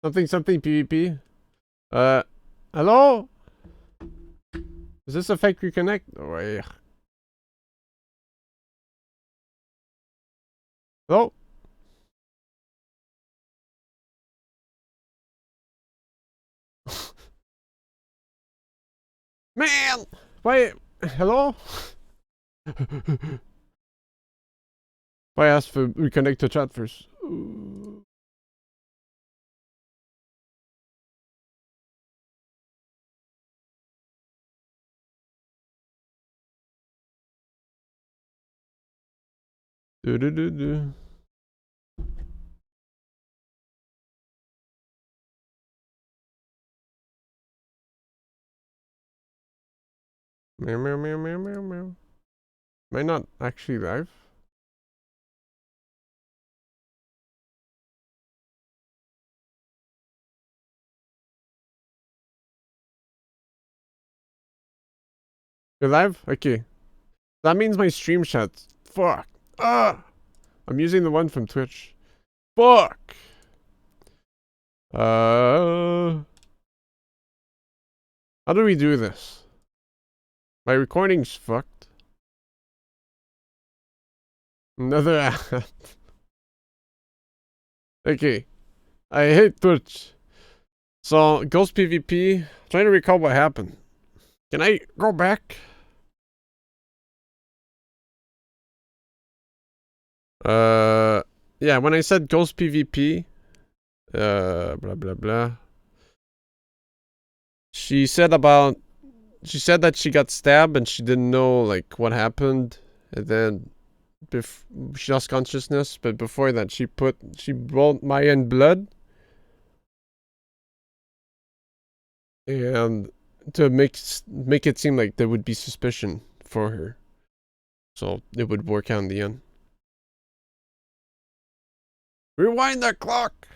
Something PvP. Hello? Is this a fake reconnect? Oh, wait. Hello? Man! Wait, hello? I asked for reconnect to chat first. Do. Meow, meow, meow, meow, meow, meow. Am I not actually live? You're live? Okay. That means my stream chat. Fuck. I'm using the one from Twitch. Fuck. How do we do this? My recording's fucked. Another ad. Okay. I hate Twitch. So, Ghost PvP. Trying to recall what happened. Can I go back? Yeah, when I said Ghost PvP, blah blah blah. She said that she got stabbed and she didn't know like what happened, and then she lost consciousness. But before that, she rolled Maya in blood, and to make it seem like there would be suspicion for her, so it would work out in the end. Rewind that clock.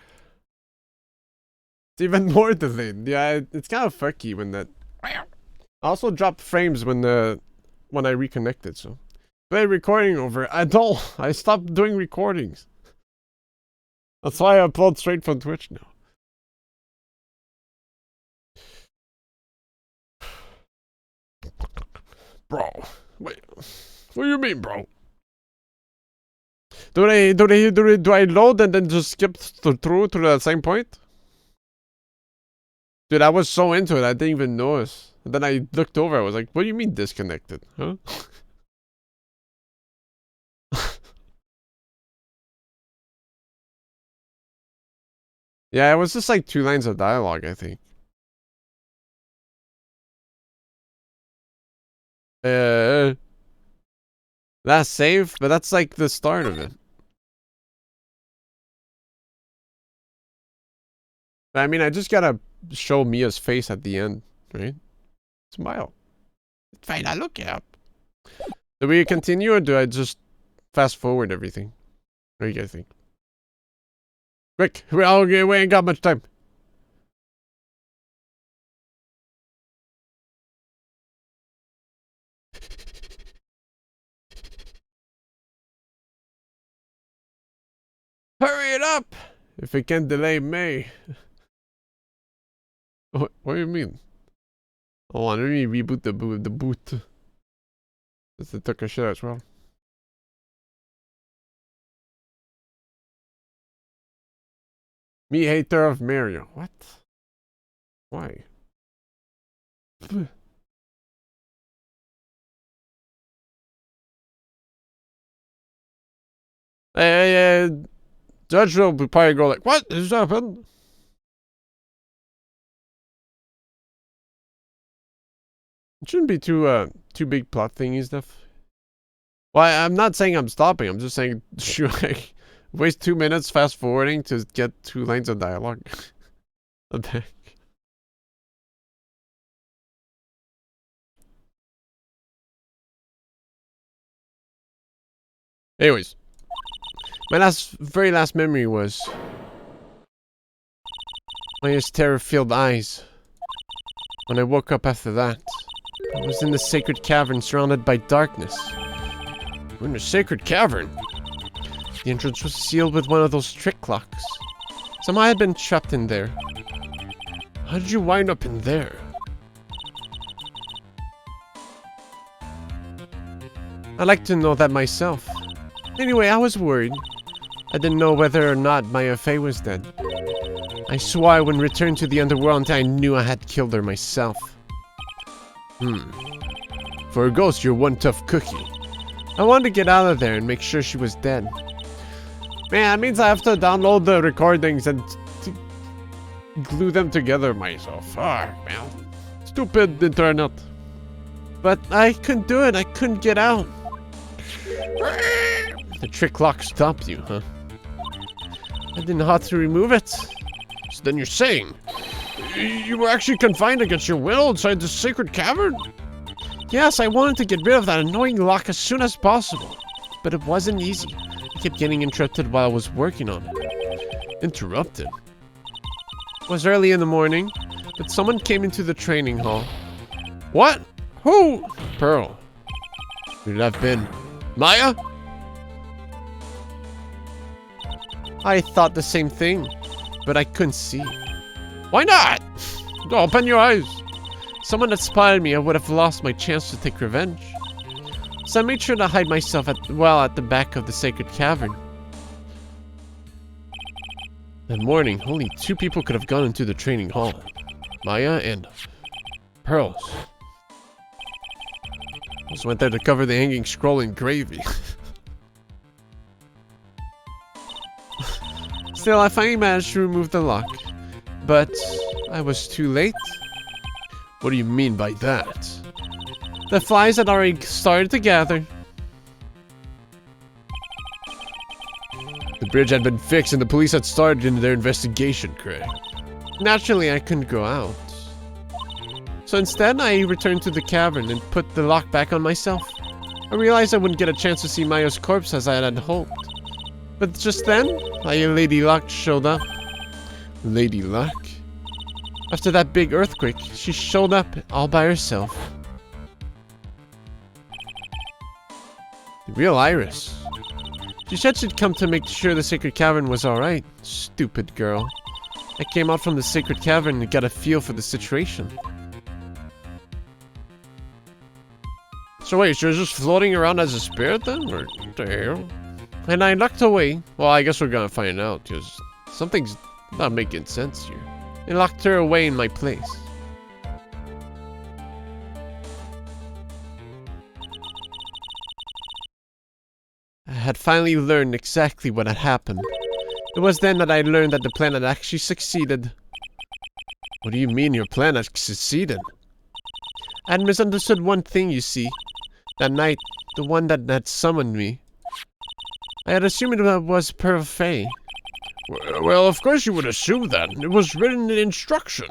It's even more delayed. Yeah, it's kind of fucky when that. I also dropped frames when I reconnected. So, play recording over. I stopped doing recordings. That's why I upload straight from Twitch now. Bro, wait. What do you mean, bro? Do I load and then just skip through to the same point? Dude, I was so into it, I didn't even notice. And then I looked over, I was like, what do you mean disconnected? Huh? Yeah, it was just like 2 lines of dialogue, I think. That's safe, but that's like the start of it. I mean, I just gotta show Mia's face at the end, right? Smile. It's fine, I look up. Do we continue or do I just fast forward everything? What do you guys think? Quick, we ain't got much time. Hurry it up! If it can delay May. What do you mean? Hold on, let me reboot the boot. This took a shit as well. Me hater of Mario. What? Why? Hey, Judge will probably go like, what has happened? It shouldn't be too big plot thingy stuff. Well, I'm not saying I'm stopping. I'm just saying, should I waste 2 minutes fast forwarding to get 2 lines of dialogue? Okay. Anyways, my very last memory was Maya's terror-filled eyes. When I woke up after that, I was in the sacred cavern surrounded by darkness. We're in a sacred cavern. The entrance was sealed with one of those trick clocks. Somehow I had been trapped in there. How did you wind up in there? I'd like to know that myself. Anyway, I was worried. I didn't know whether or not Maya Fey was dead. I swore I would return to the underworld until I knew I had killed her myself. For a ghost, you're one tough cookie. I wanted to get out of there and make sure she was dead. Man, that means I have to download the recordings and glue them together myself. Fuck, man. Stupid internet. But I couldn't do it. I couldn't get out. The trick lock stopped you, huh? I didn't know how to remove it. So then you're saying you were actually confined against your will inside the sacred cavern? Yes, I wanted to get rid of that annoying lock as soon as possible. But it wasn't easy. I kept getting interrupted while I was working on it. Interrupted? It was early in the morning, but someone came into the training hall. What? Who? Pearl. Who did it have been? Maya? I thought the same thing, but I couldn't see. Why not? Open your eyes. Someone had spotted me, I would have lost my chance to take revenge. So I made sure to hide myself at the back of the sacred cavern. That morning, only 2 people could have gone into the training hall. Maya and Pearls. Just went there to cover the hanging scroll in gravy. Still, I finally managed to remove the lock. But I was too late. What do you mean by that? The flies had already started to gather. The bridge had been fixed and the police had started in their investigation, Craig. Naturally, I couldn't go out. So instead, I returned to the cavern and put the lock back on myself. I realized I wouldn't get a chance to see Maya's corpse as I had hoped. But just then, Lady Luck showed up. Lady Luck? After that big earthquake, she showed up all by herself. The real Iris. She said she'd come to make sure the sacred cavern was alright. Stupid girl. I came out from the sacred cavern and got a feel for the situation. So wait, she was just floating around as a spirit then? Or what the hell? And I locked away. Well, I guess we're gonna find out, because something's not making sense here. I locked her away in my place. I had finally learned exactly what had happened. It was then that I learned that the plan had actually succeeded. What do you mean your plan had succeeded? I had misunderstood one thing, you see. That night, the one that had summoned me. I had assumed it was Pearl Fey. Well, of course you would assume that. It was written in instruction.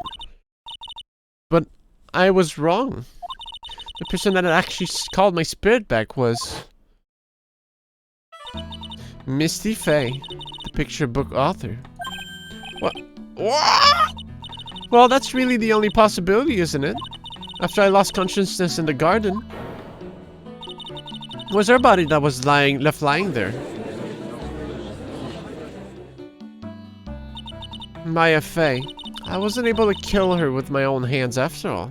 But I was wrong. The person that had actually called my spirit back was Misty Fey, the picture book author. What? Well, that's really the only possibility, isn't it? After I lost consciousness in the garden, it was her body that was left lying there. Maya Fey. I wasn't able to kill her with my own hands after all.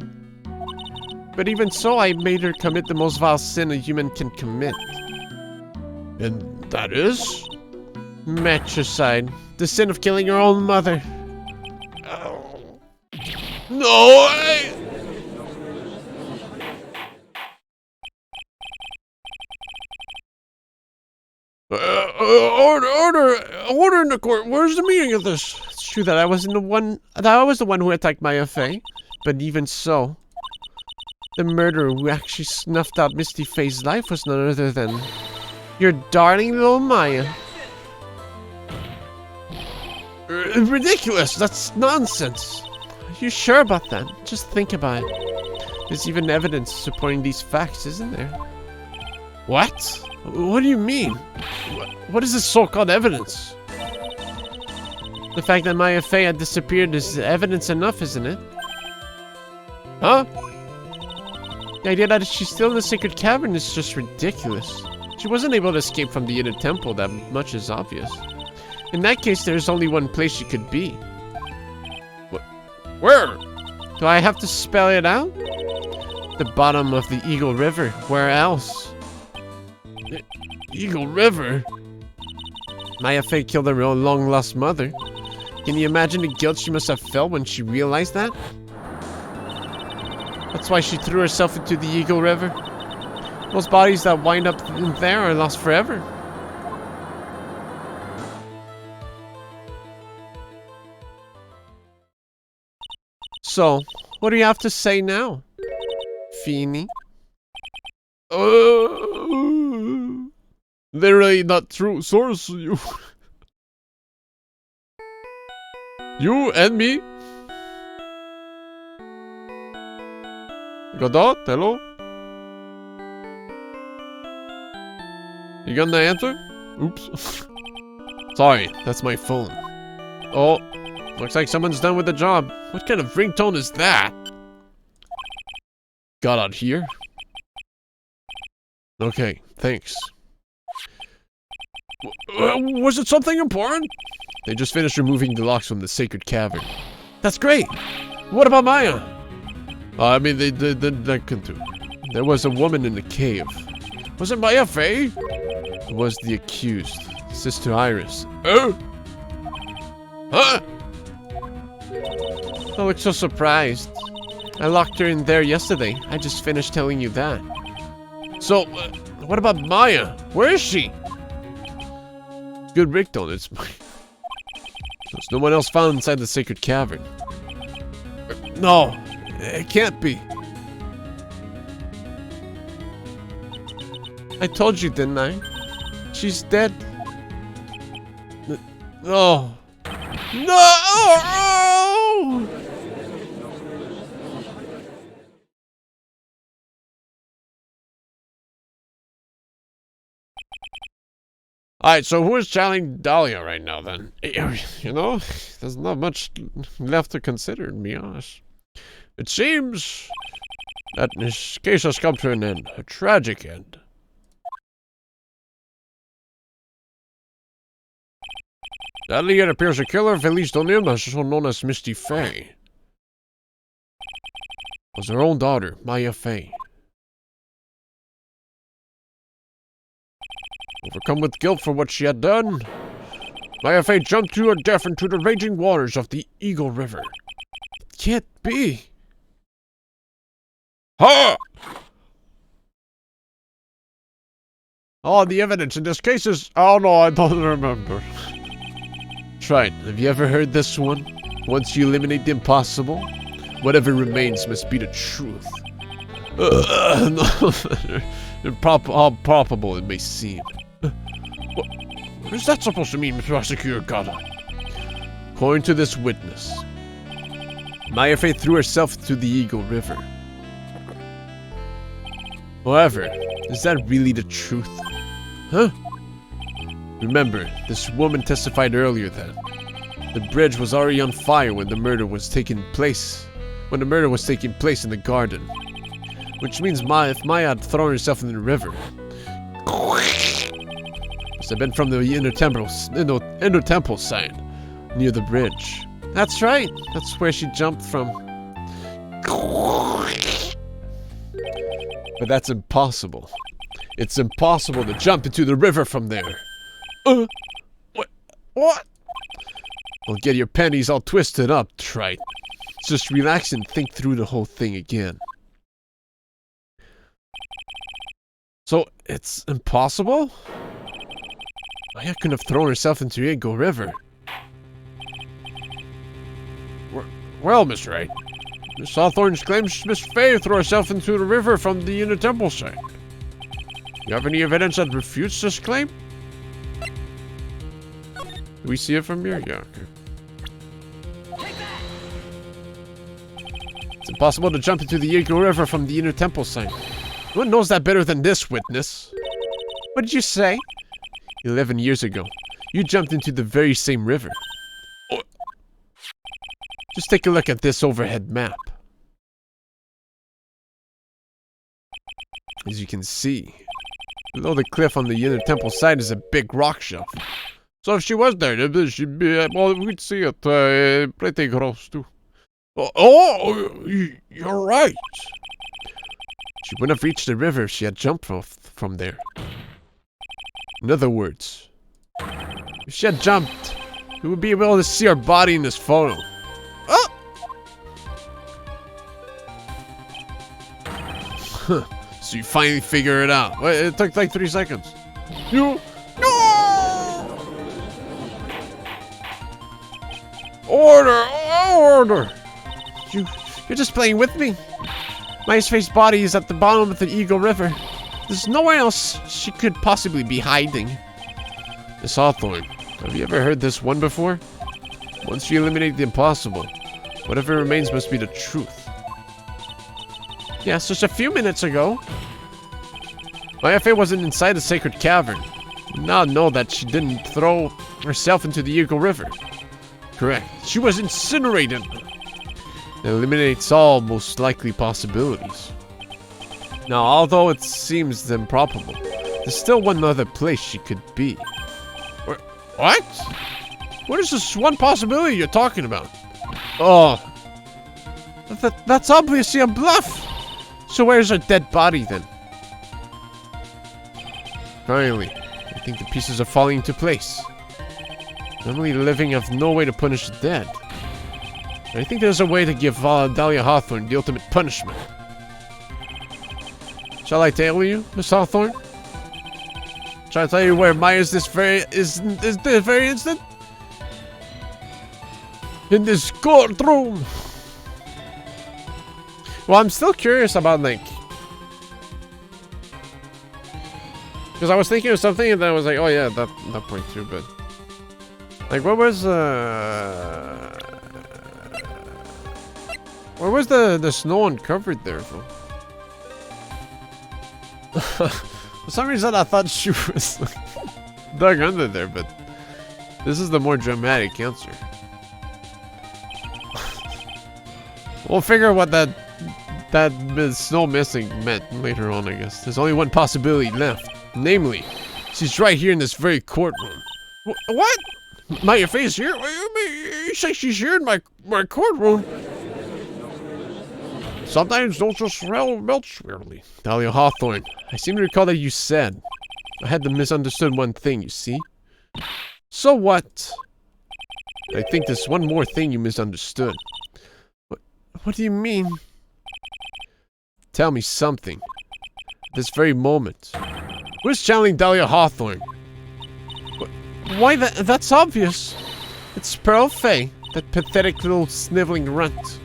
But even so, I made her commit the most vile sin a human can commit. And that is? Matricide. The sin of killing your own mother. Oh. No way! Order in the court. Where's the meaning of this? It's true that I was the one who attacked Maya Fey, but even so, the murderer who actually snuffed out Misty Fey's life was none other than your darling little Maya. Ridiculous! That's nonsense! Are you sure about that? Just think about it. There's even evidence supporting these facts, isn't there? What? What do you mean? What is this so-called evidence? The fact that Maya Fey had disappeared is evidence enough, isn't it? Huh? The idea that she's still in the sacred cavern is just ridiculous. She wasn't able to escape from the inner temple, that much is obvious. In that case, there's only one place she could be. Where? Do I have to spell it out? The bottom of the Eagle River. Where else? Eagle River? Maya Fey killed her own long-lost mother. Can you imagine the guilt she must have felt when she realized that? That's why she threw herself into the Eagle River. Most bodies that wind up in there are lost forever. So, what do you have to say now, Feeny? Literally not true source, you. You and me? Godot, hello? You got the answer? Oops. Sorry, that's my phone. Oh, looks like someone's done with the job. What kind of ringtone is that? Got out here? Okay, thanks. Was it something important? They just finished removing the locks from the sacred cavern. That's great! What about Maya? I mean, they can too. There was a woman in the cave. Was it Maya Fey? It was the accused, Sister Iris. Oh! Huh? I look so surprised. I locked her in there yesterday. I just finished telling you that. So, what about Maya? Where is she? Good ringtone. It's my... There's no one else found inside the sacred cavern. No, it can't be. I told you, didn't I? She's dead. No. No! Alright, so who is challenging Dahlia right now, then? You know, there's not much left to consider, to be honest. It seems that this case has come to an end. A tragic end. Sadly, it appears the killer of Elise Donim, also known as Misty Fey, was her own daughter, Maya Fey. Overcome with guilt for what she had done, Maya Fey jumped to her death into the raging waters of the Eagle River. It can't be. Ha! Oh, the evidence in this case is... Oh no, I don't remember. Right, have you ever heard this one? Once you eliminate the impossible, whatever remains must be the truth. How probable it may seem. What is that supposed to mean, Prosecutor Gata? According to this witness, Maya Fey threw herself into the Eagle River. However, is that really the truth? Huh? Remember, this woman testified earlier that the bridge was already on fire when the murder was taking place. When the murder was taking place in the garden. Which means if Maya had thrown herself in the river, must have been from the inner temple side, near the bridge. That's right. That's where she jumped from. But that's impossible. It's impossible to jump into the river from there. What? Don't get your panties all twisted up, Trite. Just relax and think through the whole thing again. So, it's impossible? Maya couldn't have thrown herself into the Eagle River. Well, Miss Wright, Miss Hawthorne claims Miss Fey threw herself into the river from the inner temple side. You have any evidence that refutes this claim? Do we see it from here? Yeah, okay. It's impossible to jump into the Eagle River from the inner temple side. No one knows that better than this witness. What did you say? 11 years ago, you jumped into the very same river. Just take a look at this overhead map. As you can see, below the cliff on the inner temple side is a big rock shelf. So if she was there, she'd be, well, we'd see it pretty gross too. You're right. She wouldn't have reached the river if she had jumped from there. In other words, if she had jumped, we would be able to see her body in this photo. Oh! Huh. So you finally figure it out. Wait, it took like 3 seconds. No! Order! Order! You're just playing with me. Maya's face body is at the bottom of the Eagle River. There's nowhere else she could possibly be hiding. Miss Hawthorne, have you ever heard this one before? Once you eliminate the impossible, whatever remains must be the truth. Yes, just a few minutes ago. Maya Fey wasn't inside the sacred cavern. You now know that she didn't throw herself into the Eagle River. Correct. She was incinerated. It eliminates all most likely possibilities. Now, although it seems improbable, there's still one other place she could be. What? What is this one possibility you're talking about? Oh. That's obviously a bluff! So where's her dead body then? Finally, I think the pieces are falling into place. Normally the living have no way to punish the dead. But I think there's a way to give Dahlia Hawthorne the ultimate punishment. Shall I tell you, Miss Hawthorne? Shall I tell you where Maya is this very instant? In this courtroom! Well, I'm still curious about, like... Because I was thinking of something and then I was like, oh yeah, that point too, but... Like, what was, where was the snow uncovered there, though? For some reason, I thought she was dug under there, but this is the more dramatic answer. We'll figure what that snow missing meant later on, I guess. There's only one possibility left. Namely, she's right here in this very courtroom. What? Maya Fey's here? What do you mean? You say she's here in my courtroom? Sometimes don't just smell melts weirdly. Dahlia Hawthorne, I seem to recall that you said I had misunderstood one thing, you see? So what? I think there's one more thing you misunderstood. What do you mean? Tell me something. This very moment. Who's channeling Dahlia Hawthorne? Why, that's obvious. It's Pearl Fey, that pathetic little sniveling runt.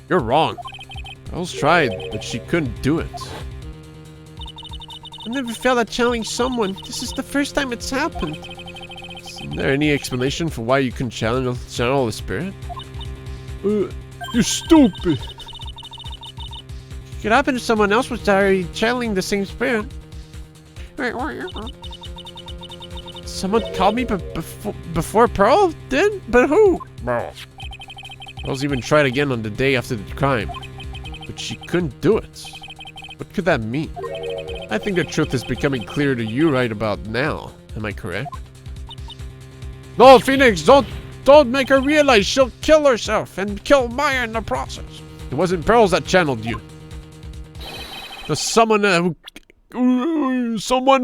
You're wrong. Pearl's tried, but she couldn't do it. I never felt at channeling someone. This is the first time it's happened. Is there any explanation for why you couldn't channel the spirit? You're stupid. It could happen if someone else was channeling the same spirit. Someone called me before Pearl did? But who? Pearl's even tried again on the day after the crime. But she couldn't do it. What could that mean? I think the truth is becoming clear to you right about now. Am I correct? No, Phoenix, don't make her realize she'll kill herself and kill Maya in the process. It wasn't Pearls that channeled you. It was someone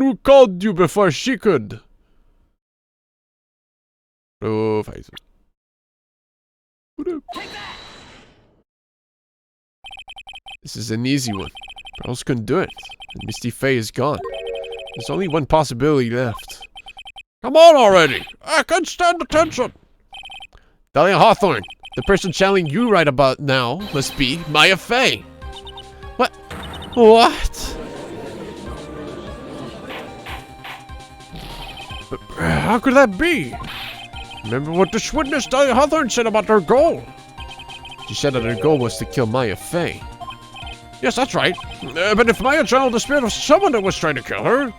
who called you before she could. Oh, face it. This is an easy one. Pearls couldn't do it. And Misty Fey is gone. There's only one possibility left. Come on already! I can't stand the tension! Dahlia Hawthorne, the person channeling you right about now must be Maya Fey. What? What? How could that be? Remember what this witness Dahlia Hawthorne said about her goal? She said that her goal was to kill Maya Fey. Yes, that's right. But if Maya channeled the spirit of someone that was trying to kill her...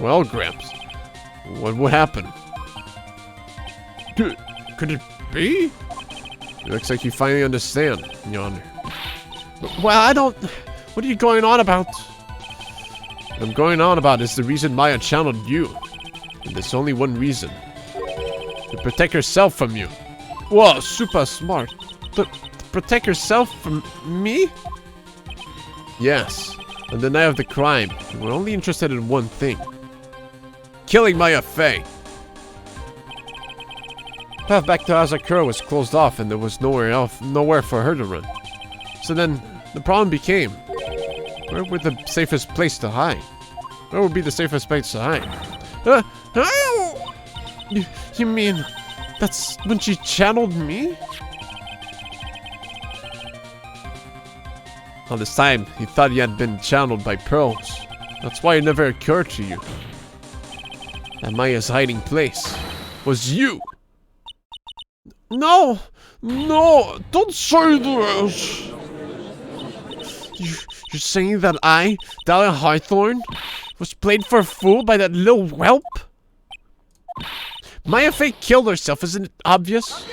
Well, Gramps, what would happen? Could it be? It looks like you finally understand, Yonder. Well, I don't... What are you going on about? What I'm going on about is the reason Maya channeled you. And there's only one reason. To protect herself from you. Whoa, super smart. To protect herself from me? Yes. On the night of the crime, we were only interested in one thing. Killing Maya Fey. The path back to Azakura was closed off and there was nowhere for her to run. So then, the problem became, where would the safest place to hide? Where would be the safest place to hide? You mean, that's when she channeled me? All this time, he thought he had been channeled by pearls. That's why it never occurred to you that Maya's hiding place was you. No! No! Don't say this! You're saying that I, Dahlia Hawthorne, was played for a fool by that little whelp? Maya Fey killed herself, isn't it obvious?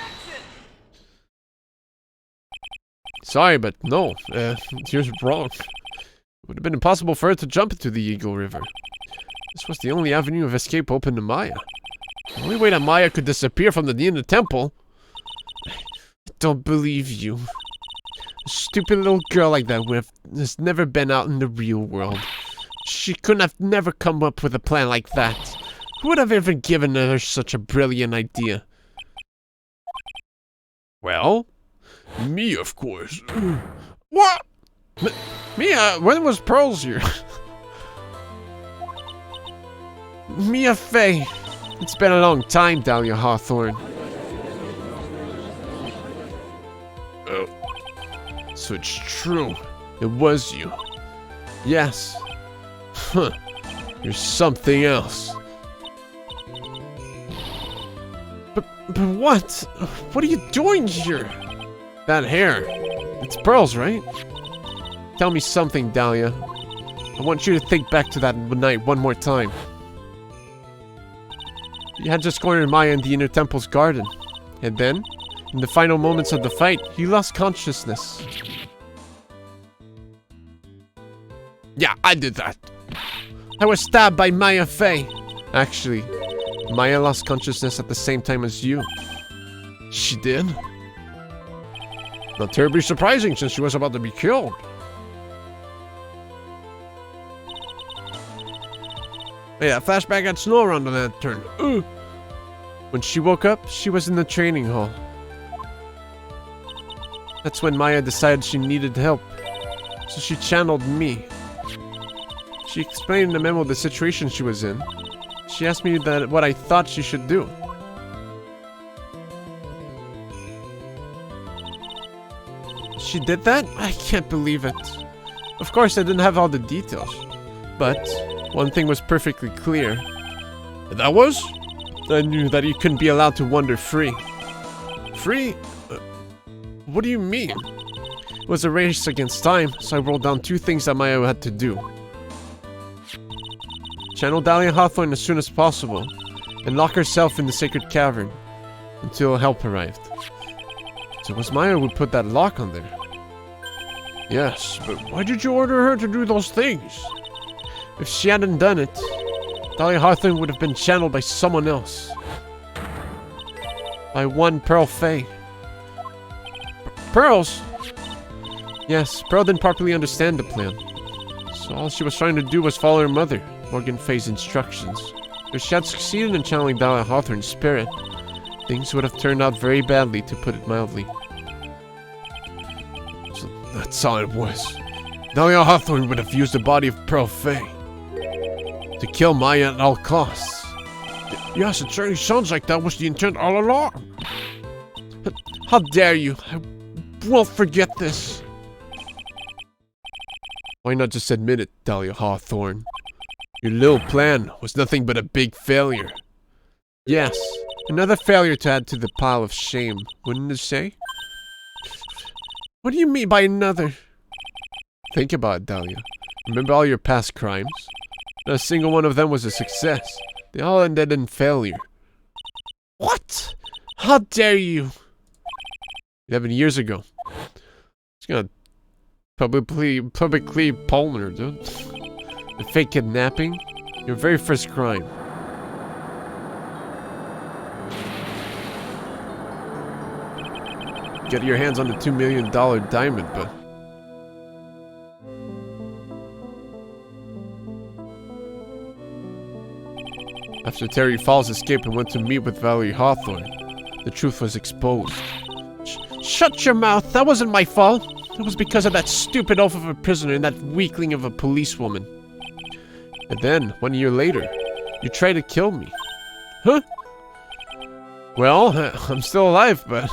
Sorry, but no, you're wrong. It would have been impossible for her to jump into the Eagle River. This was the only avenue of escape open to Maya. The only way that Maya could disappear from the Nina Temple. I don't believe you. A stupid little girl like that has never been out in the real world. She couldn't have never come up with a plan like that. Who would have ever given her such a brilliant idea? Well, me, of course. What? Mia, when was Pearls here? Mia Fey. It's been a long time, Dahlia Hawthorne. Oh. So it's true. It was you. Yes. Huh. You're something else. But what? What are you doing here? That hair. It's Pearls, right? Tell me something, Dahlia. I want you to think back to that night one more time. You had just cornered Maya in the Inner Temple's garden. And then, in the final moments of the fight, you lost consciousness. Yeah, I did that. I was stabbed by Maya Fey. Actually, Maya lost consciousness at the same time as you. She did? Not terribly surprising since she was about to be killed. Yeah, flashback had snow around the lantern. When she woke up, she was in the training hall. That's when Maya decided she needed help. So she channeled me. She explained in the memo the situation she was in. She asked me what I thought she should do. She did that? I can't believe it. Of course, I didn't have all the details. But one thing was perfectly clear. That was? I knew that he couldn't be allowed to wander free. Free? What do you mean? It was a race against time, so I wrote down two things that Maya had to do. Channel Dahlia Hawthorne as soon as possible, and lock herself in the sacred cavern until help arrived. So it was Maya who put that lock on there. Yes, but why did you order her to do those things? If she hadn't done it, Dahlia Hawthorne would have been channeled by someone else. By one Pearl Fey. Pearls? Yes, Pearl didn't properly understand the plan. So all she was trying to do was follow her mother, Morgan Fey's instructions. If she had succeeded in channeling Dahlia Hawthorne's spirit, things would have turned out very badly, to put it mildly. So that's all it was. Dahlia Hawthorne would have used the body of Pearl Fey to kill Maya at all costs. Yes, it certainly sounds like that was the intent all along. How dare you? I won't forget this. Why not just admit it, Dahlia Hawthorne? Your little plan was nothing but a big failure. Yes, another failure to add to the pile of shame, wouldn't you say? What do you mean by another? Think about it, Dahlia. Remember all your past crimes? Not a single one of them was a success. They all ended in failure. What? How dare you? 11 years ago. It's gonna publicly Palmer, dude. The fake kidnapping? Your very first crime. Get your hands on the $2 million diamond, but... After Terry Falls escaped and went to meet with Valerie Hawthorne, the truth was exposed. Shut your mouth! That wasn't my fault! It was because of that stupid oaf of a prisoner and that weakling of a policewoman. And then, 1 year later, you tried to kill me. Huh? Well, I'm still alive, but...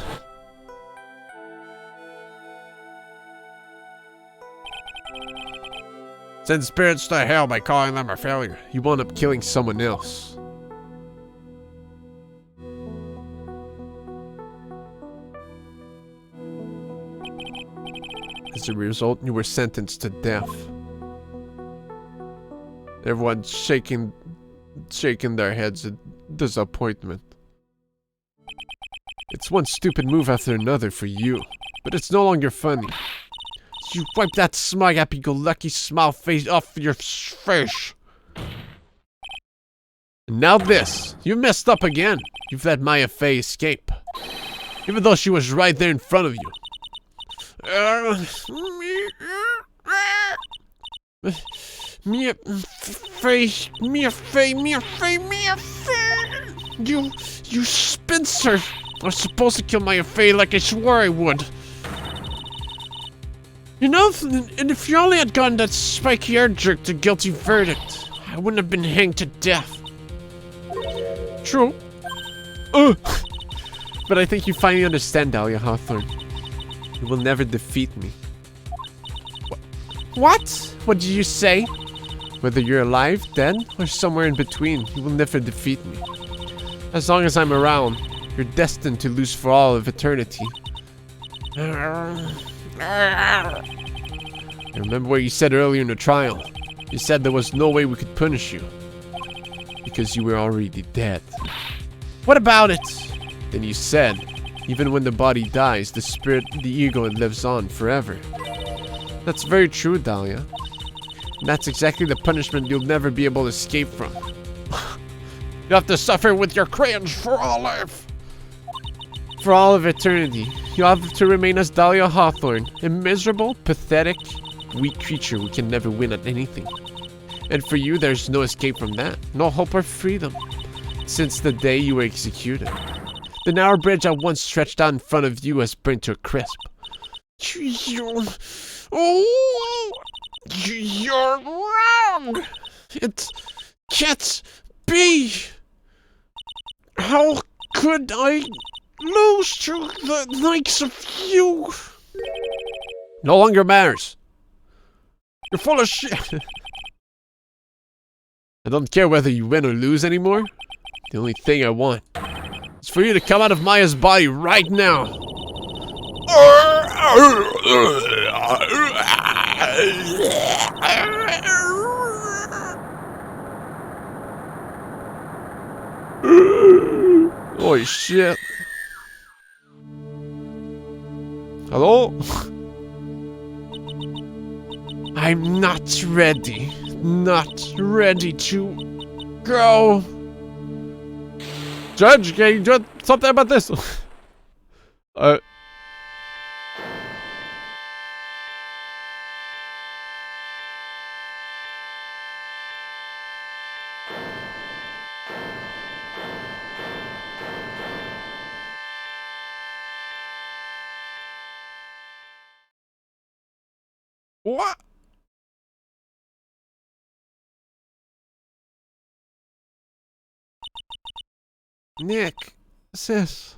Send spirits to hell by calling them a failure. You wound up killing someone else. As a result, you were sentenced to death. Everyone's shaking their heads in disappointment. It's one stupid move after another for you, but it's no longer funny. You wipe that smug, happy-go-lucky smile face off your face. And now this. You messed up again. You've let Maya Fey escape. Even though she was right there in front of you. Mia Fey. You spinster. I was supposed to kill Maya Fey like I swore I would. You know, and if you only had gotten that spiky hair jerk to guilty verdict, I wouldn't have been hanged to death. True. But I think you finally understand, Dahlia Hawthorne. You will never defeat me. What? What did you say? Whether you're alive, dead, or somewhere in between, you will never defeat me. As long as I'm around, you're destined to lose for all of eternity. I remember what you said earlier in the trial. You said there was no way we could punish you. Because you were already dead. What about it? Then you said, even when the body dies, the spirit, the ego, it lives on forever. That's very true, Dahlia. And that's exactly the punishment you'll never be able to escape from. You have to suffer with your cringe for all life. For all of eternity, you have to remain as Dahlia Hawthorne, a miserable, pathetic, weak creature who can never win at anything. And for you, there's no escape from that, no hope or freedom, since the day you were executed. The narrow bridge I once stretched out in front of you has burned to a crisp. You're wrong! It can't be! How could I lose to the likes of you? No longer matters. You're full of shit. I don't care whether you win or lose anymore. The only thing I want is for you to come out of Maya's body right now. Holy shit. Hello? I'm not ready. Not ready to go. Judge, can you do something about this? What? Nick, sis.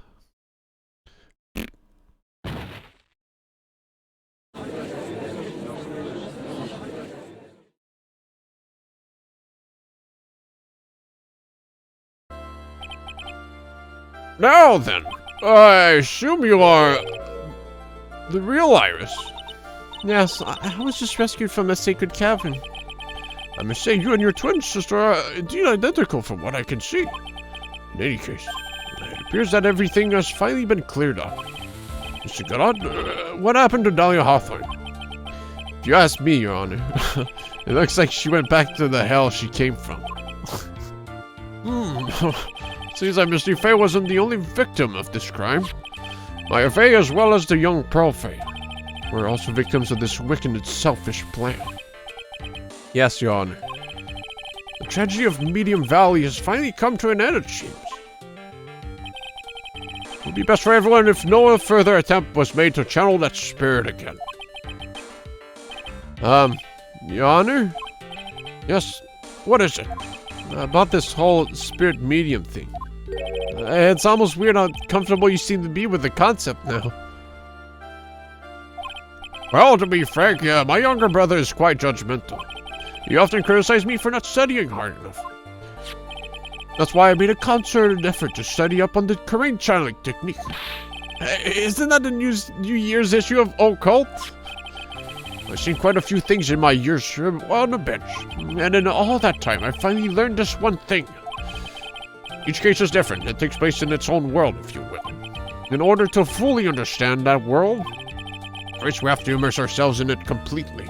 Now then, I assume you are the real Iris. Yes, I was just rescued from a sacred cavern. I must say, you and your twin sister are indeed identical from what I can see. In any case, it appears that everything has finally been cleared up. Mr. Garrod, what happened to Dahlia Hawthorne? If you ask me, Your Honor, it looks like she went back to the hell she came from. Seems like Misty Faye wasn't the only victim of this crime. Maya Faye, as well as the young Pearl Faye, were also victims of this wicked and selfish plan. Yes, Your Honor. The tragedy of Medium Valley has finally come to an end, it seems. It would be best for everyone if no further attempt was made to channel that spirit again. Your Honor? Yes, what is it? About this whole spirit medium thing. It's almost weird how comfortable you seem to be with the concept now. Well, to be frank, my younger brother is quite judgmental. He often criticizes me for not studying hard enough. That's why I made a concerted effort to study up on the current channeling technique. Isn't that the New Year's issue of Occult? I've seen quite a few things in my years on the bench, and in all that time, I finally learned this one thing. Each case is different. It takes place in its own world, if you will. In order to fully understand that world, first we have to immerse ourselves in it completely.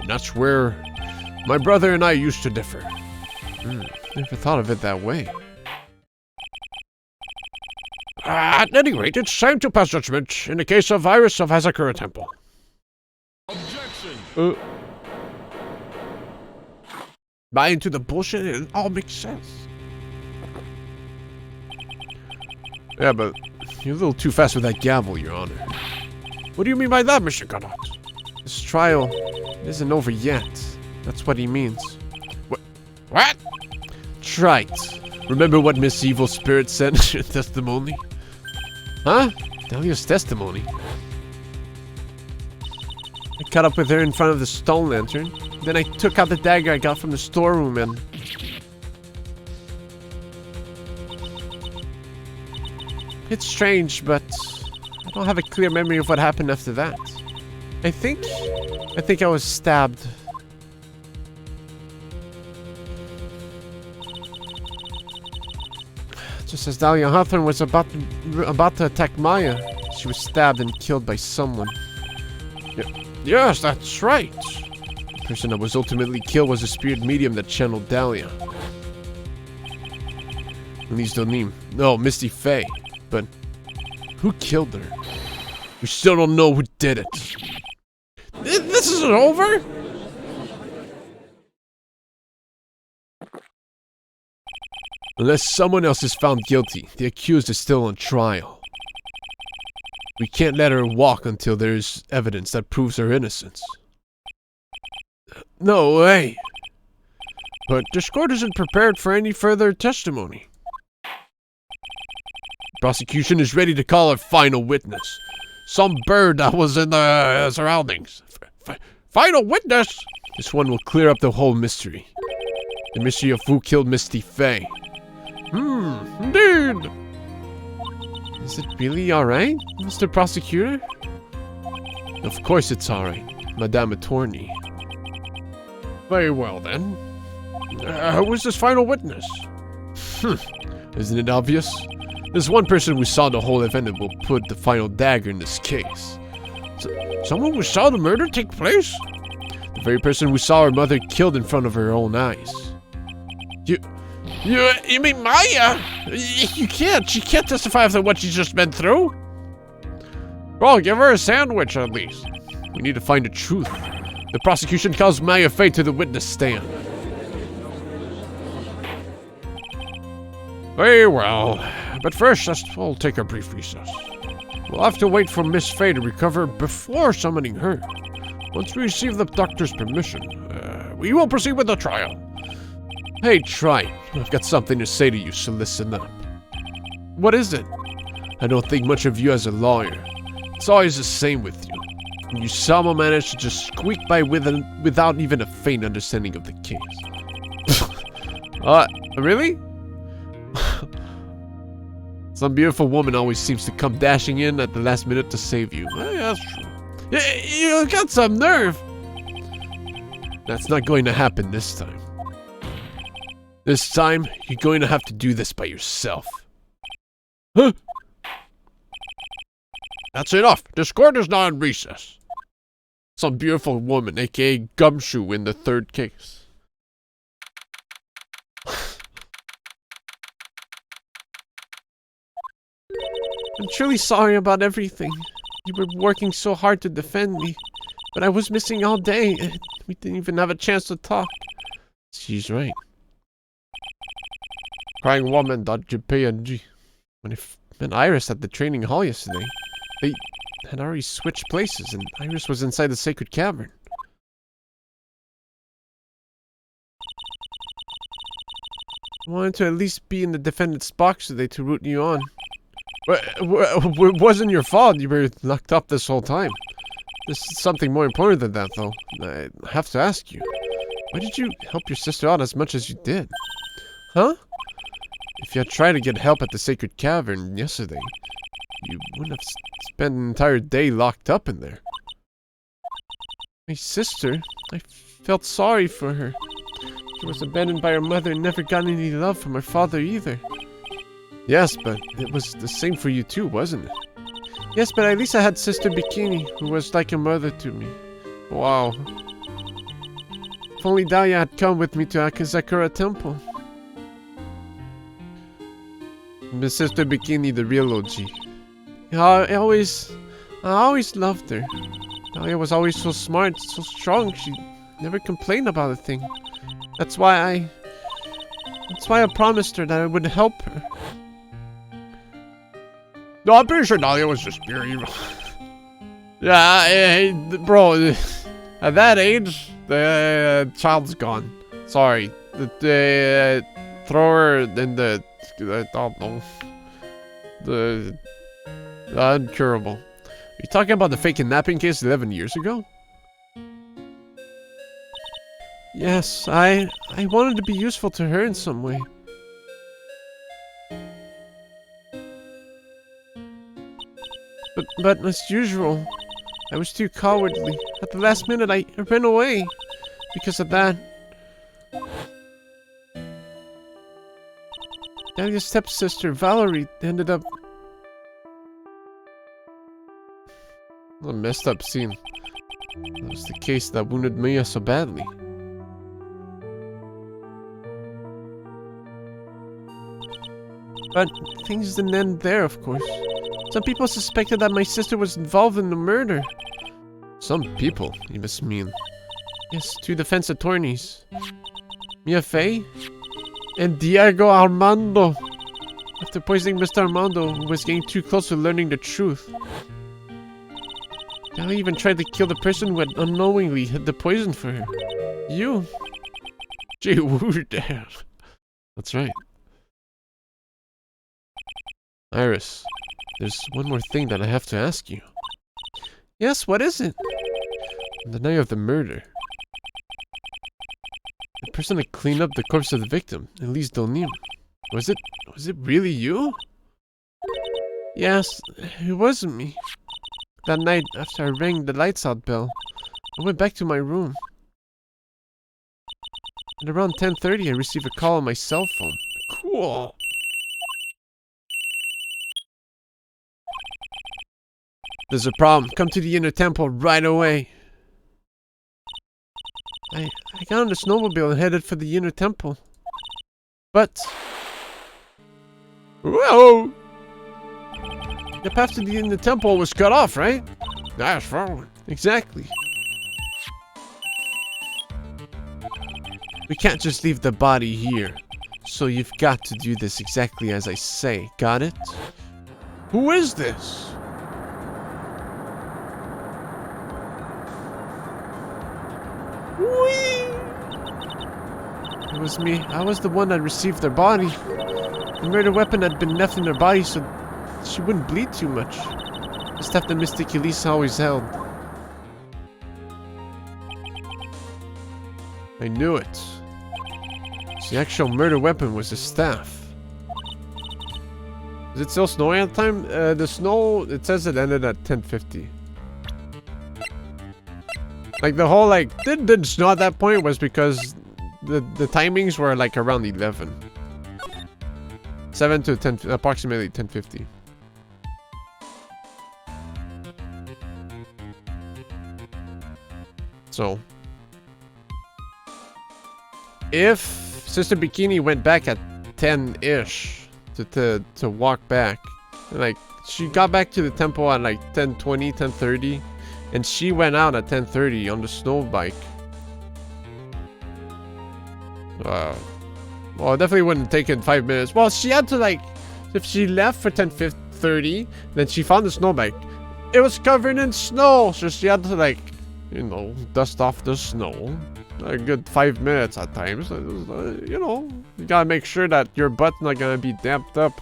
And that's where my brother and I used to differ. Never thought of it that way. At any rate, it's time to pass judgment in the case of Iris of Hazakura Temple. Objection! Buy into the bullshit, it all makes sense. Yeah, but you're a little too fast with that gavel, Your Honor. What do you mean by that, Mr. Godot? This trial isn't over yet. That's what he means. What? Right. Remember what Miss Evil Spirit said in her testimony? Huh? Dahlia's testimony? I caught up with her in front of the stone lantern. Then I took out the dagger I got from the storeroom and... It's strange, but I don't have a clear memory of what happened after that. I think I was stabbed. Just as Dahlia Hawthorne was about to attack Maya, she was stabbed and killed by someone. Yes, that's right. The person that was ultimately killed was a spirit medium that channeled Dahlia. Elise Donim. No, Misty Faye. But who killed her? We still don't know who did it. This isn't over? Unless someone else is found guilty, the accused is still on trial. We can't let her walk until there's evidence that proves her innocence. No way. But this court isn't prepared for any further testimony. The prosecution is ready to call a final witness. Some bird that was in the surroundings. Final witness? This one will clear up the whole mystery. The mystery of who killed Misty Faye. Indeed. Is it really alright, Mr. Prosecutor? Of course it's alright, Madame Attorney. Very well then. Who is this final witness? Isn't it obvious? There's one person who saw the whole event and will put the final dagger in this case. Someone who saw the murder take place? The very person who saw her mother killed in front of her own eyes. You mean Maya? She can't testify after what she's just been through. Well, give her a sandwich at least. We need to find the truth. The prosecution calls Maya Faye to the witness stand. Very well. But first, we'll take a brief recess. We'll have to wait for Miss Faye to recover before summoning her. Once we receive the doctor's permission, we will proceed with the trial. Hey, Wright, I've got something to say to you, so listen up. What is it? I don't think much of you as a lawyer. It's always the same with you. You somehow manage to just squeak by without even a faint understanding of the case. Really? Some beautiful woman always seems to come dashing in at the last minute to save you. Yeah, that's true. You got some nerve. That's not going to happen this time. This time, you're going to have to do this by yourself. Huh? That's enough. This court is now in recess. Some beautiful woman, aka Gumshoe in the third case. I'm truly sorry about everything. You were working so hard to defend me, but I was missing all day, and we didn't even have a chance to talk. She's right. Crying woman.jpng. When I met Iris at the training hall yesterday, they had already switched places, and Iris was inside the sacred cavern. I wanted to at least be in the defendant's box today to root you on. It wasn't your fault. You were locked up this whole time. There's something more important than that, though. I have to ask you. Why did you help your sister out as much as you did? Huh? If you had tried to get help at the sacred cavern yesterday, you wouldn't have spent an entire day locked up in there. My sister? I felt sorry for her. She was abandoned by her mother and never got any love from her father either. Yes, but it was the same for you too, wasn't it? Yes, but at least I had Sister Bikini, who was like a mother to me. Wow. If only Dahlia had come with me to Akazakura Temple. Miss Sister Bikini, the real OG. I always loved her. Dahlia was always so smart, so strong. She never complained about a thing. That's why I promised her that I would help her. No, I'm pretty sure Dahlia was just pure evil. Yeah, bro, at that age, the child's gone. Sorry. Throw her in the, I don't know, the uncurable. Are you talking about the fake kidnapping case 11 years ago? Yes, I wanted to be useful to her in some way. But as usual, I was too cowardly. At the last minute, I ran away. Because of that. Dahlia's stepsister, Valerie, ended up... What a messed up scene. That was the case that wounded Mia so badly. But things didn't end there, of course. Some people suspected that my sister was involved in the murder. Some people, you must mean. Yes, 2 defense attorneys. Mia Fey and Diego Armando. After poisoning Mr. Armando, who was getting too close to learning the truth. Dahlia even tried to kill the person who had unknowingly hid the poison for her. You. Gee, woo there. That's right. Iris, there's one more thing that I have to ask you. Yes, what is it? On the night of the murder, the person that cleaned up the corpse of the victim, Elise Donim, was it really you? Yes, it wasn't me. That night, after I rang the lights out bell, I went back to my room. At around 10:30, I received a call on my cell phone. Cool. There's a problem. Come to the inner temple right away. I got on the snowmobile and headed for the inner temple. But... Whoa! The path to the inner temple was cut off, right? That's wrong. Exactly. We can't just leave the body here. So you've got to do this exactly as I say. Got it? Who is this? It was me. I was the one that received their body. The murder weapon had been left in her body so she wouldn't bleed too much. The stuff that Mystic Elise always held. I knew it. The actual murder weapon was a staff. Is it still snowing at the time? The snow, it says it ended at 10:50. Like the whole didn't snow at that point was because the timings were like around 11. 7 to 10, approximately 10:50. So, if Sister Bikini went back at 10-ish to walk back, like, she got back to the temple at like 10:20, 10:30, and she went out at 10:30 on the snow bike. Well, it definitely wouldn't have taken 5 minutes. Well, she had to, like, if she left for 10:30, then she found the snow bike. It was covered in snow, so she had to, like, you know, dust off the snow. A good 5 minutes at times. You know, you gotta make sure that your butt's not gonna be damped up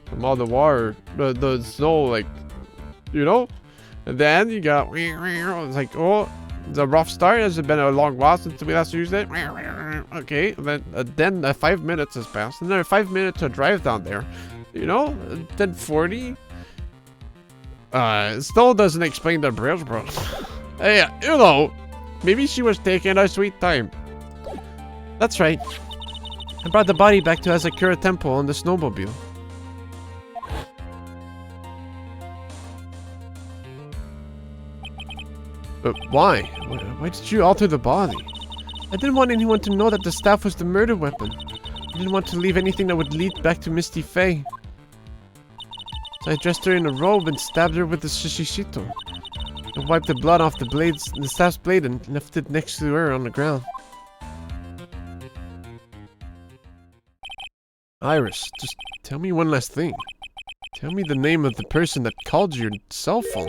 from all the water, the snow, like, you know. And then you got, it's like, oh, it's a rough start. Has it been a long while since we last used it? Okay, then 5 minutes has passed, and then 5 minutes to drive down there. You know, 10:40. It still doesn't explain the bridge, bro. Hey, you know, maybe she was taking her sweet time. That's right. I brought the body back to Asakura Temple on the snowmobile. But why? Why did you alter the body? I didn't want anyone to know that the staff was the murder weapon. I didn't want to leave anything that would lead back to Misty Faye. So I dressed her in a robe and stabbed her with the shishishito. I wiped the blood off the staff's blade and left it next to her on the ground. Iris, just tell me one last thing. Tell me the name of the person that called your cell phone.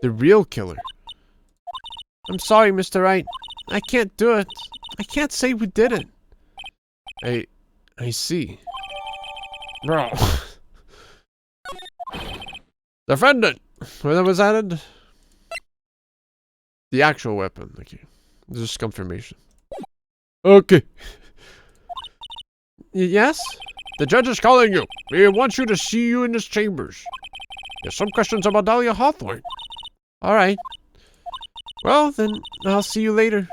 The real killer. I'm sorry, Mr. Wright. I can't do it. I can't say we did it. I see. Bro. Defendant! Where that was added? The actual weapon. Okay. Just confirmation. Okay. Yes? The judge is calling you. We want you to see you in his chambers. There's some questions about Dahlia Hawthorne. Alright. Well, then, I'll see you later.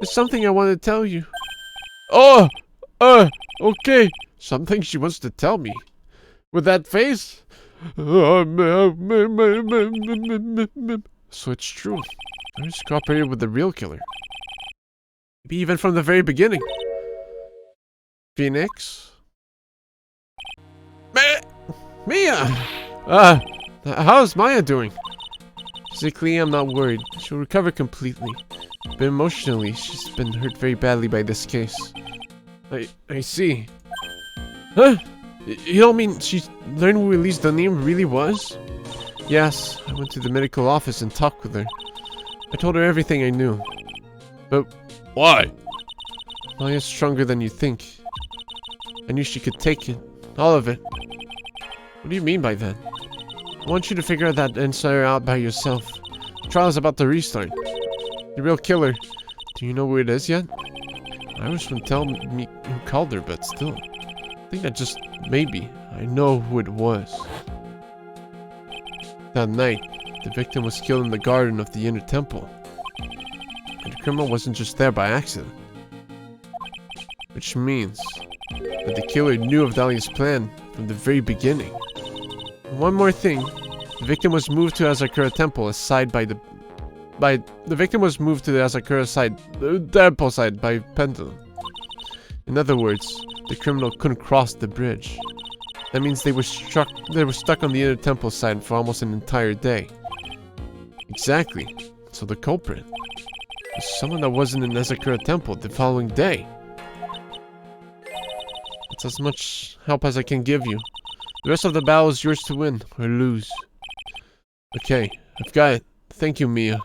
There's something I want to tell you. Oh! Okay. Something she wants to tell me. With that face? So it's true. I just cooperated with the real killer. Maybe even from the very beginning. Phoenix? Mia! How's Maya doing? Physically, I'm not worried. She'll recover completely. But emotionally, she's been hurt very badly by this case. I see. Huh? You don't mean she learned who Elise Dunham really was? Yes, I went to the medical office and talked with her. I told her everything I knew. But why? Maya's stronger than you think. I knew she could take it. All of it. What do you mean by that? I want you to figure that answer out by yourself. The trial is about to restart. The real killer. Do you know who it is yet? Iris wouldn't tell me who called her, but still. I think that just maybe I know who it was. That night, the victim was killed in the garden of the inner temple. And the criminal wasn't just there by accident. Which means that the killer knew of Dahlia's plan from the very beginning. And one more thing, the victim was moved to Asakura Temple the victim was moved to the Asakura side, the temple side by pendulum. In other words, the criminal couldn't cross the bridge. That means they were stuck on the inner temple side for almost an entire day. Exactly. So the culprit was someone that wasn't in Asakura Temple the following day. That's as much help as I can give you. The rest of the battle is yours to win or lose. Okay, I've got it. Thank you, Mia.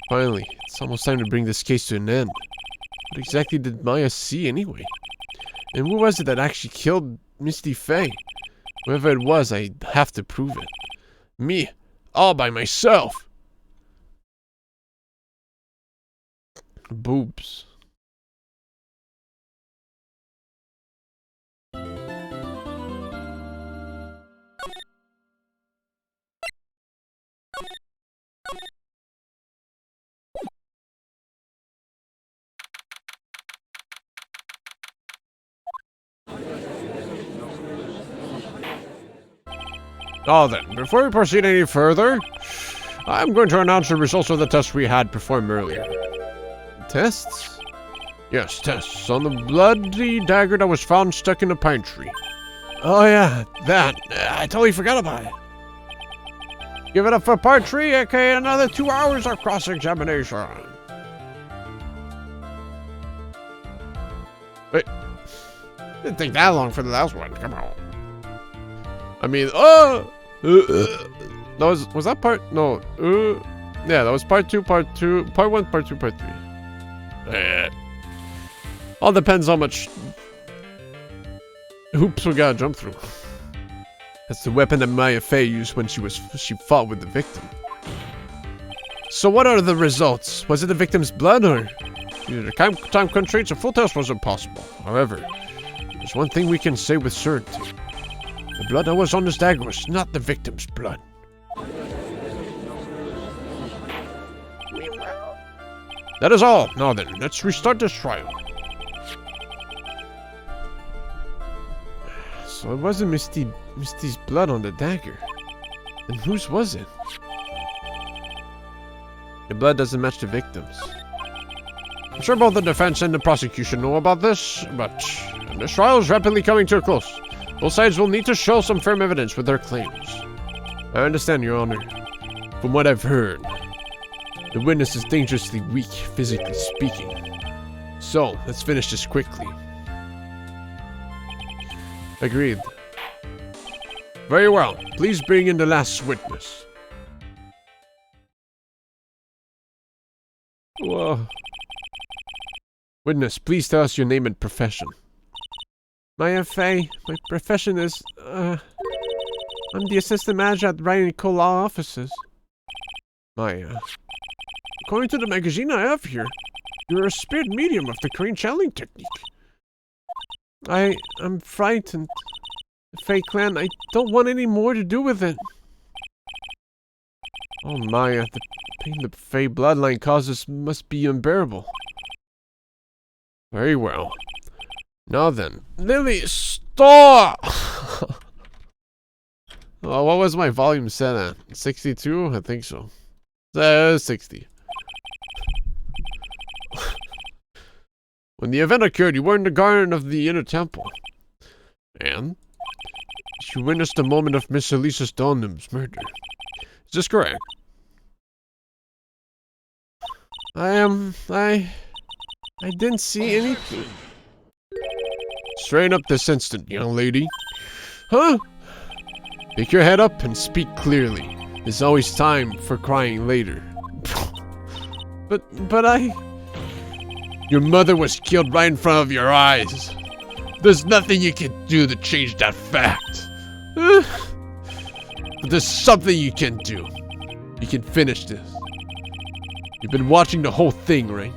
Finally, it's almost time to bring this case to an end. What exactly did Maya see anyway? And who was it that actually killed Misty Faye? Whoever it was, I have to prove it. Me, all by myself. Boobs. Oh, then, before we proceed any further, I'm going to announce the results of the tests we had performed earlier. Tests? Yes, tests on the bloody dagger that was found stuck in a pine tree. Oh yeah, that. I totally forgot about it. Give it up for part 3, aka another 2 hours of cross-examination. Wait. Didn't take that long for the last one. Come on. I mean, that was that part? No. Yeah, that was part 2, part 1, part 2, part 3. All depends how much hoops we gotta jump through. That's the weapon that Maya Fey used when she fought with the victim. So what are the results? Was it the victim's blood or? Due to time constraints, a full test was impossible. However, there's one thing we can say with certainty. The blood that was on this dagger was not the victim's blood. That is all. Now then, let's restart this trial. So it wasn't Misty's blood on the dagger. Then whose was it? The blood doesn't match the victim's. I'm sure both the defense and the prosecution know about this, but this trial is rapidly coming to a close. Both sides will need to show some firm evidence with their claims. I understand, Your Honor. From what I've heard, the witness is dangerously weak, physically speaking. So, let's finish this quickly. Agreed. Very well. Please bring in the last witness. Whoa. Witness, please tell us your name and profession. Maya Fey. My profession is, I'm the assistant manager at Wright and Co. Law offices. Maya. According to the magazine I have here, you're a spirit medium of the crane channeling technique. I'm frightened. The Fey clan, I don't want any more to do with it. Oh Maya, the pain the Fey bloodline causes must be unbearable. Very well. Now then, Lily, stop! Oh, what was my volume set at? 62? I think so. 60. When the event occurred, you were in the garden of the inner temple. And? You witnessed the moment of Miss Elisa Stoneham's murder. Is this correct? I didn't see anything. Straighten up this instant, young lady. Huh? Pick your head up and speak clearly. There's always time for crying later. but I... Your mother was killed right in front of your eyes. There's nothing you can do to change that fact. But there's something you can do. You can finish this. You've been watching the whole thing, right?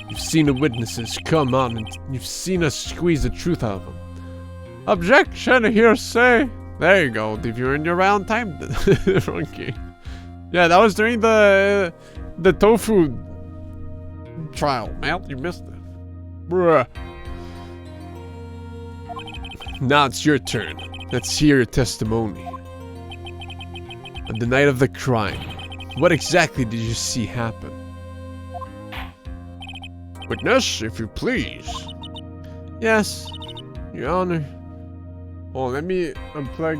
You've seen the witnesses come on and you've seen us squeeze the truth out of them. Objection, hearsay. There you go. If you're in your round time. Okay. Yeah, that was during the tofu trial. Man, you missed it. Bruh. Now it's your turn. Let's hear your testimony. On the night of the crime, what exactly did you see happen? Witness, if you please. Yes, Your Honor. Oh, let me unplug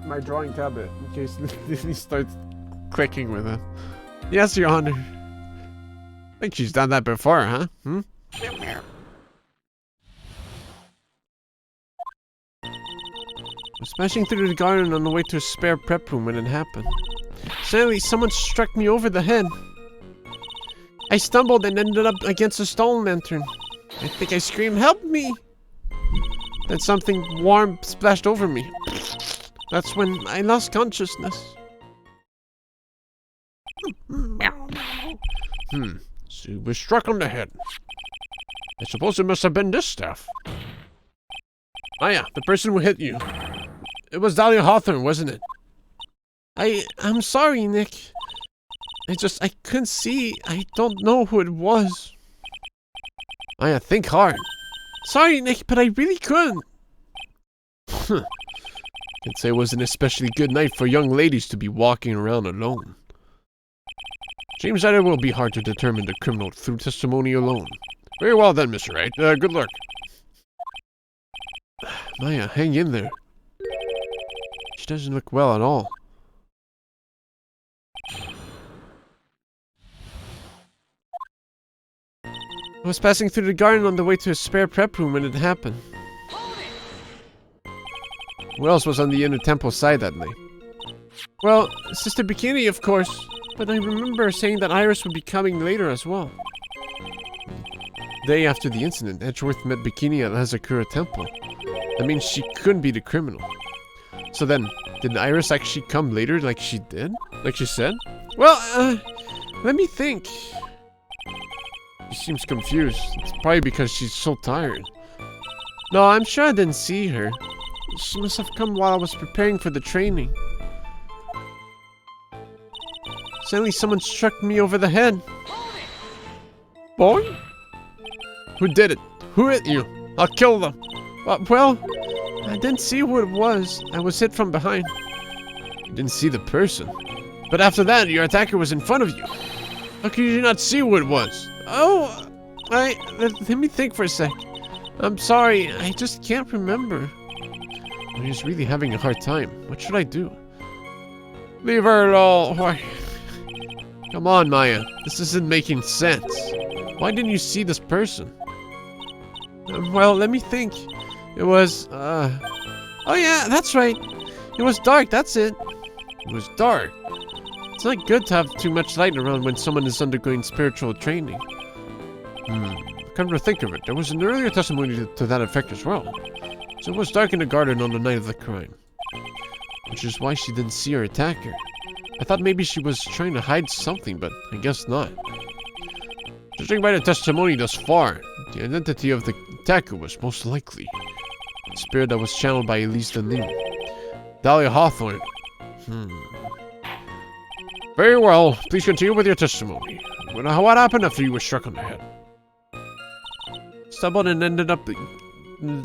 my drawing tablet in case he starts clicking with it. Yes, Your Honor. I think she's done that before, huh? Hmm? I was smashing through the garden on the way to a spare prep room when it happened. Suddenly, someone struck me over the head. I stumbled and ended up against a stone lantern. I think I screamed, "Help me!" Then something warm splashed over me. That's when I lost consciousness. So you were struck on the head. I suppose it must have been this staff. Oh yeah, the person who hit you. It was Dahlia Hawthorne, wasn't it? I'm sorry, Nick. I couldn't see. I don't know who it was. Oh yeah, think hard. Sorry, Nick, but I really couldn't. I'd say it was an especially good night for young ladies to be walking around alone. Seems that it will be hard to determine the criminal through testimony alone. Very well then, Mr. Wright. Good luck. Maya, hang in there. She doesn't look well at all. I was passing through the garden on the way to a spare prep room when it happened. Who else was on the inner temple side that night? Well, Sister Bikini, of course. But I remember saying that Iris would be coming later as well. The day after the incident, Edgeworth met Bikini at Hazakura Temple. That means she couldn't be the criminal. So then, did Iris actually come later like she did? Like she said? Well, let me think. She seems confused. It's probably because she's so tired. No, I'm sure I didn't see her. She must have come while I was preparing for the training. Suddenly someone struck me over the head. Boy? Who did it? Who hit you? I'll kill them. Well, I didn't see who it was. I was hit from behind. You didn't see the person. But after that, your attacker was in front of you. How could you not see who it was? Oh, let me think for a sec. I'm sorry, I just can't remember. I'm just really having a hard time. What should I do? Leave her alone. Why? Come on, Maya. This isn't making sense. Why didn't you see this person? Well, let me think. It was, oh yeah, that's right. It was dark, that's it. It was dark. It's not good to have too much light around when someone is undergoing spiritual training. Come to think of it, there was an earlier testimony to that effect as well. So it was dark in the garden on the night of the crime. Which is why she didn't see her attacker. I thought maybe she was trying to hide something, but I guess not. Judging by the testimony thus far, the identity of the attacker was most likely the spirit that was channeled by Elise Denis. Dahlia Hawthorne. Very well, please continue with your testimony. What happened after you were struck on the head? Stumbled and ended up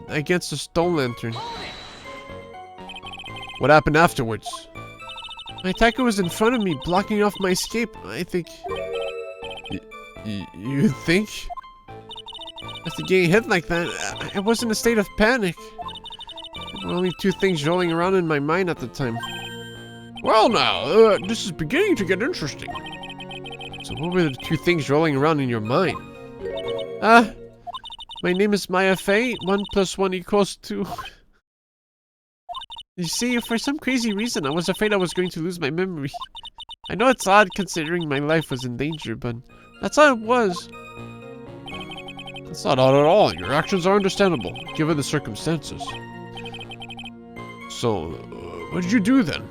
against a stone lantern. What happened afterwards? My attacker was in front of me, blocking off my escape, I think. You think? After getting hit like that, I was in a state of panic. There were only two things rolling around in my mind at the time. Well now, this is beginning to get interesting. So what were the two things rolling around in your mind? My name is Maya Fei. 1 + 1 = 2. You see, for some crazy reason, I was afraid I was going to lose my memory. I know it's odd considering my life was in danger, but that's how it was. That's not odd at all. Your actions are understandable, given the circumstances. So, what did you do then?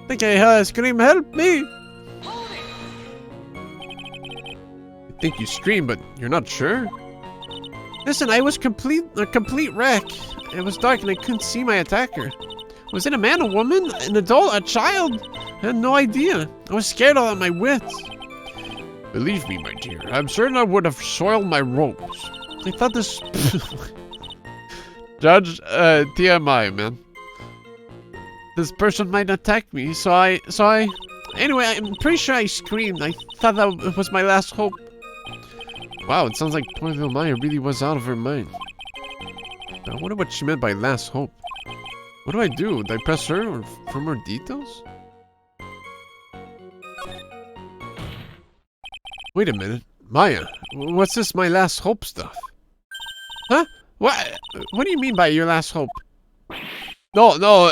I think I scream, help me! You think you screamed, but you're not sure? Listen, I was a complete wreck. It was dark and I couldn't see my attacker. Was it a man, a woman, an adult, a child? I had no idea. I was scared out of my wits. Believe me, my dear, I'm certain I would have soiled my robes. I thought this... Judge, TMI, man. This person might attack me, so I... Anyway, I'm pretty sure I screamed. I thought that was my last hope. Wow, it sounds like poor little Maya really was out of her mind. I wonder what she meant by last hope. What do I do? Do I press her or for more details? Wait a minute. Maya, what's this my last hope stuff? Huh? What do you mean by your last hope? No,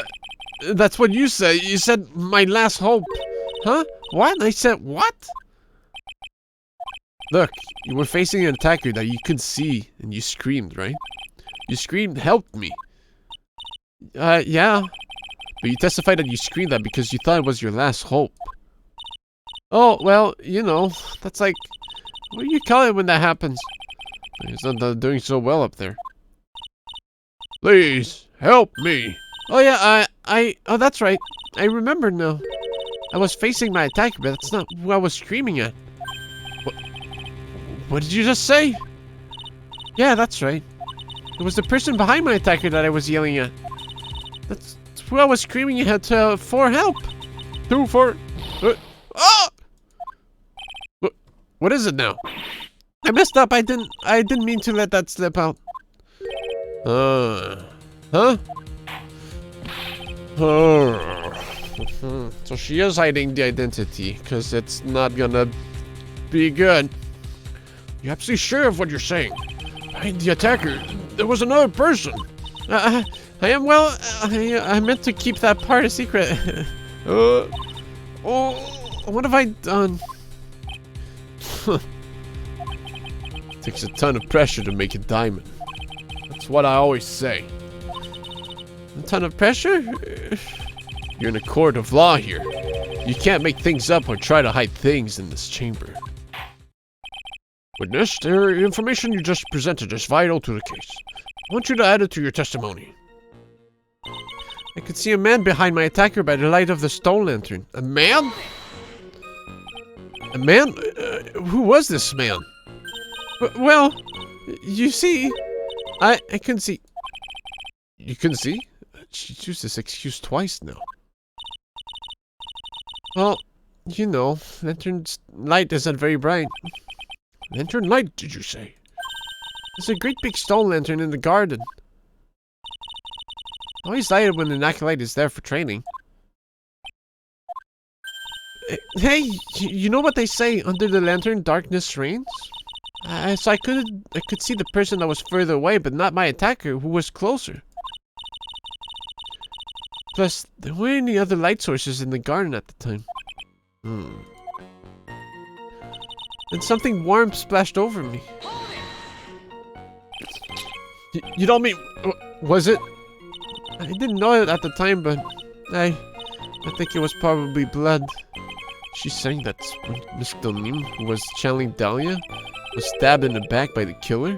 that's what you said. You said my last hope. Huh? What? I said what? Look, you were facing an attacker that you could see, and you screamed, right? You screamed, help me. Yeah. But you testified that you screamed that because you thought it was your last hope. Oh, well, you know, that's like... What do you call it when that happens? He's not doing so well up there. Please, help me. Oh yeah, oh that's right. I remember now. I was facing my attacker, but that's not who I was screaming at. What did you just say? Yeah, that's right. It was the person behind my attacker that I was yelling at. That's who I was screaming at for help. Ah! What is it now? I messed up. I didn't mean to let that slip out. Huh? So she is hiding the identity, because it's not gonna be good. You're absolutely sure of what you're saying? Behind the attacker, there was another person. I am, well, I meant to keep that part a secret. Oh, what have I done? Takes a ton of pressure to make a diamond. That's what I always say. A ton of pressure? You're in a court of law here. You can't make things up or try to hide things in this chamber. Witness, the information you just presented is vital to the case. I want you to add it to your testimony. I could see a man behind my attacker by the light of the stone lantern. A man? A man? Who was this man? Well, you see, I couldn't see. You couldn't see? She used this excuse twice now. Well, you know, lantern's light isn't very bright. Lantern light, did you say? There's a great big stone lantern in the garden. Always light it when an acolyte is there for training. Hey, you know what they say, under the lantern, darkness reigns? So I could see the person that was further away, but not my attacker, who was closer. Plus, there weren't any other light sources in the garden at the time. And something warm splashed over me. You don't mean... Was it? I didn't know it at the time, but I think it was probably blood. She's saying that when Miss Donim, who was channeling Dahlia, was stabbed in the back by the killer.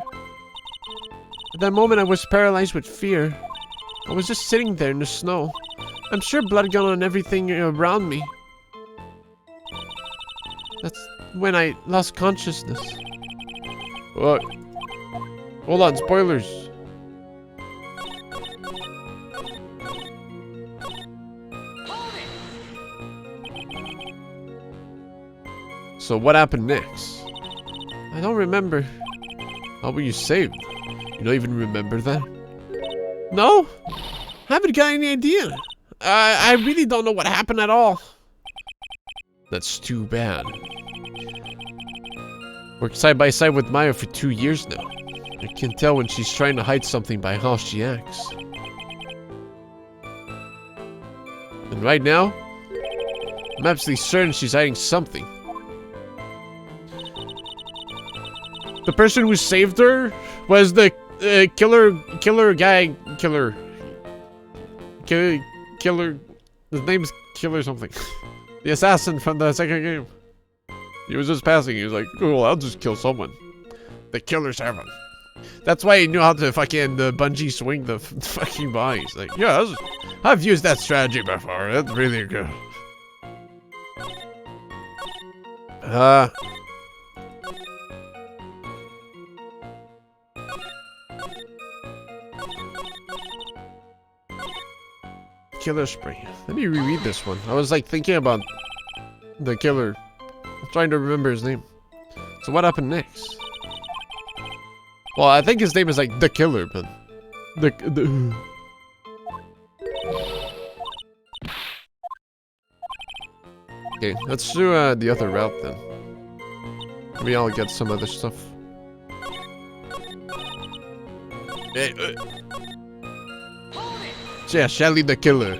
At that moment, I was paralyzed with fear. I was just sitting there in the snow. I'm sure blood got on everything around me. That's when I lost consciousness. What? Hold on, spoilers. So what happened next? I don't remember. How were you saved? You don't even remember that? No? Haven't got any idea. I really don't know what happened at all. That's too bad. Worked side by side with Maya for 2 years now. I can tell when she's trying to hide something by how she acts. And right now, I'm absolutely certain she's hiding something. The person who saved her was the killer. His name's Killer something. The assassin from the second game. He was just passing. He was like, "Oh, I'll just kill someone." The Killer's heaven. That's why he knew how to fucking bungee swing the fucking bodies. Like, yeah, I've used that strategy before. That's really good. Killer spray. Let me reread this one. I was like thinking about the killer. I'm trying to remember his name. So what happened next? Well, I think his name is like the Killer, but the Okay, let's do the other route then. Maybe I'll get some other stuff. Hey, yeah, Shelly the Killer.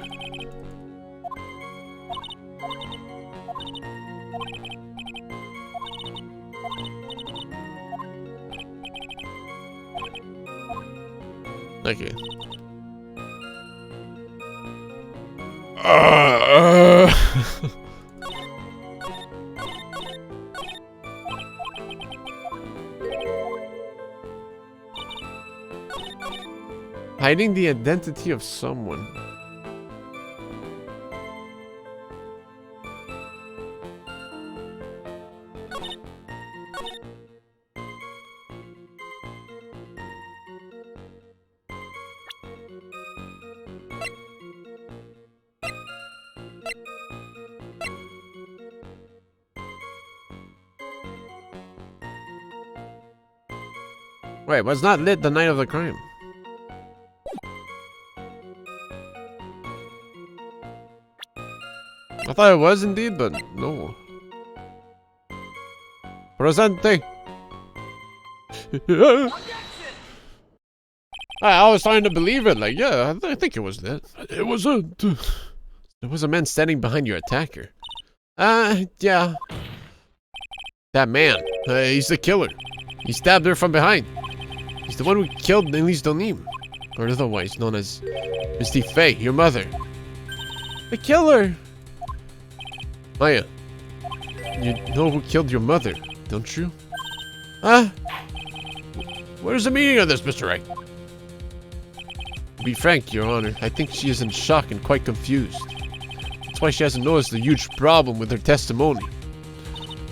Okay. Hiding the identity of someone. Wait, was not lit the night of the crime. I thought it was indeed, but no. Presente. I was trying to believe it. Like, yeah, I think it was lit. It wasn't. There was a man standing behind your attacker. Yeah. That man. He's the killer. He stabbed her from behind. He's the one who killed Elise Donim. Or otherwise known as Misty Faye, your mother. The killer! Maya, you know who killed your mother, don't you? What is the meaning of this, Mr. Wright? To be frank, Your Honor, I think she is in shock and quite confused. That's why she hasn't noticed the huge problem with her testimony.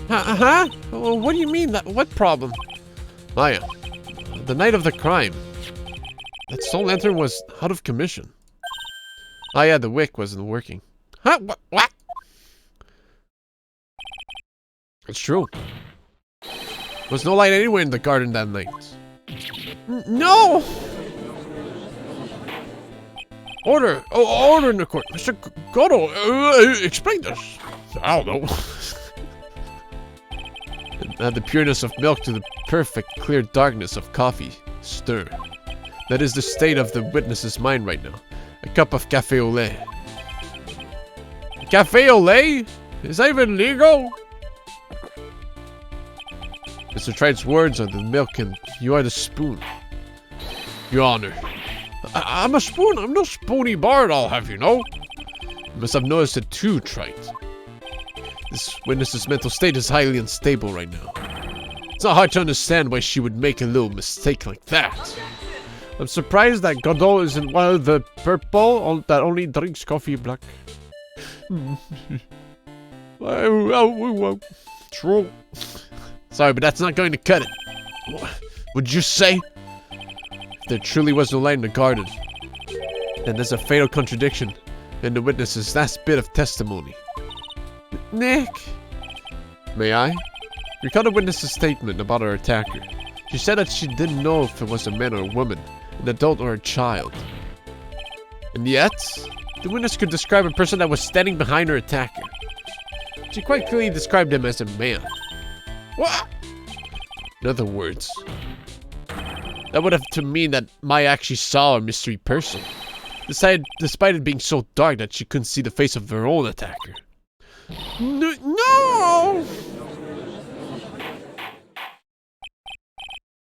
What do you mean? What problem? Maya, the night of the crime, that soul lantern was out of commission. Oh yeah, the wick wasn't working. Huh? What? It's true. There was no light anywhere in the garden that night. No! Order! Oh, order in the court. Mr. Goto, explain this. I don't know. Add the pureness of milk to the perfect, clear darkness of coffee. Stir. That is the state of the witness's mind right now. A cup of café au lait. Café au lait? Is that even legal? Mr. Tright's words are the milk and you are the spoon. Your Honor. I'm a spoon. I'm no spoony bard, I'll have you know. You must have noticed it too, Trite. This witness's mental state is highly unstable right now. It's not hard to understand why she would make a little mistake like that. I'm surprised that Godot isn't one of the purple that only drinks coffee black. True. Sorry, but that's not going to cut it. Would you say? If there truly was no light in the garden, then there's a fatal contradiction in the witness's last bit of testimony. Nick! May I? Recall the witness's statement about her attacker. She said that she didn't know if it was a man or a woman, an adult or a child. And yet, the witness could describe a person that was standing behind her attacker. She quite clearly described him as a man. What? In other words, that would have to mean that Maya actually saw a mystery person, despite it being so dark that she couldn't see the face of her own attacker. No!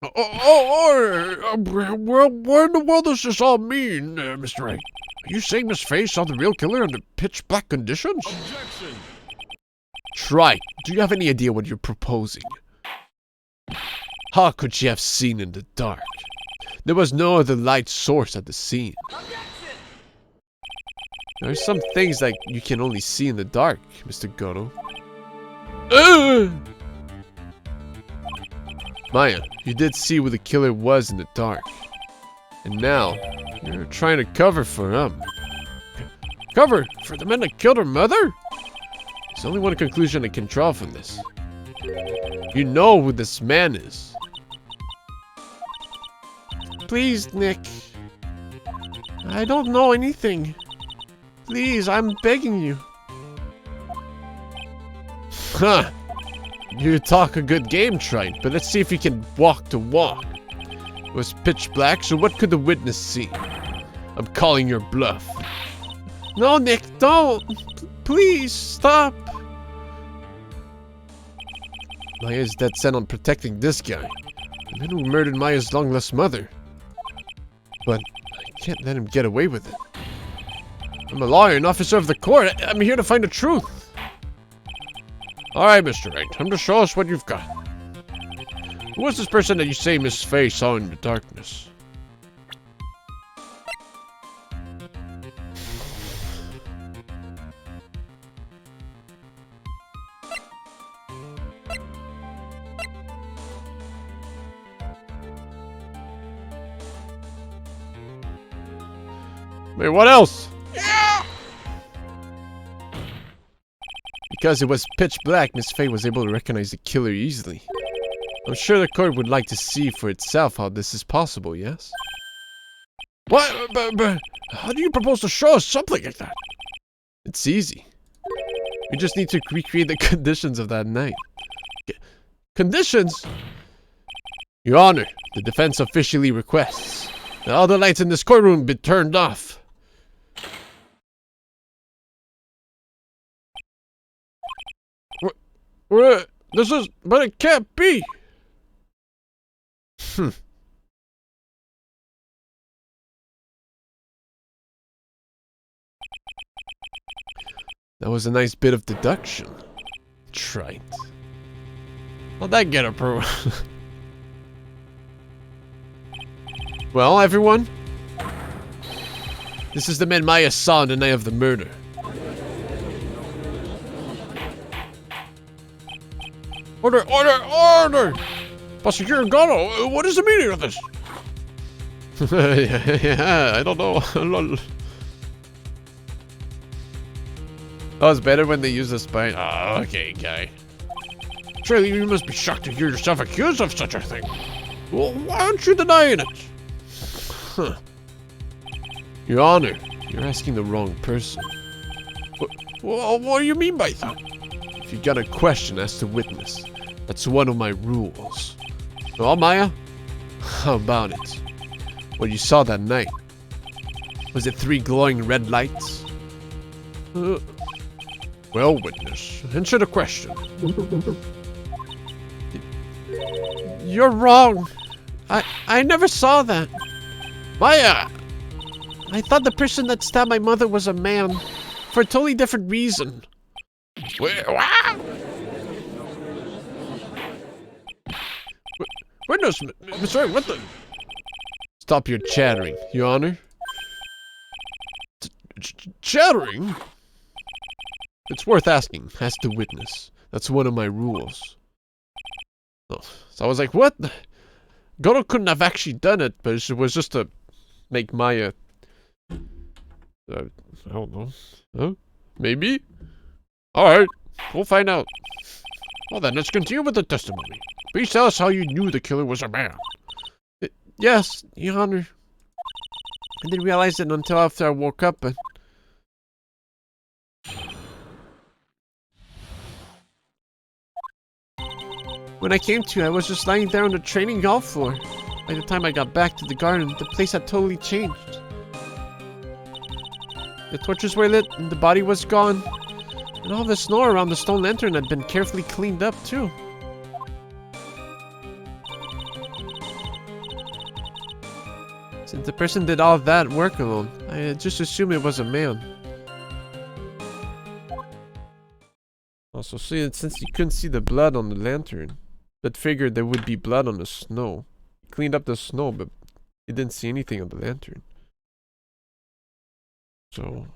What in the world does this all mean, Mr. Wright? Are you saying Miss Faye saw the real killer under pitch black conditions? Objection! Try. Do you have any idea what you're proposing? How could she have seen in the dark? There was no other light source at the scene. Objection! There are some things that you can only see in the dark, Mr. Goto. Maya, you did see where the killer was in the dark. And now, you're trying to cover for him. Cover? For the man that killed her mother? There's only one conclusion I can draw from this. You know who this man is. Please, Nick. I don't know anything. Please, I'm begging you. Huh. You talk a good game, Trite, but let's see if you can walk the walk. It was pitch black, so what could the witness see? I'm calling your bluff. No, Nick, don't. Please, stop. Maya's dead set on protecting this guy. The man who murdered Maya's long-lost mother. But I can't let him get away with it. I'm a lawyer, an officer of the court. I'm here to find the truth. Alright, Mr. Wright. Time to show us what you've got. Who was this person that you say Miss Faye saw in the darkness? Wait, what else? Because it was pitch black, Miss Faye was able to recognize the killer easily. I'm sure the court would like to see for itself how this is possible, yes? What? But how do you propose to show us something like that? It's easy. We just need to recreate the conditions of that night. Conditions? Your Honor, the defense officially requests that all the lights in this courtroom be turned off. What? This is... But it can't be! That was a nice bit of deduction. Trite. How'd that get approved? Well, everyone. This is the man Maya saw on the night of the murder. Order, order, order! Prosecutor Gano, what is the meaning of this? Yeah, I don't know. Oh, it's better when they use the spine. Oh, okay, guy. Surely you must be shocked to hear yourself accused of such a thing. Well, why aren't you denying it? Huh. Your Honor, you're asking the wrong person. What do you mean by that? If you got a question, ask the witness. That's one of my rules. Well, Maya, how about it? What you saw that night? Was it 3 glowing red lights? Well, witness, answer the question. You're wrong. I never saw that. Maya! I thought the person that stabbed my mother was a man. For a totally different reason. What? Witness, Mr. Wright, what the? Stop your chattering, Your Honor. Chattering? It's worth asking. Ask the witness. That's one of my rules. Oh, so I was like, what? Goro couldn't have actually done it, but it was just to make Maya... I don't know. Huh? Maybe? Alright, we'll find out. Well then, let's continue with the testimony. Please tell us how you knew the killer was a man. Yes, Your Honor. I didn't realize it until after I woke up, but... When I came to, I was just lying there on the training golf floor. By the time I got back to the garden, the place had totally changed. The torches were lit, and the body was gone. And all the snow around the stone lantern had been carefully cleaned up, too. Since the person did all that work alone, I just assumed it was a man. Also, since you couldn't see the blood on the lantern, but figured there would be blood on the snow. He cleaned up the snow, but he didn't see anything on the lantern. So...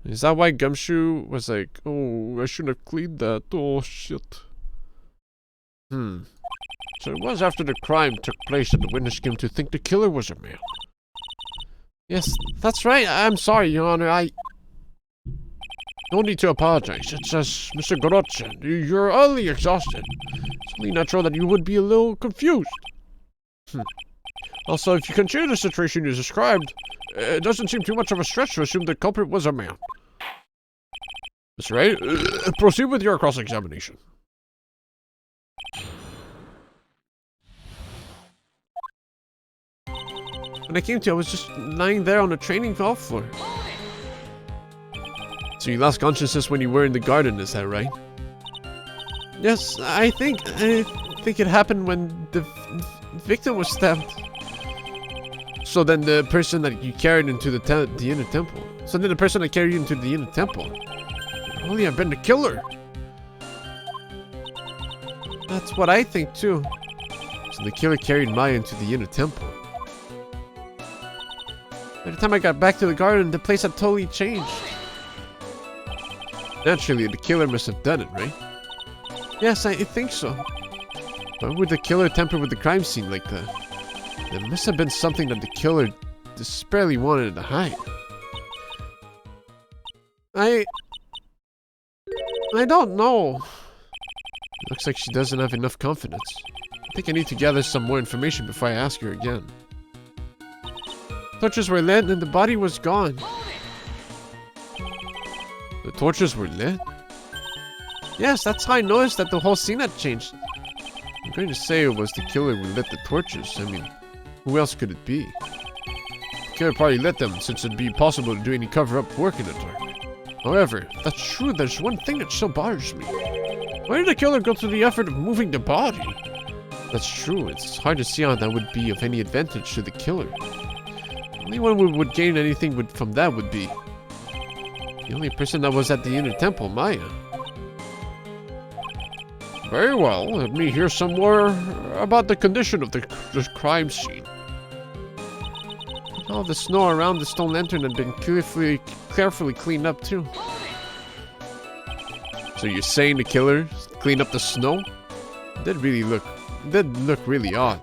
is that why Gumshoe was like, oh, I shouldn't have cleaned that, oh shit. So it was after the crime took place that the witness came to think the killer was a man. Yes, that's right, I'm sorry, Your Honor, no need to apologize. It's just, Mr. Gorotsen, you're utterly exhausted. It's only natural that you would be a little confused. Also, if you consider the situation you described, it doesn't seem too much of a stretch to assume the culprit was a man. Mr. Wright, proceed with your cross-examination. When I came to, I was just lying there on the training golf floor. So you lost consciousness when you were in the garden, is that right? Yes, I think it happened when the victim was stabbed. So then the person that you carried into the inner temple. So then the person that carried you into the inner temple could only have been the killer. That's what I think too. So the killer carried Maya into the inner temple. By the time I got back to the garden, the place had totally changed. Naturally, the killer must have done it, right? Yes, I think so. Why would the killer tamper with the crime scene like that? There must have been something that the killer desperately wanted to hide. I don't know. Looks like she doesn't have enough confidence. I think I need to gather some more information before I ask her again. Torches were lit and the body was gone. The torches were lit? Yes, that's how I noticed that the whole scene had changed. I'm going to say it was the killer who lit the torches. I mean, who else could it be? The killer probably lit them, since it'd be impossible to do any cover-up work in the dark. However, if that's true, there's one thing that still bothers me. Why did the killer go through the effort of moving the body? That's true, it's hard to see how that would be of any advantage to the killer. The only one who would gain anything from that would be the only person that was at the inner temple, Maya. Very well, let me hear some more about the condition of the crime scene. All the snow around the stone lantern had been carefully cleaned up too. So you're saying the killer cleaned up the snow? It did look really odd.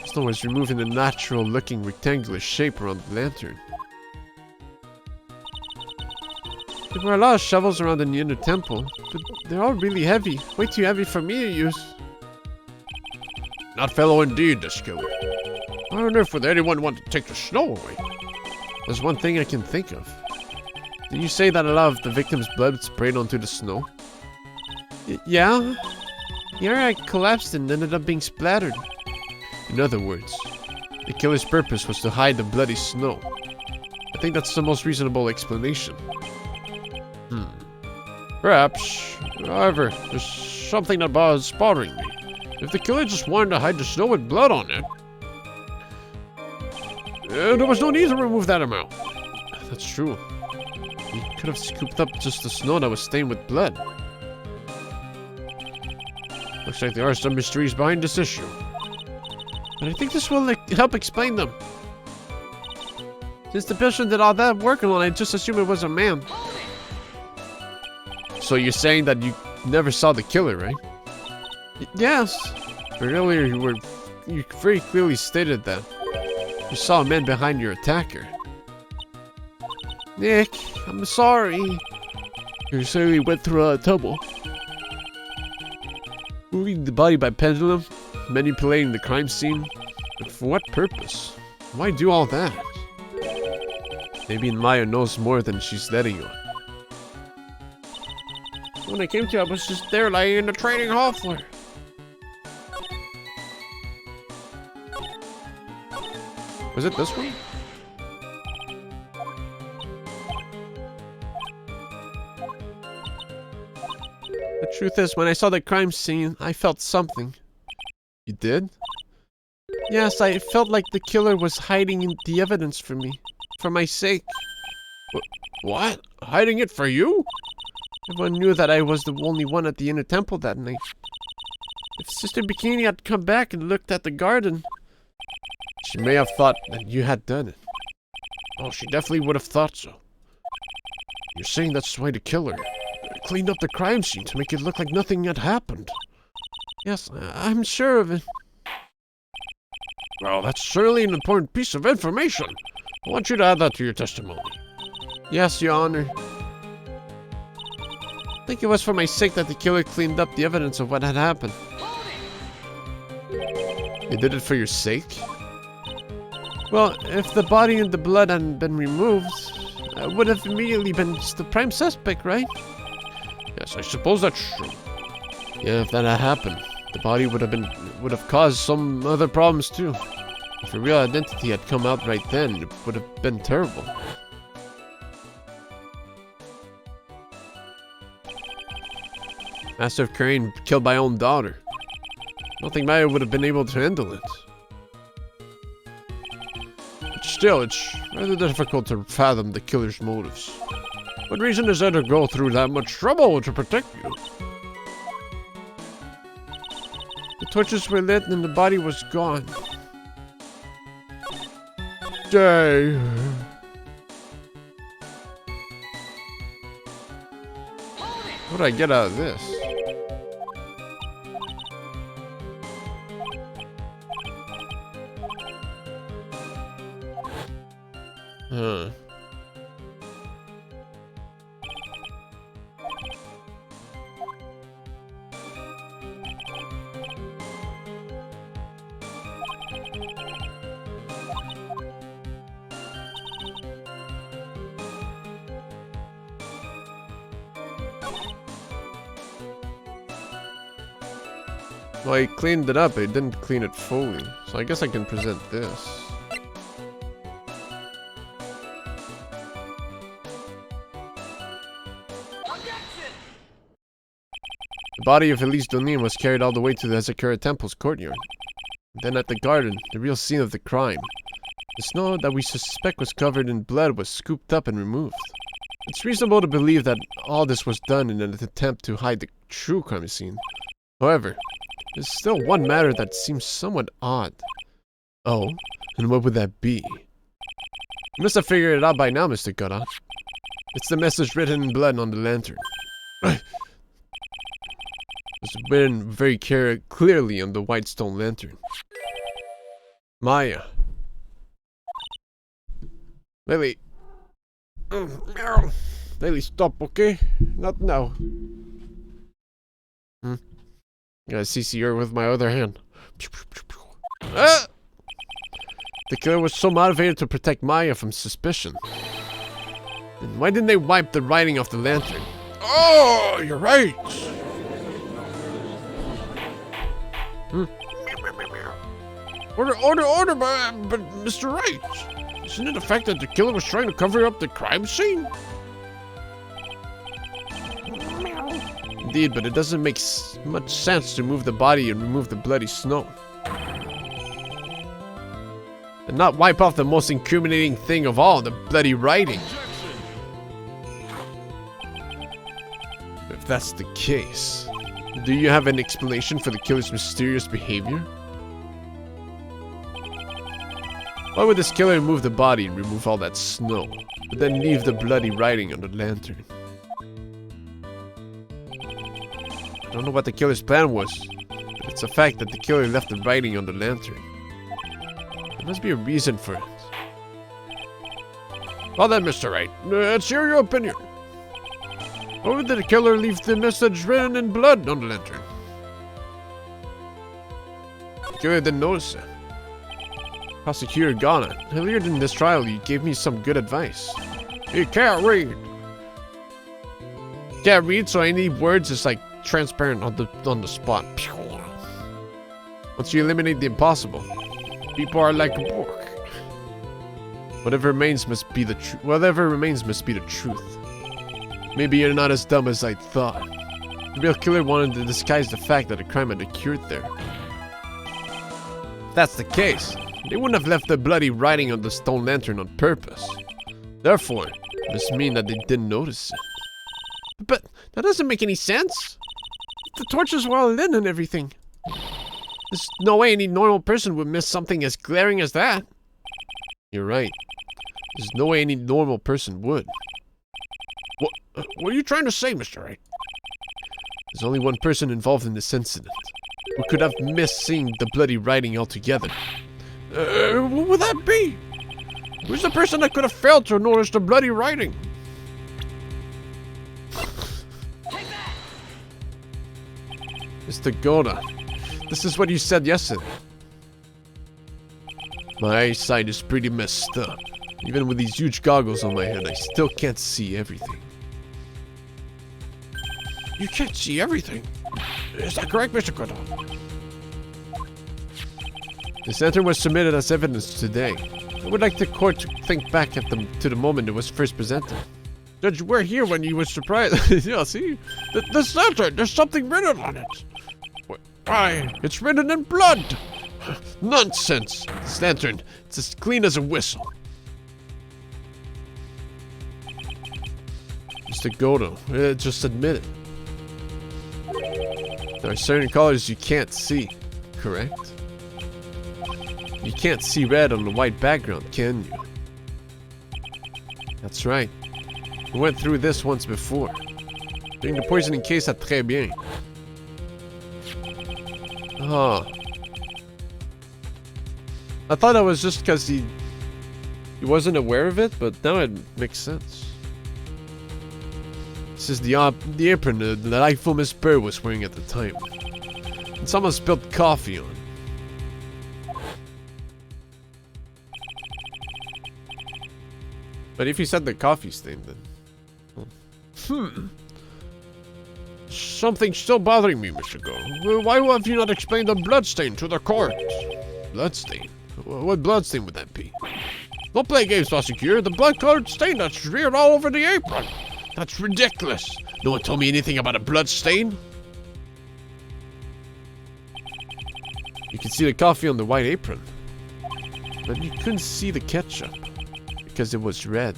The snow was removing the natural looking rectangular shape around the lantern. There were a lot of shovels around in the inner temple, but they're all really heavy. Way too heavy for me to use. Not fellow indeed, this killer. I wonder if would anyone want to take the snow away. There's one thing I can think of. Did you say that a lot of the victim's blood sprayed onto the snow? Yeah. Here I collapsed and ended up being splattered. In other words, the killer's purpose was to hide the bloody snow. I think that's the most reasonable explanation. Perhaps. However, there's something that was bothering me. If the killer just wanted to hide the snow with blood on it, there was no need to remove that amount. That's true. He could have scooped up just the snow that was stained with blood. Looks like there are some mysteries behind this issue. But I think this will help explain them. Since the person did all that work alone, I just assumed it was a man. So you're saying that you never saw the killer, right? Yes. But earlier you very clearly stated that you saw a man behind your attacker. Nick, I'm sorry. You certainly went through a lot of trouble. Moving the body by pendulum, manipulating the crime scene. But for what purpose? Why do all that? Maybe Maya knows more than she's letting on. When I came to, I was just there lying in the training hall floor. Was it this one? The truth is, when I saw the crime scene, I felt something. You did? Yes, I felt like the killer was hiding the evidence from me. For my sake. What? Hiding it for you? Everyone knew that I was the only one at the inner temple that night. If Sister Bikini had come back and looked at the garden, she may have thought that you had done it. Oh, she definitely would have thought so. You're saying that's why the killer cleaned up the crime scene to make it look like nothing had happened. Yes, I'm sure of it. Well, that's certainly an important piece of information. I want you to add that to your testimony. Yes, Your Honor. I think it was for my sake that the killer cleaned up the evidence of what had happened. You did it for your sake? Well, if the body and the blood hadn't been removed, I would have immediately been the prime suspect, right? Yes, I suppose that's true. Yeah, if that had happened, the body would have caused some other problems too. If a real identity had come out right then, it would have been terrible. Master of Crane killed my own daughter. I don't think Maya would have been able to handle it. But still, it's rather difficult to fathom the killer's motives. What reason is there to go through that much trouble to protect you? The torches were lit and the body was gone. Day. What do I get out of this? Well, I cleaned it up, I didn't clean it fully. So I guess I can present this. The body of Elise Donin was carried all the way to the Ezekura Temple's courtyard. Then at the garden, the real scene of the crime. The snow that we suspect was covered in blood was scooped up and removed. It's reasonable to believe that all this was done in an attempt to hide the true crime scene. However, there's still one matter that seems somewhat odd. Oh, and what would that be? You must have figured it out by now, Mr. Gora. It's the message written in blood on the lantern. It's written very clearly on the white stone lantern. Maya. Lily. Lily, stop, okay? Not now. Gotta CC her with my other hand. Ah! The killer was so motivated to protect Maya from suspicion. Then why didn't they wipe the writing off the lantern? Oh, you're right! Order, but Mr. Wright! Isn't it the fact that the killer was trying to cover up the crime scene? Indeed, but it doesn't make much sense to move the body and remove the bloody snow. And not wipe off the most incriminating thing of all, the bloody writing. If that's the case, do you have an explanation for the killer's mysterious behavior? Why would this killer remove the body and remove all that snow, but then leave the bloody writing on the lantern? I don't know what the killer's plan was, but it's a fact that the killer left the writing on the lantern. There must be a reason for it. Well then, Mr. Wright, let's hear your opinion. Why would the killer leave the message written in blood on the lantern? The killer didn't notice it. Prosecutor Ghana, earlier in this trial you gave me some good advice. You can't read. Can't read, so any words is like transparent on the spot. Once you eliminate the impossible, people are like a book. Whatever remains must be the truth. Maybe you're not as dumb as I thought. The real killer wanted to disguise the fact that a crime had occurred there. If that's the case, they wouldn't have left the bloody writing on the stone lantern on purpose. Therefore, it must mean that they didn't notice it. But that doesn't make any sense. The torches were all lit and everything. There's no way any normal person would miss something as glaring as that. You're right. There's no way any normal person would. What are you trying to say, Mr. Wright? There's only one person involved in this incident who could have missed seeing the bloody writing altogether. What would that be? Who's the person that could have failed to notice the bloody writing? Mr. Goda, this is what you said yesterday. My eyesight is pretty messed up. Even with these huge goggles on my head, I still can't see everything. You can't see everything? Is that correct, Mr. Goda? This lantern was submitted as evidence today. I would like the court to think back to the moment it was first presented. Judge, we're here when you were surprised. Yeah, see? This lantern, there's something written on it. Why, it's written in blood. Nonsense. This lantern, it's as clean as a whistle. Mr. Godo, just admit it. There are certain colors you can't see, correct? You can't see red on a white background, can you? That's right. We went through this once before. During the poisoning case at Très Bien. Oh. I thought that was just because he wasn't aware of it, but now it makes sense. This is the apron that delightful Miss Burr was wearing at the time. And someone spilled coffee on. But if you said the coffee stain, then... Something's still bothering me, Mr. Go. Why have you not explained the bloodstain to the court? Bloodstain? What bloodstain would that be? Don't play games, prosecutor. The blood-colored stain that's reared all over the apron. That's ridiculous. No one told me anything about a blood stain. You can see the coffee on the white apron. But you couldn't see the ketchup. Because it was red.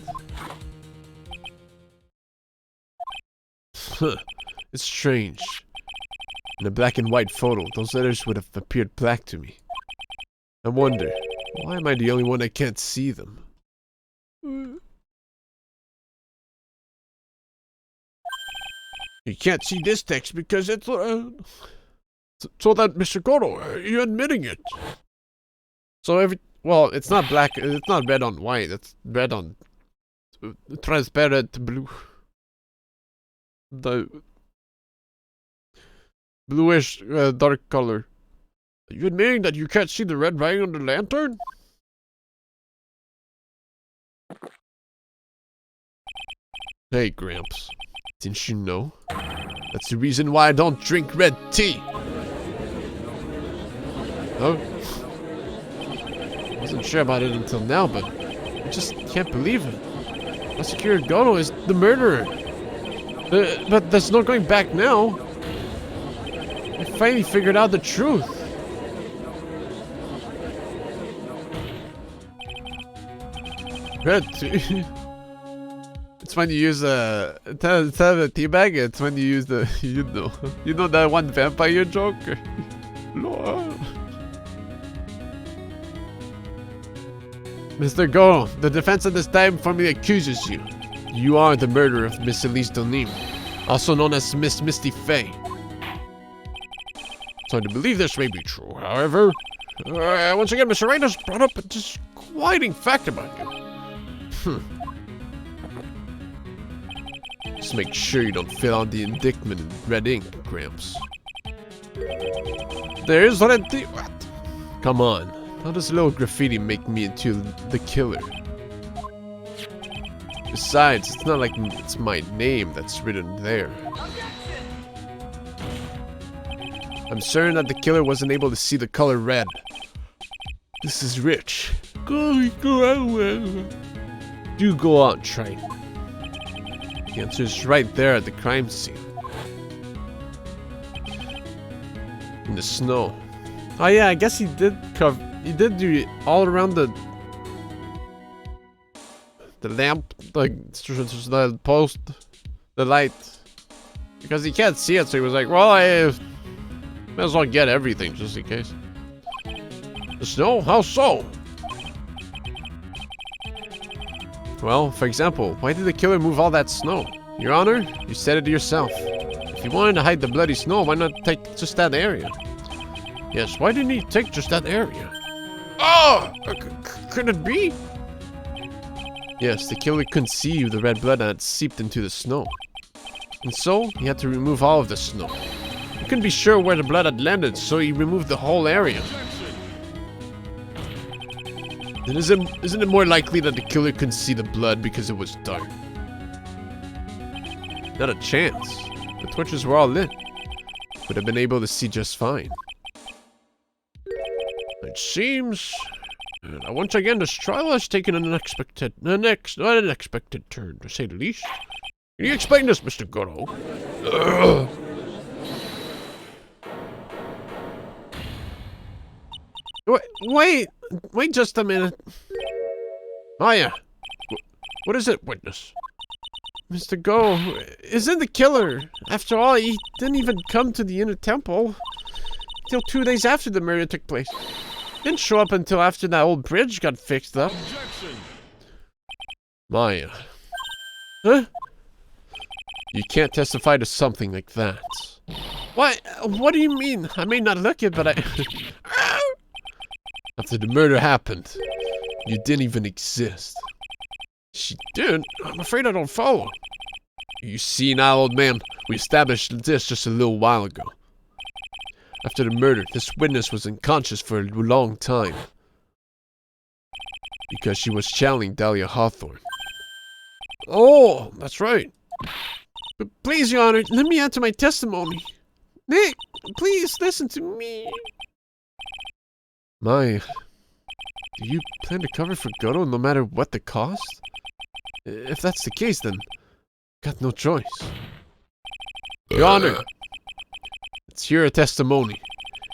Huh. It's strange. In a black and white photo, those letters would have appeared black to me. I wonder, why am I the only one that can't see them? You can't see this text because it's so that Mr. Goro, you're admitting it. So well, it's not black, it's not red on white, it's red on transparent blue. The bluish dark color. Are you admitting that you can't see the red writing on the lantern? Hey, Gramps. Didn't you know? That's the reason why I don't drink red tea. Oh? I wasn't sure about it until now, but I just can't believe it. Prosecutor Goto is the murderer. But there's no going back now. I finally figured out the truth. Red tea. It's when you use instead of a teabag, it's when you use the you know that one vampire joke. Lord. Mr. Go, the defense at this time formally accuses you. You are the murderer of Miss Elise Donim, also known as Miss Misty Faye. It's hard to believe this may be true, however. Once again, Mr. Wright has brought up a disquieting fact about you. Just make sure you don't fill out the indictment in red ink, Gramps. There's red tea. What? Come on. How does little graffiti make me into the killer? Besides, it's not like it's my name that's written there. I'm certain that the killer wasn't able to see the color red. This is rich. Do go out, Trite. The answer is right there at the crime scene. In the snow. Oh yeah, I guess he did do it all around the lamp, like the post, the light. Because he can't see it, so he was like, well, I might as well get everything just in case. The snow? How so? Well, for example, why did the killer move all that snow? Your Honor, you said it yourself. If he wanted to hide the bloody snow, why not take just that area? Yes, why didn't he take just that area? Oh! Could it be? Yes, the killer couldn't see the red blood that had seeped into the snow. And so, he had to remove all of the snow. He couldn't be sure where the blood had landed, so he removed the whole area. Then isn't it more likely that the killer couldn't see the blood because it was dark? Not a chance. The torches were all lit. Would have been able to see just fine. It seems... once again, this trial has taken an unexpected turn, to say the least. Can you explain this, Mr. Goro? Wait just a minute. Oh yeah. What is it, witness? Mr. Go isn't the killer. After all, he didn't even come to the inner temple until 2 days after the murder took place. Didn't show up until after that old bridge got fixed up. Maya. Huh? You can't testify to something like that. What? What do you mean? I may not look it, but I... After the murder happened, you didn't even exist. She didn't? I'm afraid I don't follow. You see now, old man, we established this just a little while ago. After the murder, this witness was unconscious for a long time. Because she was channeling Dahlia Hawthorne. Oh, that's right. But please, Your Honor, let me answer my testimony. Nick, please listen to me. My, do you plan to cover for Goto no matter what the cost? If that's the case, then got no choice. Your Honor, let's hear a testimony.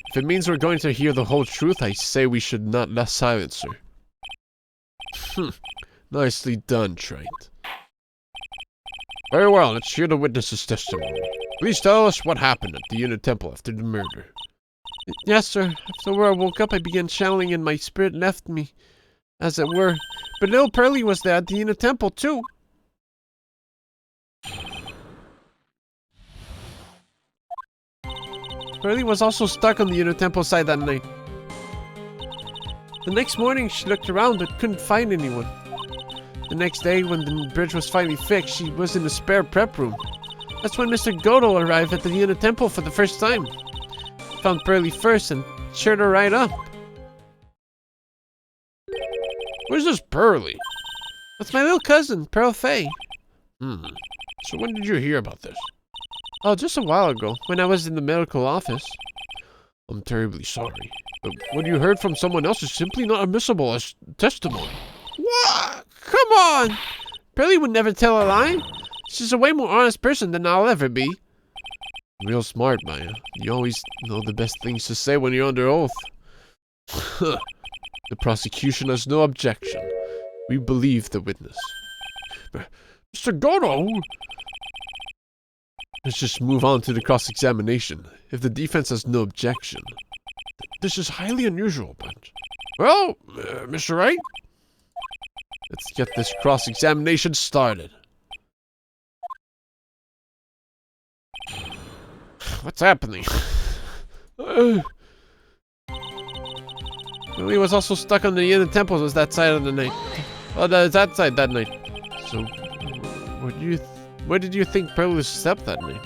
If it means we're going to hear the whole truth, I say we should not silence her. Nicely done, Wright. Very well, let's hear the witness's testimony. Please tell us what happened at the Unit Temple after the murder. Yes, sir. After I woke up, I began channeling and my spirit left me, as it were. But little Pearlie was there at the Unit Temple, too. Pearlie was also stuck on the Unit Temple side that night. The next morning, she looked around but couldn't find anyone. The next day, when the bridge was finally fixed, she was in the spare prep room. That's when Mr. Goto arrived at the Unit Temple for the first time. He found Pearlie first and cheered her right up. Where's this Pearlie? That's my little cousin, Pearl Faye. So when did you hear about this? Oh, just a while ago, when I was in the medical office. I'm terribly sorry, but what you heard from someone else is simply not admissible as testimony. What? Come on! Pearlie would never tell a lie. She's a way more honest person than I'll ever be. Real smart, Maya. You always know the best things to say when you're under oath. The prosecution has no objection. We believe the witness. Mr. Goto! Let's just move on to the cross-examination. If the defense has no objection. This is highly unusual, but... Well, Mr. Wright? Let's get this cross-examination started. What's happening? Pearlie was also stuck on the Unit Temple was that side of the night. Oh, that side that night. So, where did you think Pearlie slept that night?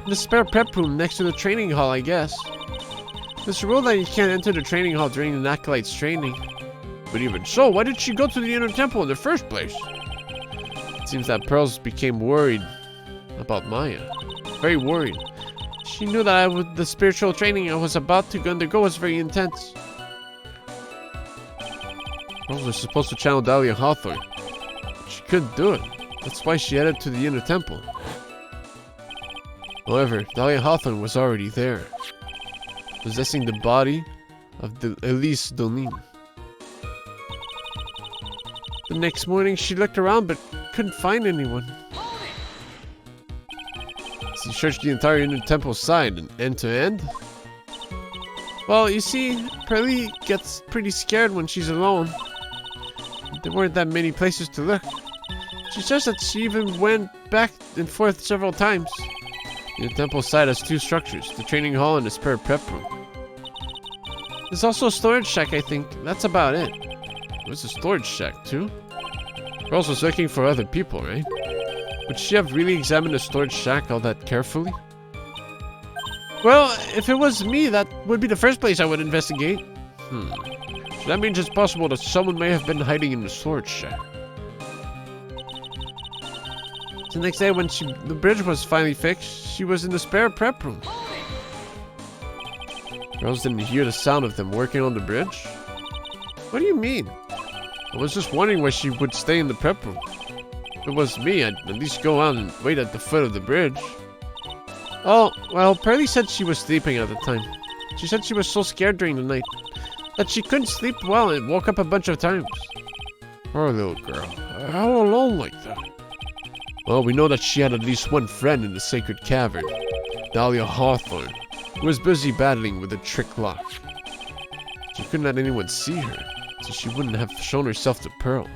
In the spare prep room next to the training hall, I guess. There's a rule that you can't enter the training hall during an acolyte's training. But even so, why did she go to the Unit Temple in the first place? It seems that Pearls became worried about Maya. Very worried. She knew that the spiritual training I was about to undergo was very intense. Pearls was supposed to channel Dahlia Hawthorne, but she couldn't do it. That's why she headed to the Unit Temple. However, Dahlia Hawthorne was already there, possessing the body of the Elise Dolin. The next morning, she looked around but couldn't find anyone. She searched the entire Unit Temple side and end to end? Well, you see, Pearlie gets pretty scared when she's alone. There weren't that many places to look. She says that she even went back and forth several times. The temple site has two structures, the training hall and the spare prep room. There's also a storage shack, I think. That's about it. There's a storage shack, too? We're also looking for other people, right? Would she have really examined the storage shack all that carefully? Well, if it was me, that would be the first place I would investigate. So that means it's possible that someone may have been hiding in the storage shack. The next day, when the bridge was finally fixed, she was in the spare prep room. Girls didn't hear the sound of them working on the bridge? What do you mean? I was just wondering why she would stay in the prep room. If it was me, I'd at least go out and wait at the foot of the bridge. Oh, well, Pearlie said she was sleeping at the time. She said she was so scared during the night that she couldn't sleep well and woke up a bunch of times. Poor little girl. How alone like that? Well, we know that she had at least one friend in the sacred cavern, Dahlia Hawthorne, who was busy battling with a trick lock. She couldn't let anyone see her, so she wouldn't have shown herself to Pearls.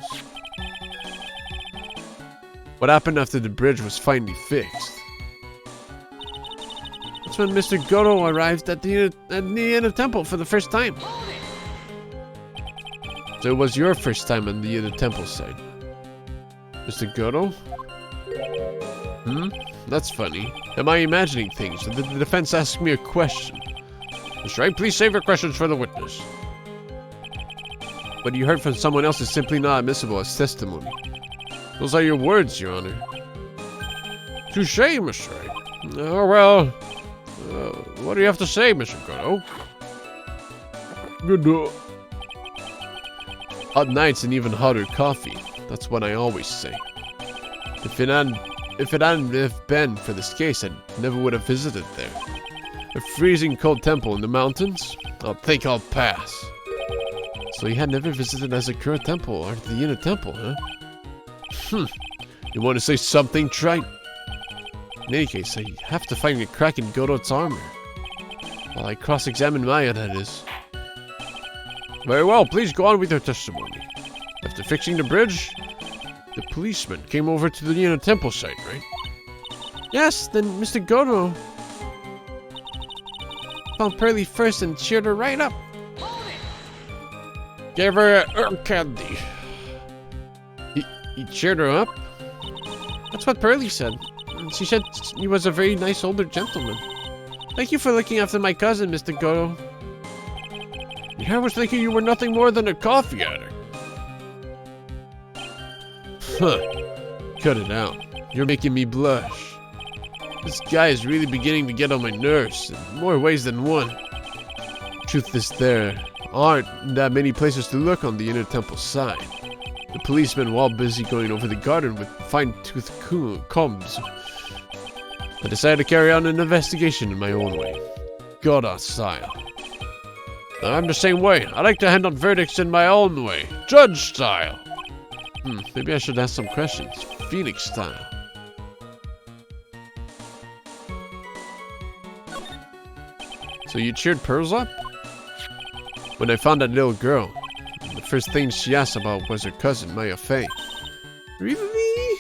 What happened after the bridge was finally fixed? That's when Mr. Goto arrived at the Unit Temple for the first time. So it was your first time on the Unit Temple side. Mr. Goto? That's funny. Am I imagining things? Did the defense ask me a question? Mr. Wright, please save your questions for the witness. What you heard from someone else is simply not admissible as testimony. Those are your words, Your Honor. Touche, Mr. Wright. Oh, well, what do you have to say, Mr. Goto? Good. Hot nights and even hotter coffee. That's what I always say. If it hadn't have been for this case, I never would have visited there. A freezing cold temple in the mountains? I think I'll pass. So you had never visited Asakura Temple or the Inner Temple, huh? You want to say something, Trite? In any case, I have to find a crack in Goto's armor. While I cross-examine Maya, that is. Very well, please go on with your testimony. After fixing the bridge, the policeman came over to the Inner Temple site, right? Yes, then Mr. Goto found Pearly first and cheered her right up. Gave her a candy. He cheered her up? That's what Pearly said. She said he was a very nice older gentleman. Thank you for looking after my cousin, Mr. Goto. I was thinking you were nothing more than a coffee addict. Huh. Cut it out. You're making me blush. This guy is really beginning to get on my nerves in more ways than one. Truth is, there aren't that many places to look on the Inner Temple side. The policemen were all busy going over the garden with fine-toothed combs. I decided to carry on an investigation in my own way. Goda style. I'm the same way. I like to hand out verdicts in my own way. Judge style. Maybe I should ask some questions. Phoenix style. So you cheered Pearls up? When I found that little girl, the first thing she asked about was her cousin, Maya Fey. Really?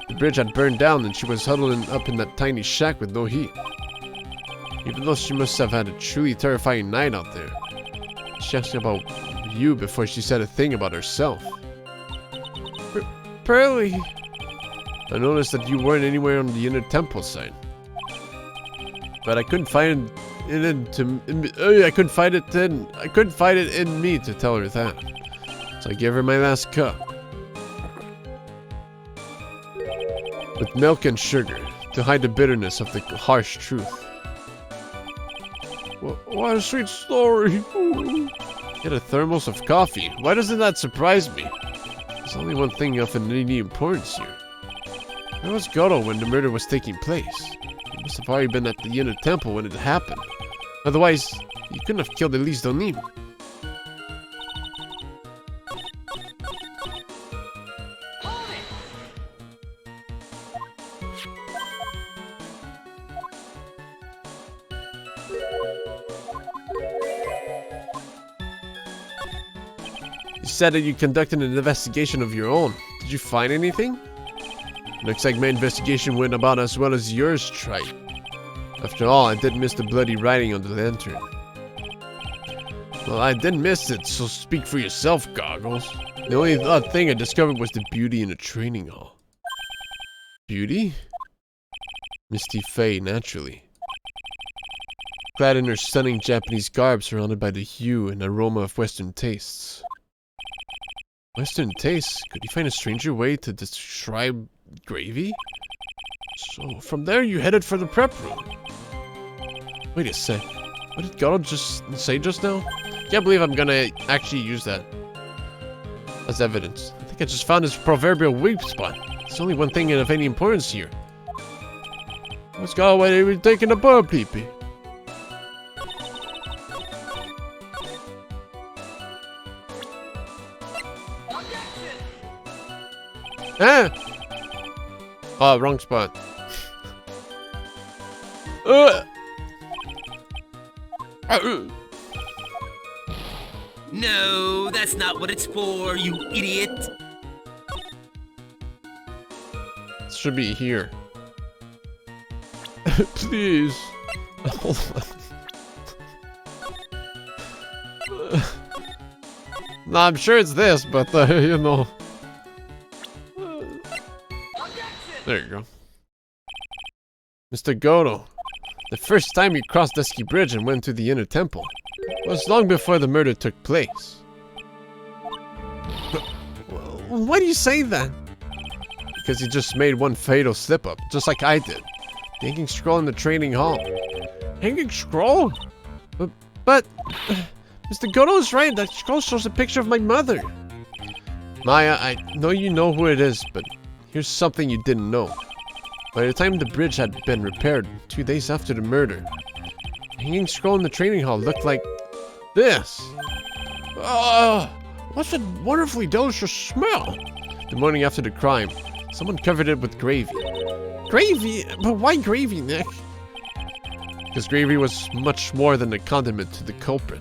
The bridge had burned down and she was huddling up in that tiny shack with no heat. Even though she must have had a truly terrifying night out there. She asked me about you before she said a thing about herself. Pearly! I noticed that you weren't anywhere on the Inner Temple side. But I couldn't find I couldn't find it in me to tell her that. So I gave her my last cup. With milk and sugar, to hide the bitterness of the harsh truth. What a sweet story. Get a thermos of coffee. Why doesn't that surprise me? There's only one thing of any importance here. Where was Goto when the murder was taking place? He must have already been at the Inner Temple when it happened. Otherwise, he couldn't have killed Elise Donim. You said that you conducted an investigation of your own. Did you find anything? Looks like my investigation went about as well as yours, Trite. After all, I did miss the bloody writing on the lantern. Well, I didn't miss it, so speak for yourself, Goggles. The only odd thing I discovered was the beauty in the training hall. Beauty? Misty Fey, naturally. Clad in her stunning Japanese garb, surrounded by the hue and aroma of Western tastes. Western tastes? Could you find a stranger way to describe gravy? So, from there you headed for the prep room. Wait a sec. What did Goto just say just now? Can't believe I'm gonna actually use that as evidence. I think I just found his proverbial weak spot. It's only one thing of any importance here. Let's go away, we're taking a bird pee-pee. Ah! Oh, wrong spot. No, that's not what it's for, you idiot. It should be here. Please. Hold on. No, I'm sure it's this, but you know. There you go. Mr. Goto, the first time you crossed Dusky Bridge and went to the Inner Temple was long before the murder took place. Why do you say that? because he just made one fatal slip-up, just like I did. The hanging scroll in the training hall. Hanging scroll? But Mr. Goto is right. That scroll shows a picture of my mother. Maya, I know you know who it is, but here's something you didn't know. By the time the bridge had been repaired, 2 days after the murder, the hanging scroll in the training hall looked like this. What's that wonderfully delicious smell? The morning after the crime, someone covered it with gravy. Gravy? But why gravy, Nick? Because gravy was much more than a condiment to the culprit.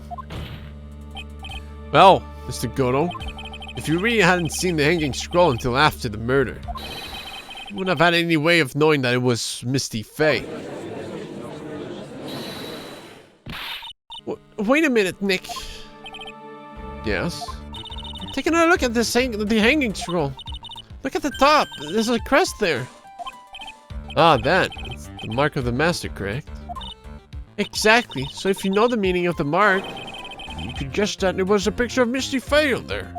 Well, Mr. Goto, if you really hadn't seen the hanging scroll until after the murder, you wouldn't have had any way of knowing that it was Misty Faye. Wait a minute, Nick. Yes? Take another look at the hanging scroll. Look at the top. There's a crest there. Ah, that. It's the mark of the master, correct? Exactly. So if you know the meaning of the mark, you could guess that there was a picture of Misty Faye on there.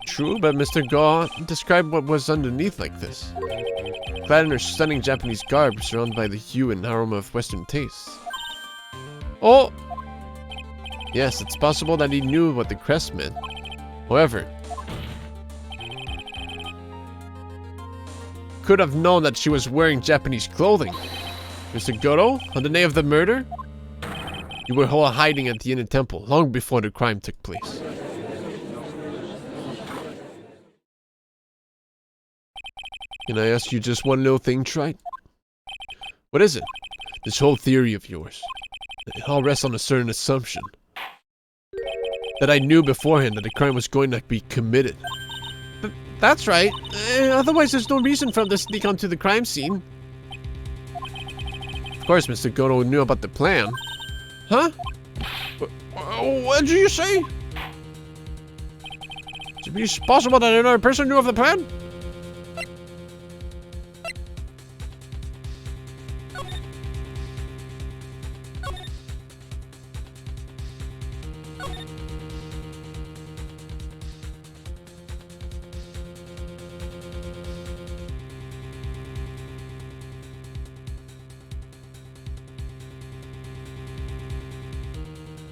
True, but Mr. Gaw described what was underneath like this. Clad in her stunning Japanese garb, surrounded by the hue and aroma of Western tastes. Oh! Yes, it's possible that he knew what the crest meant. However, could have known that she was wearing Japanese clothing. Mr. Goto, on the day of the murder, you were hiding at the inner temple long before the crime took place. Can I ask you just one little thing, Wright? What is it? This whole theory of yours. It all rests on a certain assumption. That I knew beforehand that the crime was going to be committed. That's right. Otherwise, there's no reason for him to sneak onto the crime scene. Of course, Mr. Goto knew about the plan. Huh? What did you say? Is it possible that another person knew of the plan?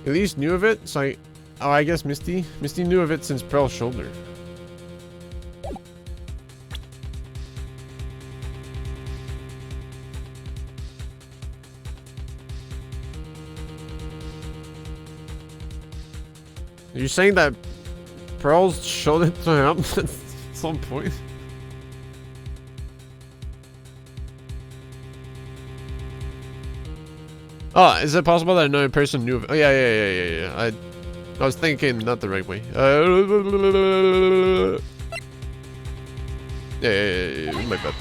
At least knew of it, so I guess Misty knew of it since Pearl's shoulder. Are you saying that Pearls showed it to him at some point? Oh, is it possible that another person knew of it? Oh, yeah. I was thinking not the right way. Yeah, my bad.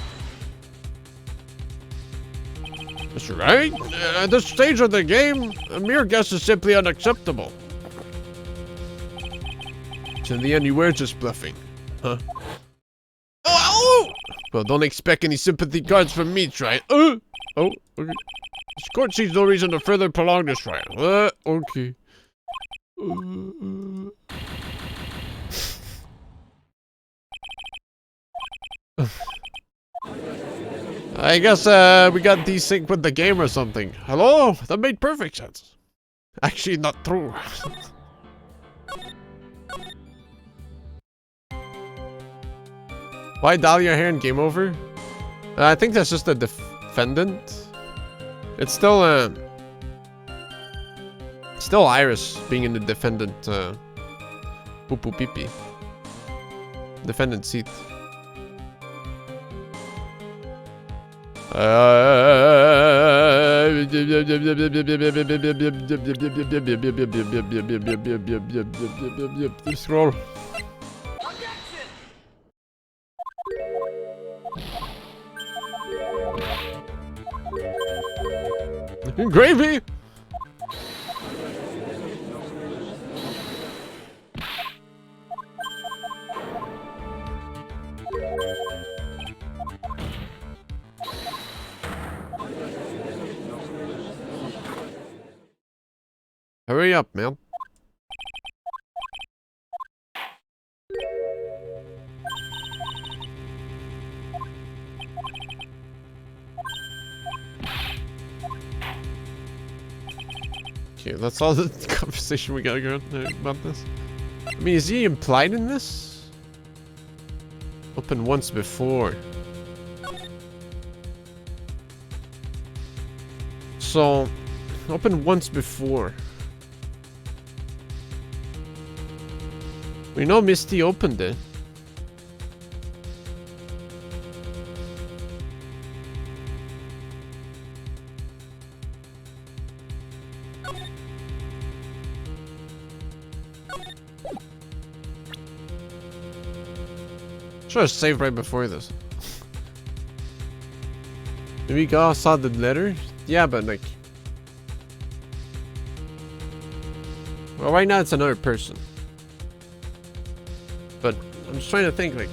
That's right. At this stage of the game, a mere guess is simply unacceptable. So in the end, you were just bluffing, huh? Oh! Well, don't expect any sympathy cards from me, Wright. Oh, okay. This court sees no reason to further prolong this trial. Okay. I guess we got desync with the game or something. Hello? That made perfect sense. Actually, not true. Why dye your hair in Game Over? I think that's just a defendant. It's still Iris being in the defendant poo poo pee pee. Defendant seat. Scroll. Gravy! Hurry up, man. Okay, that's all the conversation we gotta go about this. I mean, is he implied in this? Open once before. So, open once before. We know Misty opened it. Should have saved right before this. Maybe God saw the letter? Yeah, but like... Well, right now it's another person. But I'm just trying to think, like...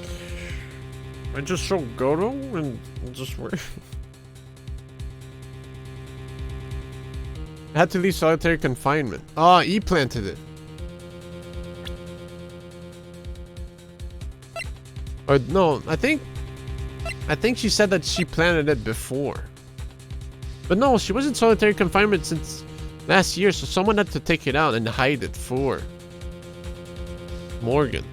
I just show Goto and just work. I had to leave solitary confinement. Ah, he planted it. Or no, I think she said that she planted it before. But no, she was in solitary confinement since last year, so someone had to take it out and hide it for Morgan.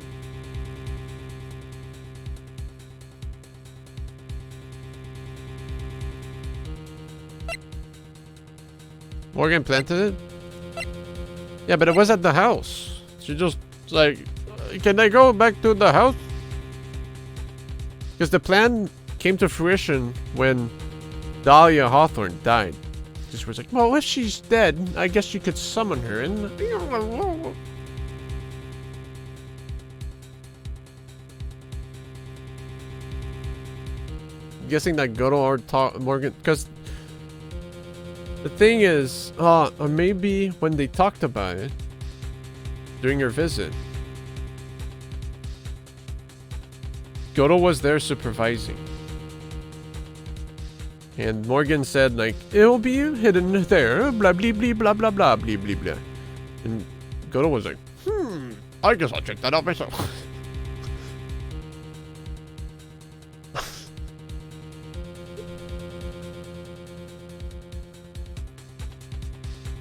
Morgan planted it? Yeah, but it was at the house. She just like, can I go back to the house? Because the plan came to fruition when Dahlia Hawthorne died. She was like, well, if she's dead, I guess you could summon her and... I'm guessing that Goto or Morgan... Because the thing is, or maybe when they talked about it during her visit, Goto was there supervising. And Morgan said, like, it'll be hidden there, blah, blah, blah, blah, blah, blah, blah, blah, blah. And Goto was like, I guess I'll check that out myself.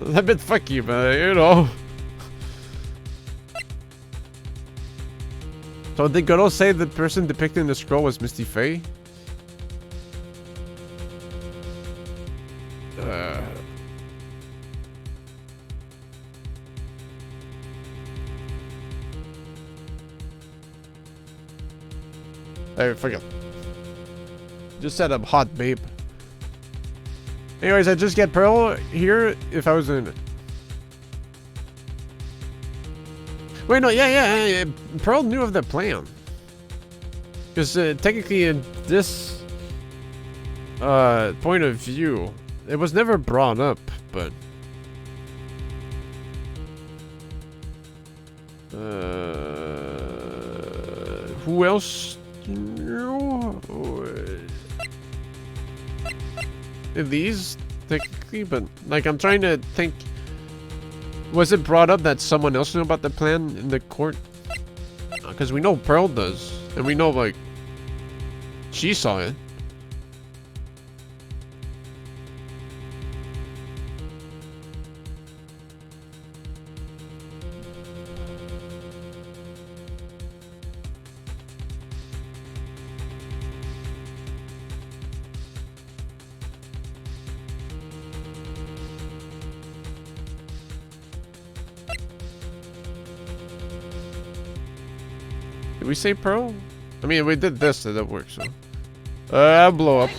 A bit fucky, but you know. So did Goto say the person depicted in the scroll was Misty Faye? I forget. Just said I'm hot, babe. Anyways, I just get Pearl here if I was in it. Wait, no, yeah. Pearl knew of the plan. Because technically in this point of view, it was never brought up, but... who else knew? These, technically, but like I'm trying to think... Was it brought up that someone else knew about the plan in the court? Because we know Pearl does. And we know, like, she saw it. Did we say Pearl? I mean, we did this, so that works, so. I'll blow up.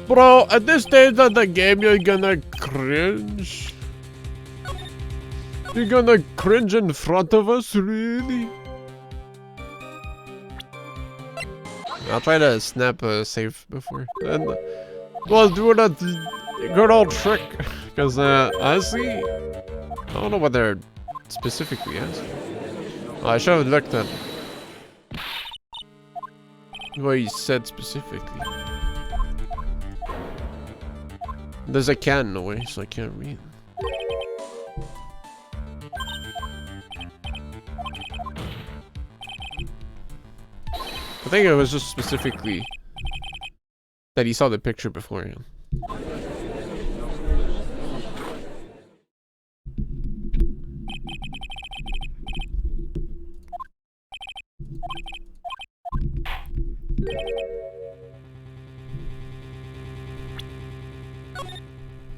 Bro, at this stage of the game, you're gonna cringe? You're gonna cringe in front of us, really? I'll try to snap a save before. And we'll do that good old trick. Because, honestly, I don't know what they're specifically asking. Oh, I should have looked at what he said specifically. There's a cat in the way, so I can't read. I think it was just specifically that he saw the picture beforehand.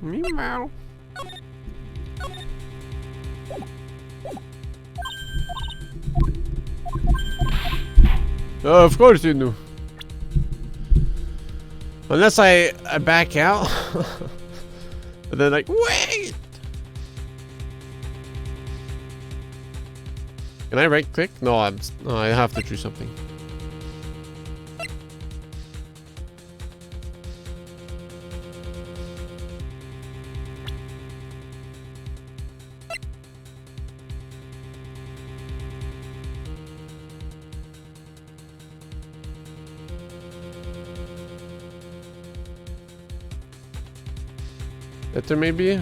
Meow. Of course you knew. Unless I back out. And then like, wait! Can I right click? No, I have to do something. Better maybe?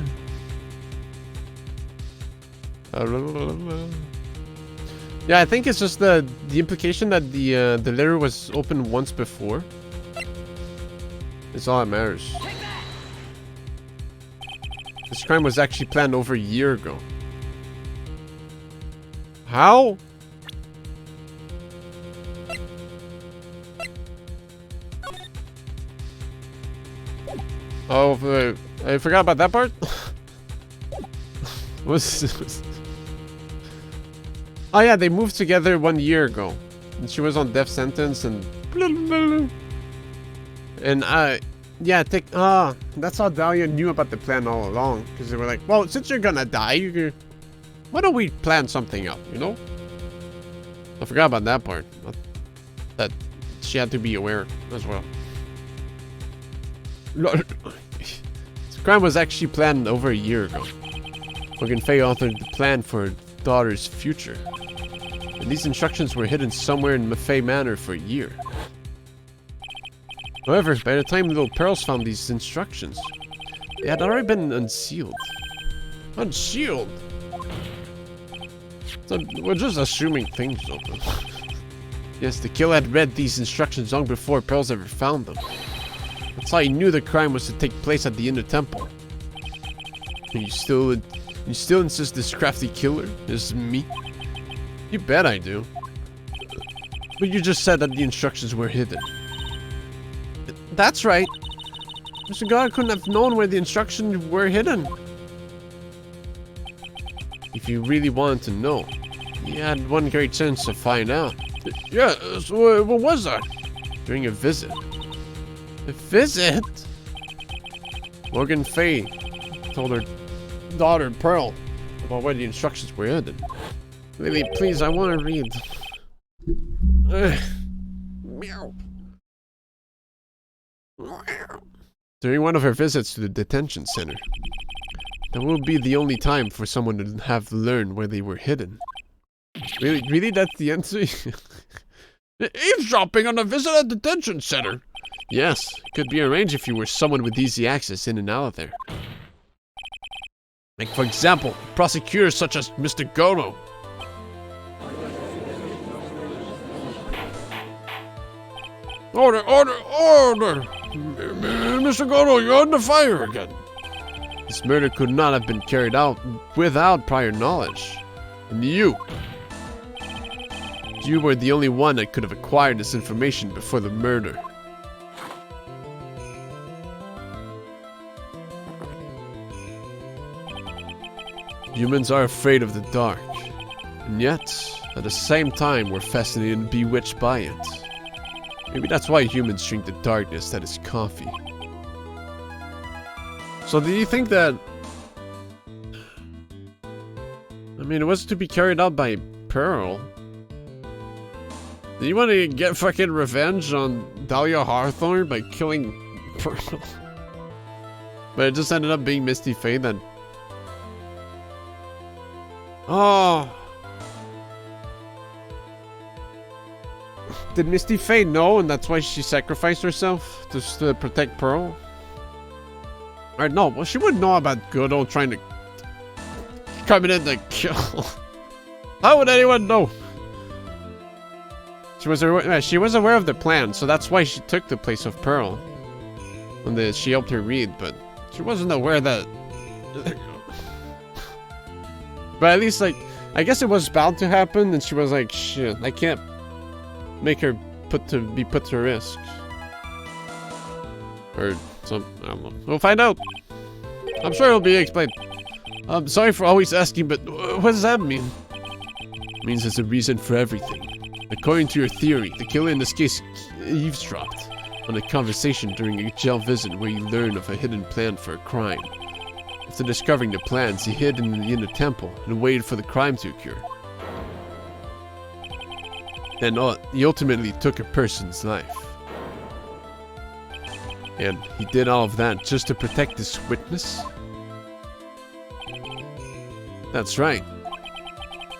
Yeah, I think it's just the implication that the letter was opened once before. It's all that matters. This crime was actually planned over a year ago. How? Oh, I forgot about that part. What's this? Oh yeah, they moved together 1 year ago, and she was on death sentence, and yeah, that's how Dahlia knew about the plan all along, because they were like, well, since you're gonna die, why don't we plan something out, you know? I forgot about that part, that she had to be aware as well. This crime was actually planned over a year ago. Morgan Fay authored the plan for her daughter's future. And these instructions were hidden somewhere in Maffei Manor for a year. However, by the time little Pearls found these instructions, they had already been unsealed. Unsealed? So we're just assuming things, though. Yes, the killer had read these instructions long before Pearls ever found them. That's how he knew the crime was to take place at the Inner Temple. And you still insist this crafty killer is me? You bet I do. But you just said that the instructions were hidden. That's right. Mr. God couldn't have known where the instructions were hidden. If you really wanted to know, you had one great chance to find out. Yeah, so what was that? During a visit. A visit? Morgan Fay told her daughter Pearl about where the instructions were hidden. Lily, please, I want to read. Meow. During one of her visits to the detention center, that will be the only time for someone to have learned where they were hidden. Really, that's the answer? Eavesdropping on a visit at the detention center. Yes, could be arranged if you were someone with easy access in and out of there. Like, for example, prosecutors such as Mr. Goto. Order, order, order! Mr. Goto, you're under fire again. This murder could not have been carried out without prior knowledge. And you were the only one that could have acquired this information before the murder. Humans are afraid of the dark, and yet, at the same time, we're fascinated and bewitched by it. Maybe that's why humans drink the darkness that is coffee. So do you think that... I mean, it was to be carried out by Pearl. Do you want to get fucking revenge on Dahlia Hawthorne by killing Pearl? But it just ended up being Misty Fay that... Oh... Did Misty Fay know, and that's why she sacrificed herself to protect Pearl? Or no, well, she wouldn't know about Goto trying to come in to kill. How would anyone know? She was aware of the plan, so that's why she took the place of Pearl. she helped her read, but she wasn't aware that. But at least, like, I guess it was bound to happen, and she was like, shit, I can't make her be put to risk. Or some, I don't know. We'll find out. I'm sure it'll be explained. I'm sorry for always asking, but what does that mean? It means there's a reason for everything. According to your theory, the killer in this case eavesdropped on a conversation during a jail visit where he learned of a hidden plan for a crime. After discovering the plans, he hid in the temple and waited for the crime to occur. Then he ultimately took a person's life. And he did all of that just to protect this witness? That's right.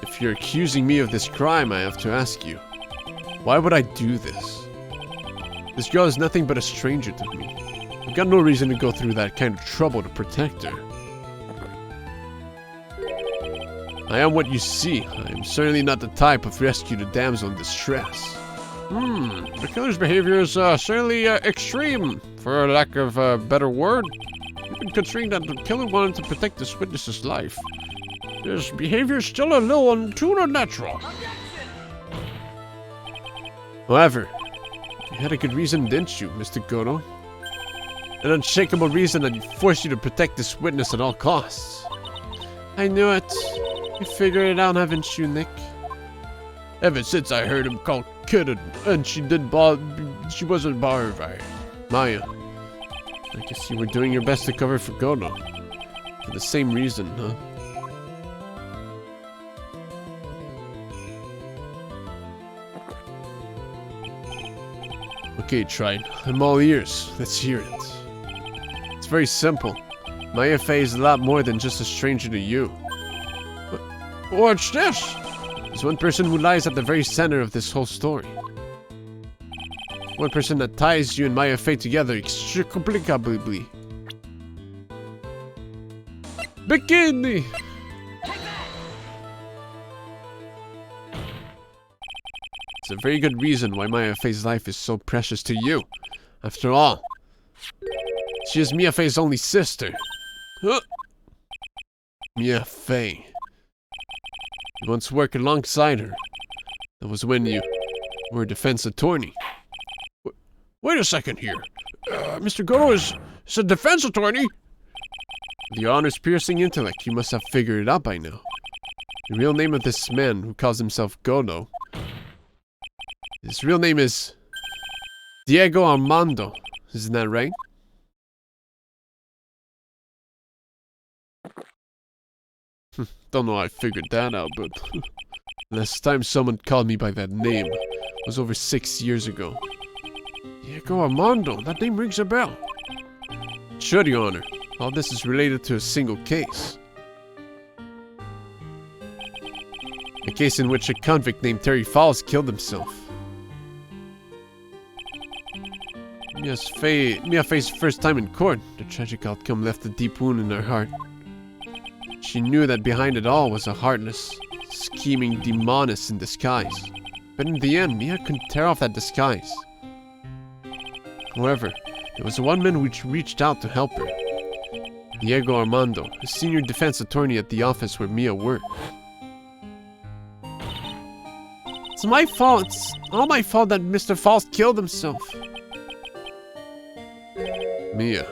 If you're accusing me of this crime, I have to ask you, why would I do this? This girl is nothing but a stranger to me. I've got no reason to go through that kind of trouble to protect her. I am what you see. I am certainly not the type of rescue the damsel in distress. The killer's behavior is certainly extreme, for lack of a better word. Even considering that the killer wanted to protect this witness's life, his behavior is still a little too unnatural. However, you had a good reason, didn't you, Mr. Goto? An unshakable reason that forced you to protect this witness at all costs. I knew it. You figured it out, haven't you, Nick? Ever since I heard him called Kid and she wasn't bothered by it. Maya, I guess you were doing your best to cover for Goto. For the same reason, huh? Okay, Wright, I'm all ears. Let's hear it. It's very simple. Maya Fey is a lot more than just a stranger to you. What's this? There's one person who lies at the very center of this whole story. One person that ties you and Maya Fey together inextricably. Bikini! It's a very good reason why Maya Fey's life is so precious to you. After all, she is Mia Fey's only sister. Huh? Mia Fey. You once worked alongside her. That was when you were a defense attorney. Wait a second here. Mr. Goto is a defense attorney? With your honors-piercing intellect, you must have figured it out by now. The real name of this man who calls himself Goto. His real name is Diego Armando. Isn't that right? Don't know how I figured that out, but last time someone called me by that name was over 6 years ago. Diego Armando, that name rings a bell. Sure, Your Honor. All this is related to a single case. A case in which a convict named Terry Falls killed himself. Mia Fey's first time in court, the tragic outcome left a deep wound in her heart. She knew that behind it all was a heartless, scheming demoness in disguise. But in the end, Mia couldn't tear off that disguise. However, there was one man which reached out to help her. Diego Armando, a senior defense attorney at the office where Mia worked. It's my fault. It's all my fault that Mr. Falls killed himself. Mia,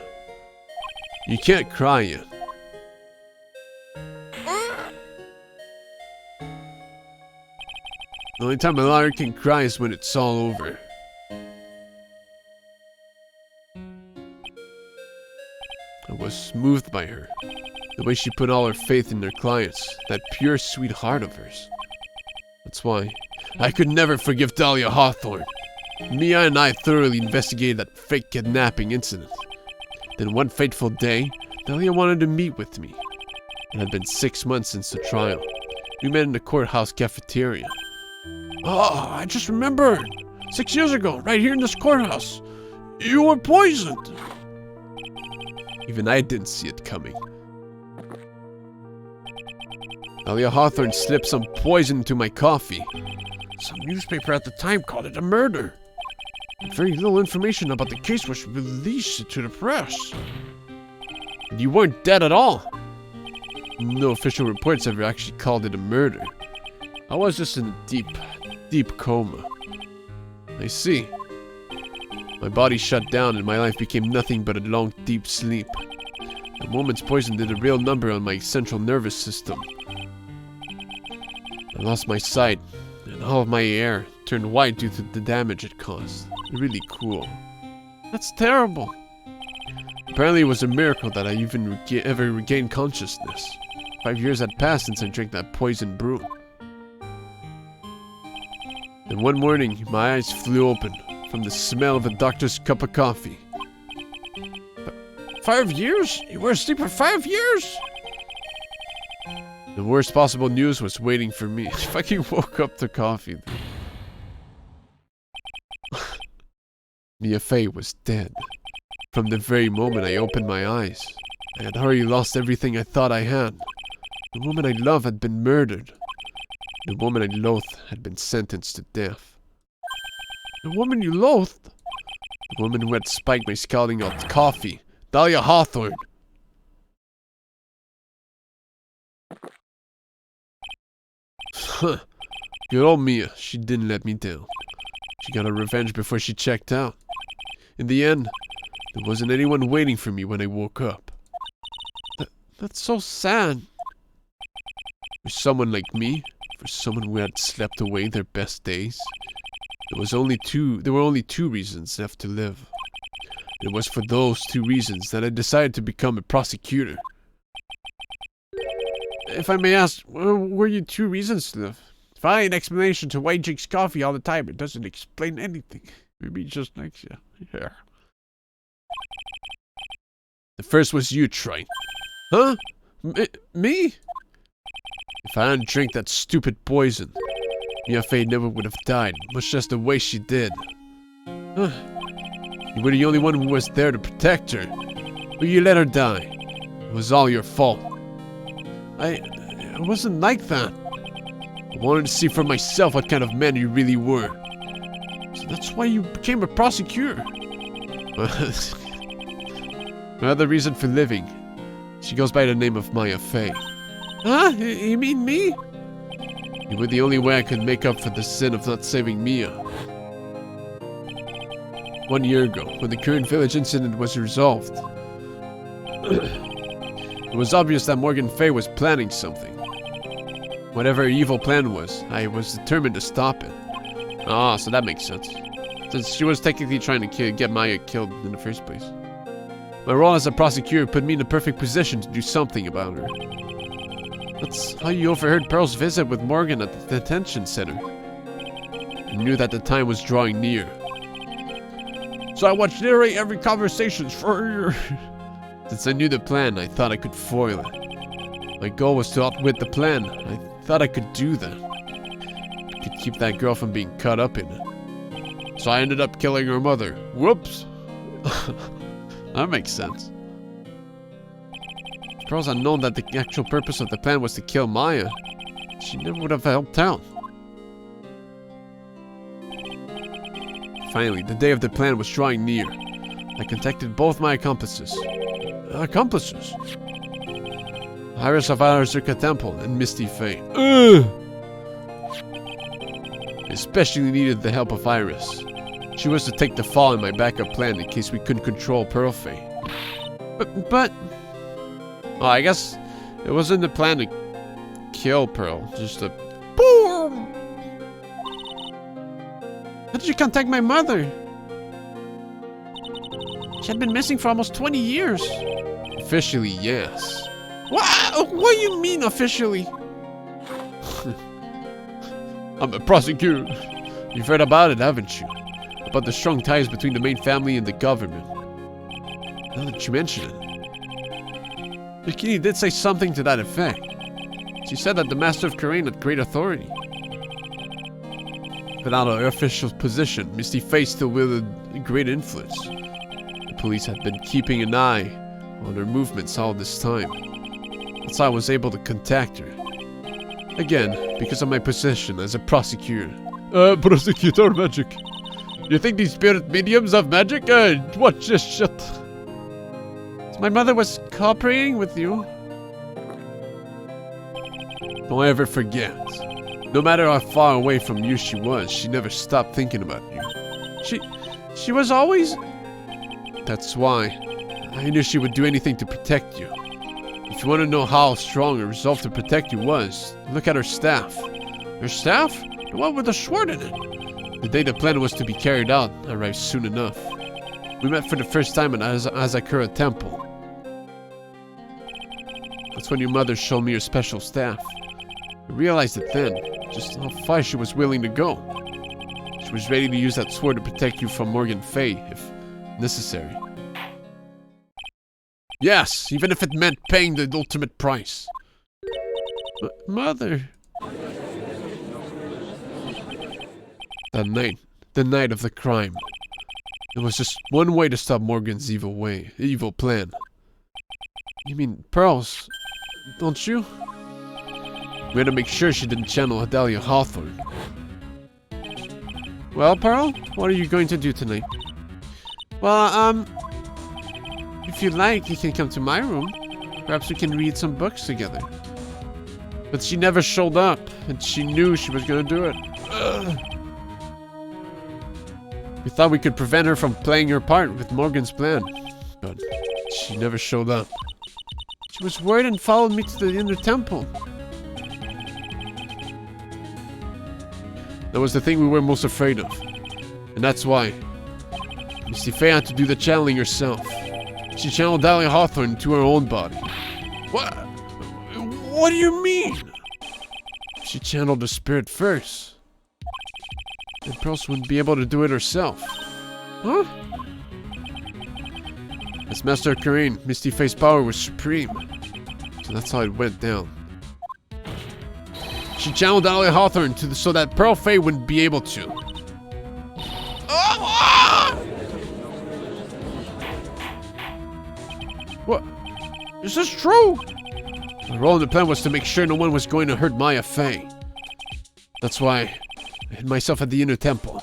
you can't cry yet. The only time a liar can cry is when it's all over. I was moved by her. The way she put all her faith in her clients. That pure, sweet heart of hers. That's why I could never forgive Dahlia Hawthorne. Mia and I thoroughly investigated that fake kidnapping incident. Then one fateful day, Dahlia wanted to meet with me. It had been 6 months since the trial. We met in the courthouse cafeteria. Oh, I just remembered. 6 years ago, right here in this courthouse. You were poisoned. Even I didn't see it coming. Dahlia Hawthorne slipped some poison into my coffee. Some newspaper at the time called it a murder. Very little information about the case was released to the press. And you weren't dead at all. No official reports ever actually called it a murder. I was just in a deep coma. I see. My body shut down and my life became nothing but a long, deep sleep. The moment's poison did a real number on my central nervous system. I lost my sight, and all of my hair turned white due to the damage it caused. Really cool. That's terrible. Apparently it was a miracle that I even ever regained consciousness. 5 years had passed since I drank that poison brew. Then one morning, my eyes flew open from the smell of a doctor's cup of coffee. 5 years? You were asleep for 5 years? The worst possible news was waiting for me. I fucking woke up to coffee. Mia Fey was dead. From the very moment I opened my eyes, I had already lost everything I thought I had. The woman I loved had been murdered. The woman I loathed had been sentenced to death. The woman you loathed? The woman who had spiked my scalding hot coffee. Dahlia Hawthorne. Huh. Good old Mia. She didn't let me down. She got her revenge before she checked out. In the end, there wasn't anyone waiting for me when I woke up. That's so sad. For someone like me, for someone who had slept away their best days, there were only two reasons left to live. It was for those 2 reasons that I decided to become a prosecutor. If I may ask, were you 2 reasons to live? If I had an explanation to why he drinks coffee all the time, it doesn't explain anything. Maybe he just likes you. Yeah. The first was you, Wright. Huh? Me? If I hadn't drank that stupid poison, Mia Fey never would have died, much less the way she did. You were the only one who was there to protect her, but you let her die. It was all your fault. It wasn't like that. I wanted to see for myself what kind of man you really were. So that's why you became a prosecutor. My other reason for living. She goes by the name of Mia Fey. Huh? You mean me? You were the only way I could make up for the sin of not saving Mia. 1 year ago, when the current village incident was resolved, it was obvious that Morgan Fey was planning something. Whatever her evil plan was, I was determined to stop it. Ah, so that makes sense. Since she was technically trying to get Maya killed in the first place. My role as a prosecutor put me in the perfect position to do something about her. That's how you overheard Pearl's visit with Morgan at the detention center. I knew that the time was drawing near. So I watched literally every conversation for a year. Since I knew the plan, I thought I could foil it. My goal was to outwit the plan. I thought I could do that. I could keep that girl from being caught up in it. So I ended up killing her mother. Whoops. That makes sense. If Pearls had known that the actual purpose of the plan was to kill Maya, she never would have helped out. Finally, the day of the plan was drawing near. I contacted both my accomplices. Iris of Arazuka Temple and Misty Fey. I especially needed the help of Iris. She was to take the fall in my backup plan in case we couldn't control Pearl Fey. But... Oh, I guess it wasn't the plan to kill Pearl, just to... Boom! How did you contact my mother? She had been missing for almost 20 years. Officially, yes. What do you mean, officially? I'm a prosecutor. You've heard about it, haven't you? About the strong ties between the main family and the government. Now that you mention it. Bikini did say something to that effect. She said that the Master of Karain had great authority. Without her official position, Misty Fey still wielded great influence. The police had been keeping an eye on her movements all this time. That's how I was able to contact her. Again, because of my position as a prosecutor. Prosecutor magic. You think these spirit mediums have magic? Watch this shit. My mother was cooperating with you. Don't ever forget. No matter how far away from you she was, she never stopped thinking about you. She was always... That's why. I knew she would do anything to protect you. If you want to know how strong her resolve to protect you was, look at her staff. Her staff? The one with the sword in it. The day the plan was to be carried out arrived soon enough. We met for the first time at Asakura Temple. That's when your mother showed me her special staff. I realized it then, just how far she was willing to go. She was ready to use that sword to protect you from Morgan Fay, if necessary. Yes, even if it meant paying the ultimate price. Mother... That night, the night of the crime. There was just one way to stop Morgan's evil plan. You mean pearls, don't you? We had to make sure she didn't channel Adalia Hawthorne. Well, Pearl, what are you going to do tonight? Well, if you like, you can come to my room. Perhaps we can read some books together. But she never showed up, and she knew she was gonna do it. Ugh. We thought we could prevent her from playing her part with Morgan's plan, but she never showed up. She was worried and followed me to the inner temple. That was the thing we were most afraid of. And that's why Misty Faye had to do the channeling herself. She channeled Dahlia Hawthorne into her own body. What do you mean? She channeled the spirit first. And Pearl wouldn't be able to do it herself. Huh? As Master Kareem, Misty Faye's power was supreme. So that's how it went down. She channeled Dahlia Hawthorne so that Pearl Faye wouldn't be able to. What? Is this true? The role in the plan was to make sure no one was going to hurt Maya Faye. That's why I hid myself at the inner temple.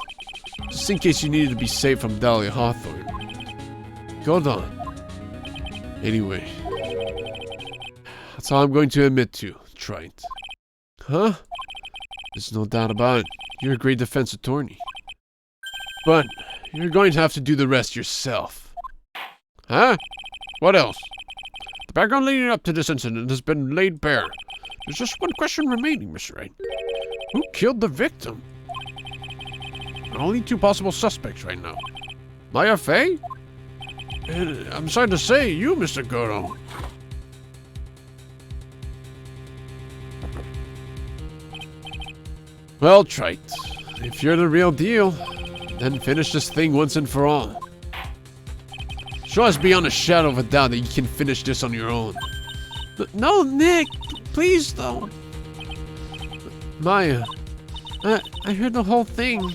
Just in case you needed to be safe from Dahlia Hawthorne. Go on. Anyway. That's all I'm going to admit to, Trite. Huh? There's no doubt about it. You're a great defense attorney. But you're going to have to do the rest yourself. Huh? What else? The background leading up to this incident has been laid bare. There's just one question remaining, Mr. Wright. Who killed the victim? Only two possible suspects right now. Maya Faye? And I'm sorry to say, you, Mr. Goro. Well, Trite, if you're the real deal, then finish this thing once and for all. Show us beyond a shadow of a doubt that you can finish this on your own. No, Nick, please don't. Maya, I heard the whole thing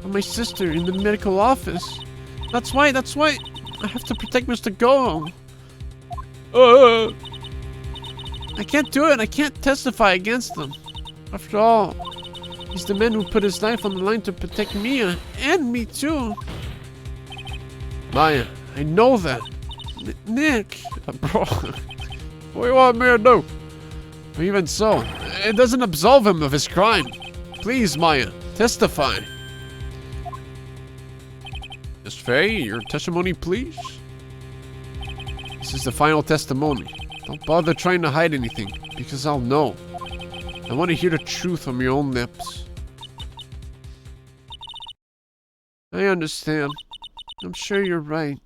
from my sister in the medical office. That's why I have to protect Mr. Goro. I can't do it. I can't testify against them. After all, he's the man who put his life on the line to protect Mia, and me too. Maya, I know that. Nick. Bro, what do you want me to do? But even so, it doesn't absolve him of his crime. Please, Maya, testify. Miss Faye, your testimony, please. This is the final testimony. Don't bother trying to hide anything, because I'll know. I want to hear the truth from your own lips. I understand. I'm sure you're right.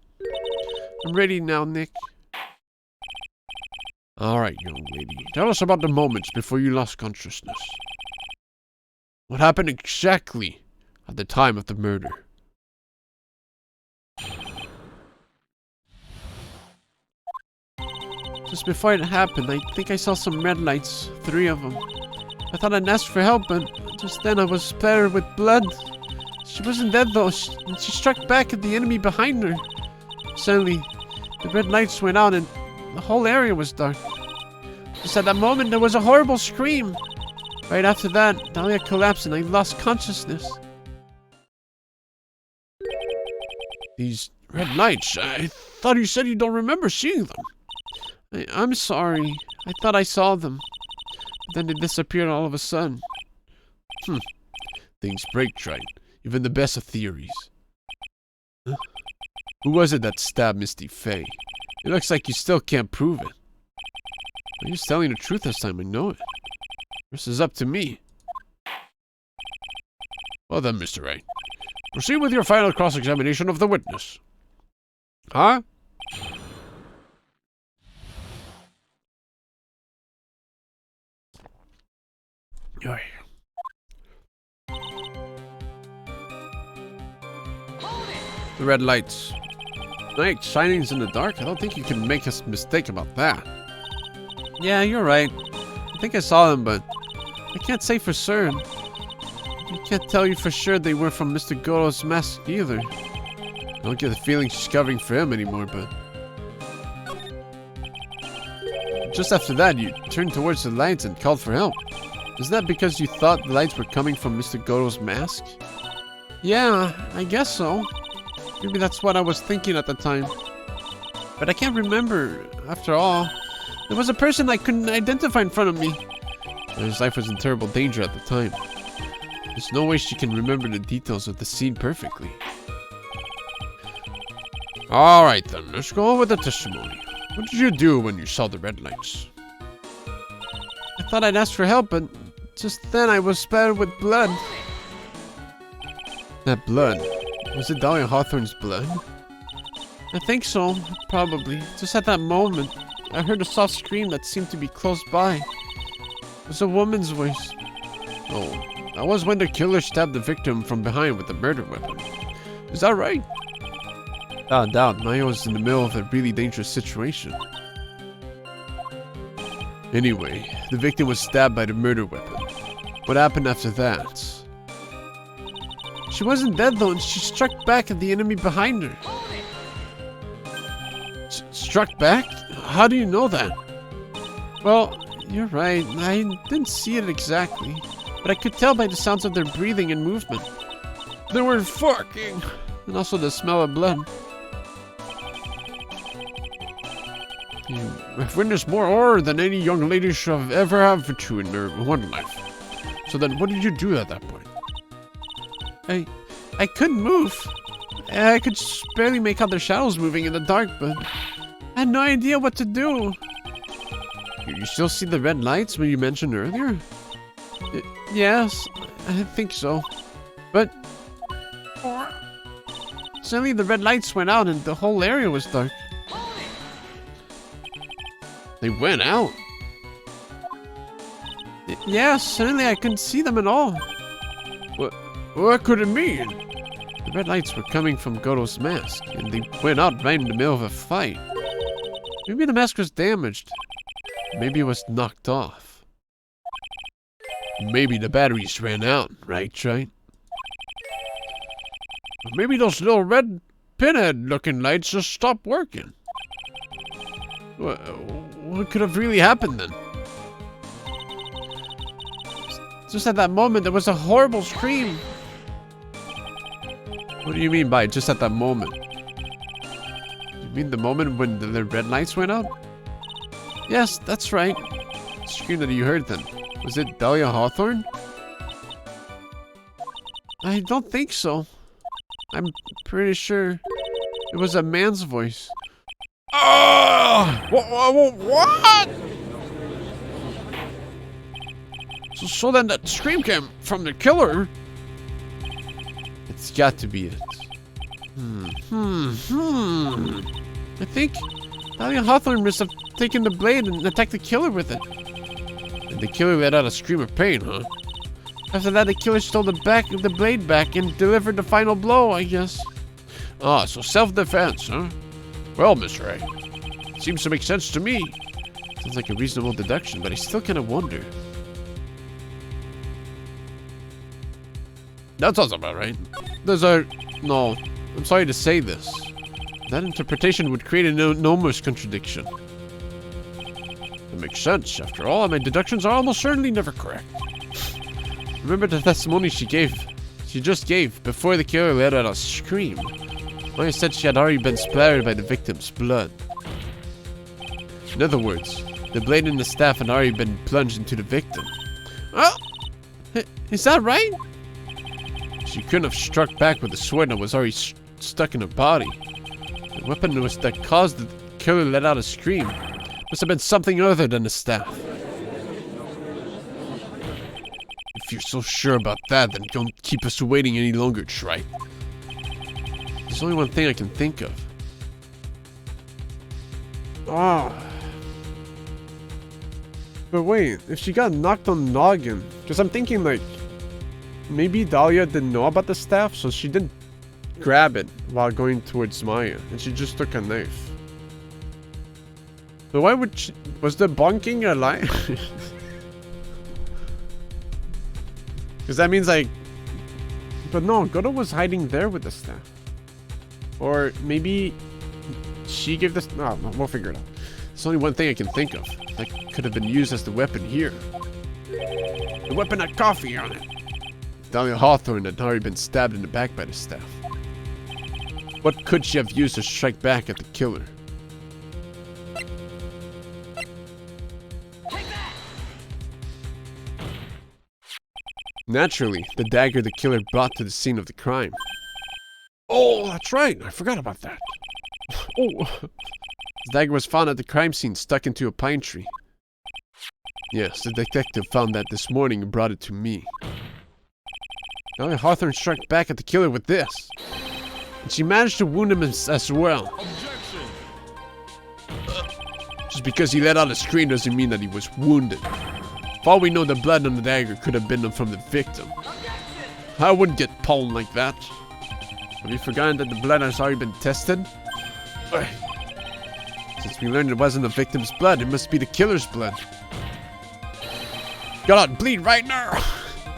I'm ready now, Nick. Alright, young lady. Tell us about the moments before you lost consciousness. What happened exactly at the time of the murder? Just before it happened, I think I saw some red lights. 3 of them. I thought I'd ask for help, but just then I was splattered with blood. She wasn't dead though, and she struck back at the enemy behind her. Suddenly, the red lights went out and the whole area was dark. Just at that moment, there was a horrible scream. Right after that, Dahlia collapsed and I lost consciousness. These red lights, I thought you said you don't remember seeing them. I'm sorry. I thought I saw them. But then they disappeared all of a sudden. Things break, Wright. Even the best of theories. Huh? Who was it that stabbed Misty Faye? It looks like you still can't prove it. He was telling the truth this time, I know it. This is up to me. Well then, Mr. Wright. Proceed with your final cross-examination of the witness. Huh? The red lights. Night shining's in the dark? I don't think you can make a mistake about that. Yeah, you're right. I think I saw them, but I can't say for certain. I can't tell you for sure they were from Mr. Goro's mask either. I don't get the feeling she's covering for him anymore, but... Just after that, you turned towards the lights and called for help. Is that because you thought the lights were coming from Mr. Goro's mask? Yeah, I guess so. Maybe that's what I was thinking at the time. But I can't remember, after all. There was a person I couldn't identify in front of me. His life was in terrible danger at the time. There's no way she can remember the details of the scene perfectly. Alright then, let's go on with the testimony. What did you do when you saw the red lights? I thought I'd ask for help, but just then I was spattered with blood. That blood? Was it Dahlia Hawthorne's blood? I think so, probably. Just at that moment, I heard a soft scream that seemed to be close by. It was a woman's voice. Oh, that was when the killer stabbed the victim from behind with a murder weapon. Is that right? Without doubt, Maya was in the middle of a really dangerous situation. Anyway, the victim was stabbed by the murder weapon. What happened after that? She wasn't dead though, and she struck back at the enemy behind her. Struck back? How do you know that? Well, you're right. I didn't see it exactly, but I could tell by the sounds of their breathing and movement. They were fucking... And also the smell of blood. You have witnessed more horror than any young lady should have ever had to in her one life. So then what did you do at that point? I couldn't move. I could just barely make out their shadows moving in the dark, but I had no idea what to do. You still see the red lights when you mentioned earlier? Yes, I think so. But suddenly the red lights went out and the whole area was dark. They went out? Yeah, suddenly I couldn't see them at all. What could it mean? The red lights were coming from Goro's mask, and they went out right in the middle of a fight. Maybe the mask was damaged. Maybe it was knocked off. Maybe the batteries ran out, right? Maybe those little red pinhead-looking lights just stopped working. What could have really happened then? Just at that moment, there was a horrible scream. What do you mean by just at that moment? You mean the moment when the red lights went out? Yes, that's right. The scream that you heard then, was it Dahlia Hawthorne? I don't think so. I'm pretty sure it was a man's voice. What? So then that scream came from the killer? It's got to be it. I think Dahlia Hawthorne must have taken the blade and attacked the killer with it. And the killer let out a scream of pain, huh? After that, the killer stole the blade back and delivered the final blow, I guess. Ah, so self-defense, huh? Well, Mr. A, seems to make sense to me. Sounds like a reasonable deduction, but I still kind of wonder. That sounds about right. No, I'm sorry to say this. That interpretation would create an enormous contradiction. That makes sense. After all, my deductions are almost certainly never correct. Remember the testimony she just gave before the killer let out a scream. Maya said she had already been splattered by the victim's blood. In other words, the blade and the staff had already been plunged into the victim. Oh! Is that right? She couldn't have struck back with the sword that was already stuck in her body. The weapon that caused the killer to let out a scream must have been something other than the staff. If you're so sure about that, then don't keep us waiting any longer, Wright. There's only one thing I can think of. Oh. But wait, if she got knocked on the noggin, because I'm thinking like, maybe Dahlia didn't know about the staff, so she didn't grab it while going towards Maya, and she just took a knife. So why would she, was the bonking a lie? Because that means like, but no, Goto was hiding there with the staff. Or maybe she gave this, no, we'll figure it out. There's only one thing I can think of. That could have been used as the weapon here. The weapon had coffee on it. Dahlia Hawthorne had already been stabbed in the back by the staff. What could she have used to strike back at the killer? Naturally, the dagger the killer brought to the scene of the crime. Oh, that's right. I forgot about that. Oh. The dagger was found at the crime scene stuck into a pine tree. Yes, the detective found that this morning and brought it to me. Dahlia Hawthorne struck back at the killer with this. And she managed to wound him as well. Objection! Just because he let out a scream doesn't mean that he was wounded. For all we know, the blood on the dagger could have been from the victim. I wouldn't get pwned like that. Have you forgotten that the blood has already been tested? Since we learned it wasn't the victim's blood, it must be the killer's blood. Gotta bleed right now!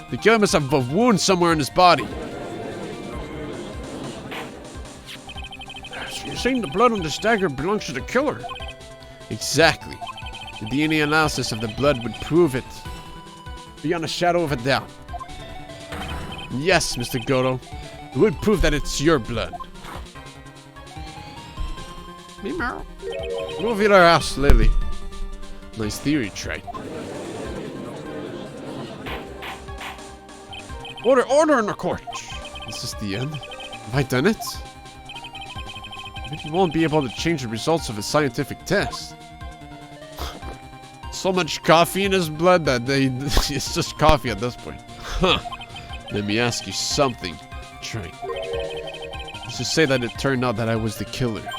The killer must have a wound somewhere in his body. So you're saying the blood on this dagger belongs to the killer? Exactly. The DNA analysis of the blood would prove it. Beyond a shadow of a doubt. Yes, Mr. Goto. It would prove that it's your blood. Meow. Move your ass, Lily. Nice theory, Wright. Order in the court. Is this the end? Have I done it? Maybe you won't be able to change the results of a scientific test. So much coffee in his blood that it's just coffee at this point. Huh. Let me ask you something, Wright. Let's just say that it turned out that I was the killer.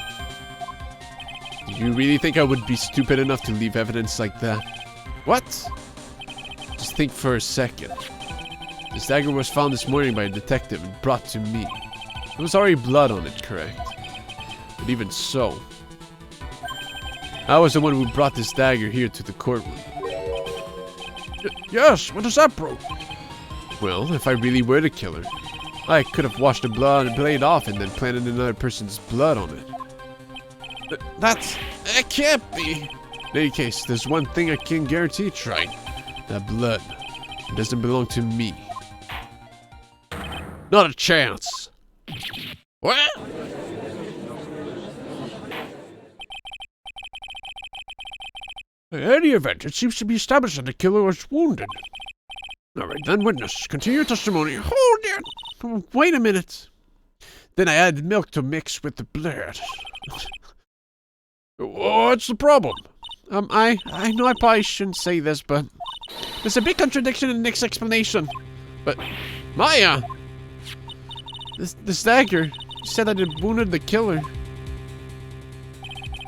Do you really think I would be stupid enough to leave evidence like that? What? Just think for a second. This dagger was found this morning by a detective and brought to me. There was already blood on it, correct? But even so, I was the one who brought this dagger here to the courtroom. Yes, what does that prove? Well, if I really were the killer, I could have washed the blade off and then planted another person's blood on it. It can't be. In any case, there's one thing I can guarantee, Wright. That blood, it doesn't belong to me. Not a chance. What? In any event, it seems to be established that the killer was wounded. Alright then, witness, continue your testimony. Hold it! Wait a minute. Then I added milk to mix with the blood. What's the problem? I know I probably shouldn't say this, but there's a big contradiction in Nick's explanation. But, Maya! This dagger said that it wounded the killer.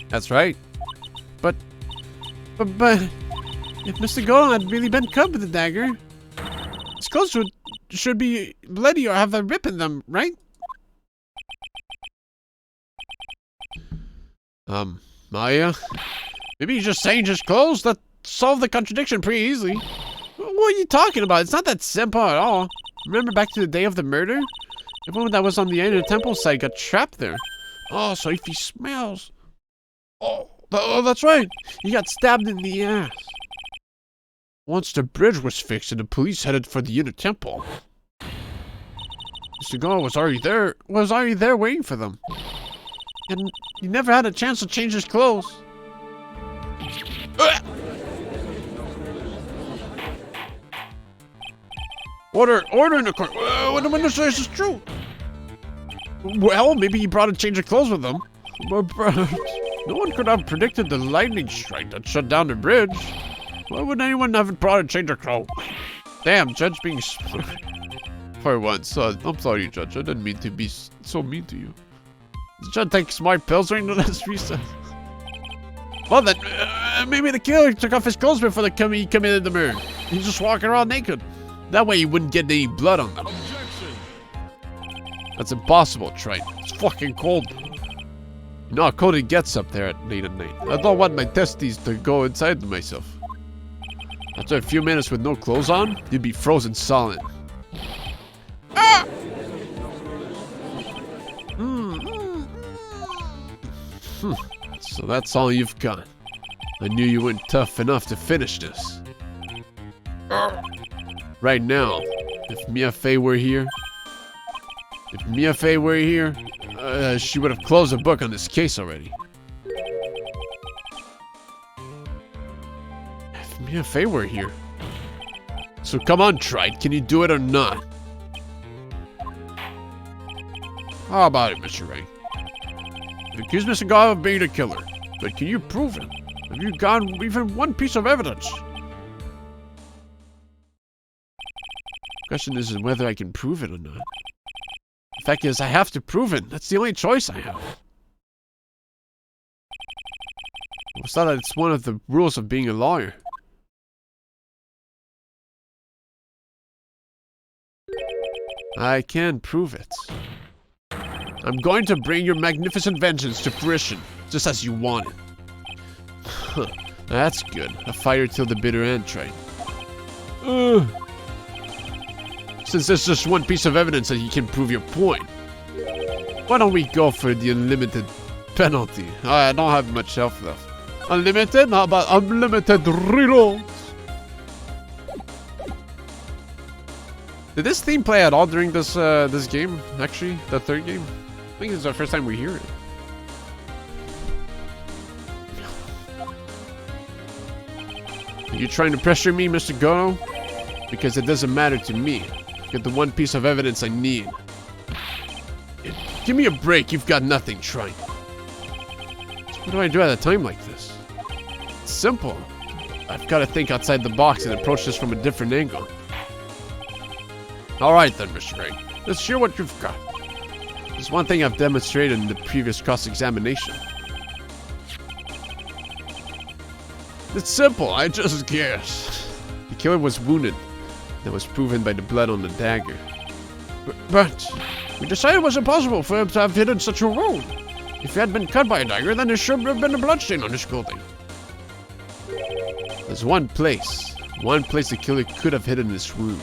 That's right. But if Mr. Goto had really been cut with the dagger, his clothes should be bloody or have a rip in them, right? Maya? Maybe you just changed his clothes? That solved the contradiction pretty easily. What are you talking about? It's not that simple at all. Remember back to the day of the murder? Everyone that was on the inner temple side got trapped there. Oh, so if he smells... Oh, that's right. He got stabbed in the ass. Once the bridge was fixed and the police headed for the inner temple. minutes ago, I was already there waiting for them. And he never had a chance to change his clothes. Order in the court. What the witness says is true. Well, maybe he brought a change of clothes with him. But no one could have predicted the lightning strike that shut down the bridge. Why would anyone have brought a change of clothes? Damn, Judge being for once. I'm sorry, Judge. I didn't mean to be so mean to you. Did Judge take smart pills during the last recess? Well then, maybe the killer took off his clothes before he committed the murder. He's just walking around naked. That way he wouldn't get any blood on them. Objection. That's impossible, Trent. It's fucking cold. You know how cold it gets up there late at night. I don't want my testes to go inside myself. After a few minutes with no clothes on, you'd be frozen solid. Ah! So that's all you've got. I knew you weren't tough enough to finish this. Right now, if Mia Fey were here, she would have closed the book on this case already. If Mia Fey were here. So come on, Trite, can you do it or not? How about it, Mr. Wright? You accuse Mr. God of being the killer, but can you prove it? Have you got even one piece of evidence? The question isn't whether I can prove it or not. The fact is, I have to prove it. That's the only choice I have. It's not that it's one of the rules of being a lawyer. I can prove it. I'm going to bring your magnificent vengeance to fruition, just as you wanted. Huh, that's good. A fighter till the bitter end, Trey. Since there's just one piece of evidence that you can prove your point, why don't we go for the unlimited penalty? I don't have much health left. Unlimited? How about unlimited reloads? Did this theme play at all during this this game? Actually, the third game? I think this is the first time we hear it. Are you trying to pressure me, Mr. Goto? Because it doesn't matter to me. Get the one piece of evidence I need. Give me a break, you've got nothing, Shrine. What do I do at a time like this? It's simple. I've got to think outside the box and approach this from a different angle. Alright then, Mr. Wright. Let's hear what you've got. There's one thing I've demonstrated in the previous cross-examination. It's simple, I just guessed. The killer was wounded. That was proven by the blood on the dagger. But we decided it was impossible for him to have hidden such a wound. If he had been cut by a dagger, then there should have been a bloodstain on his clothing. There's one place the killer could have hidden this wound.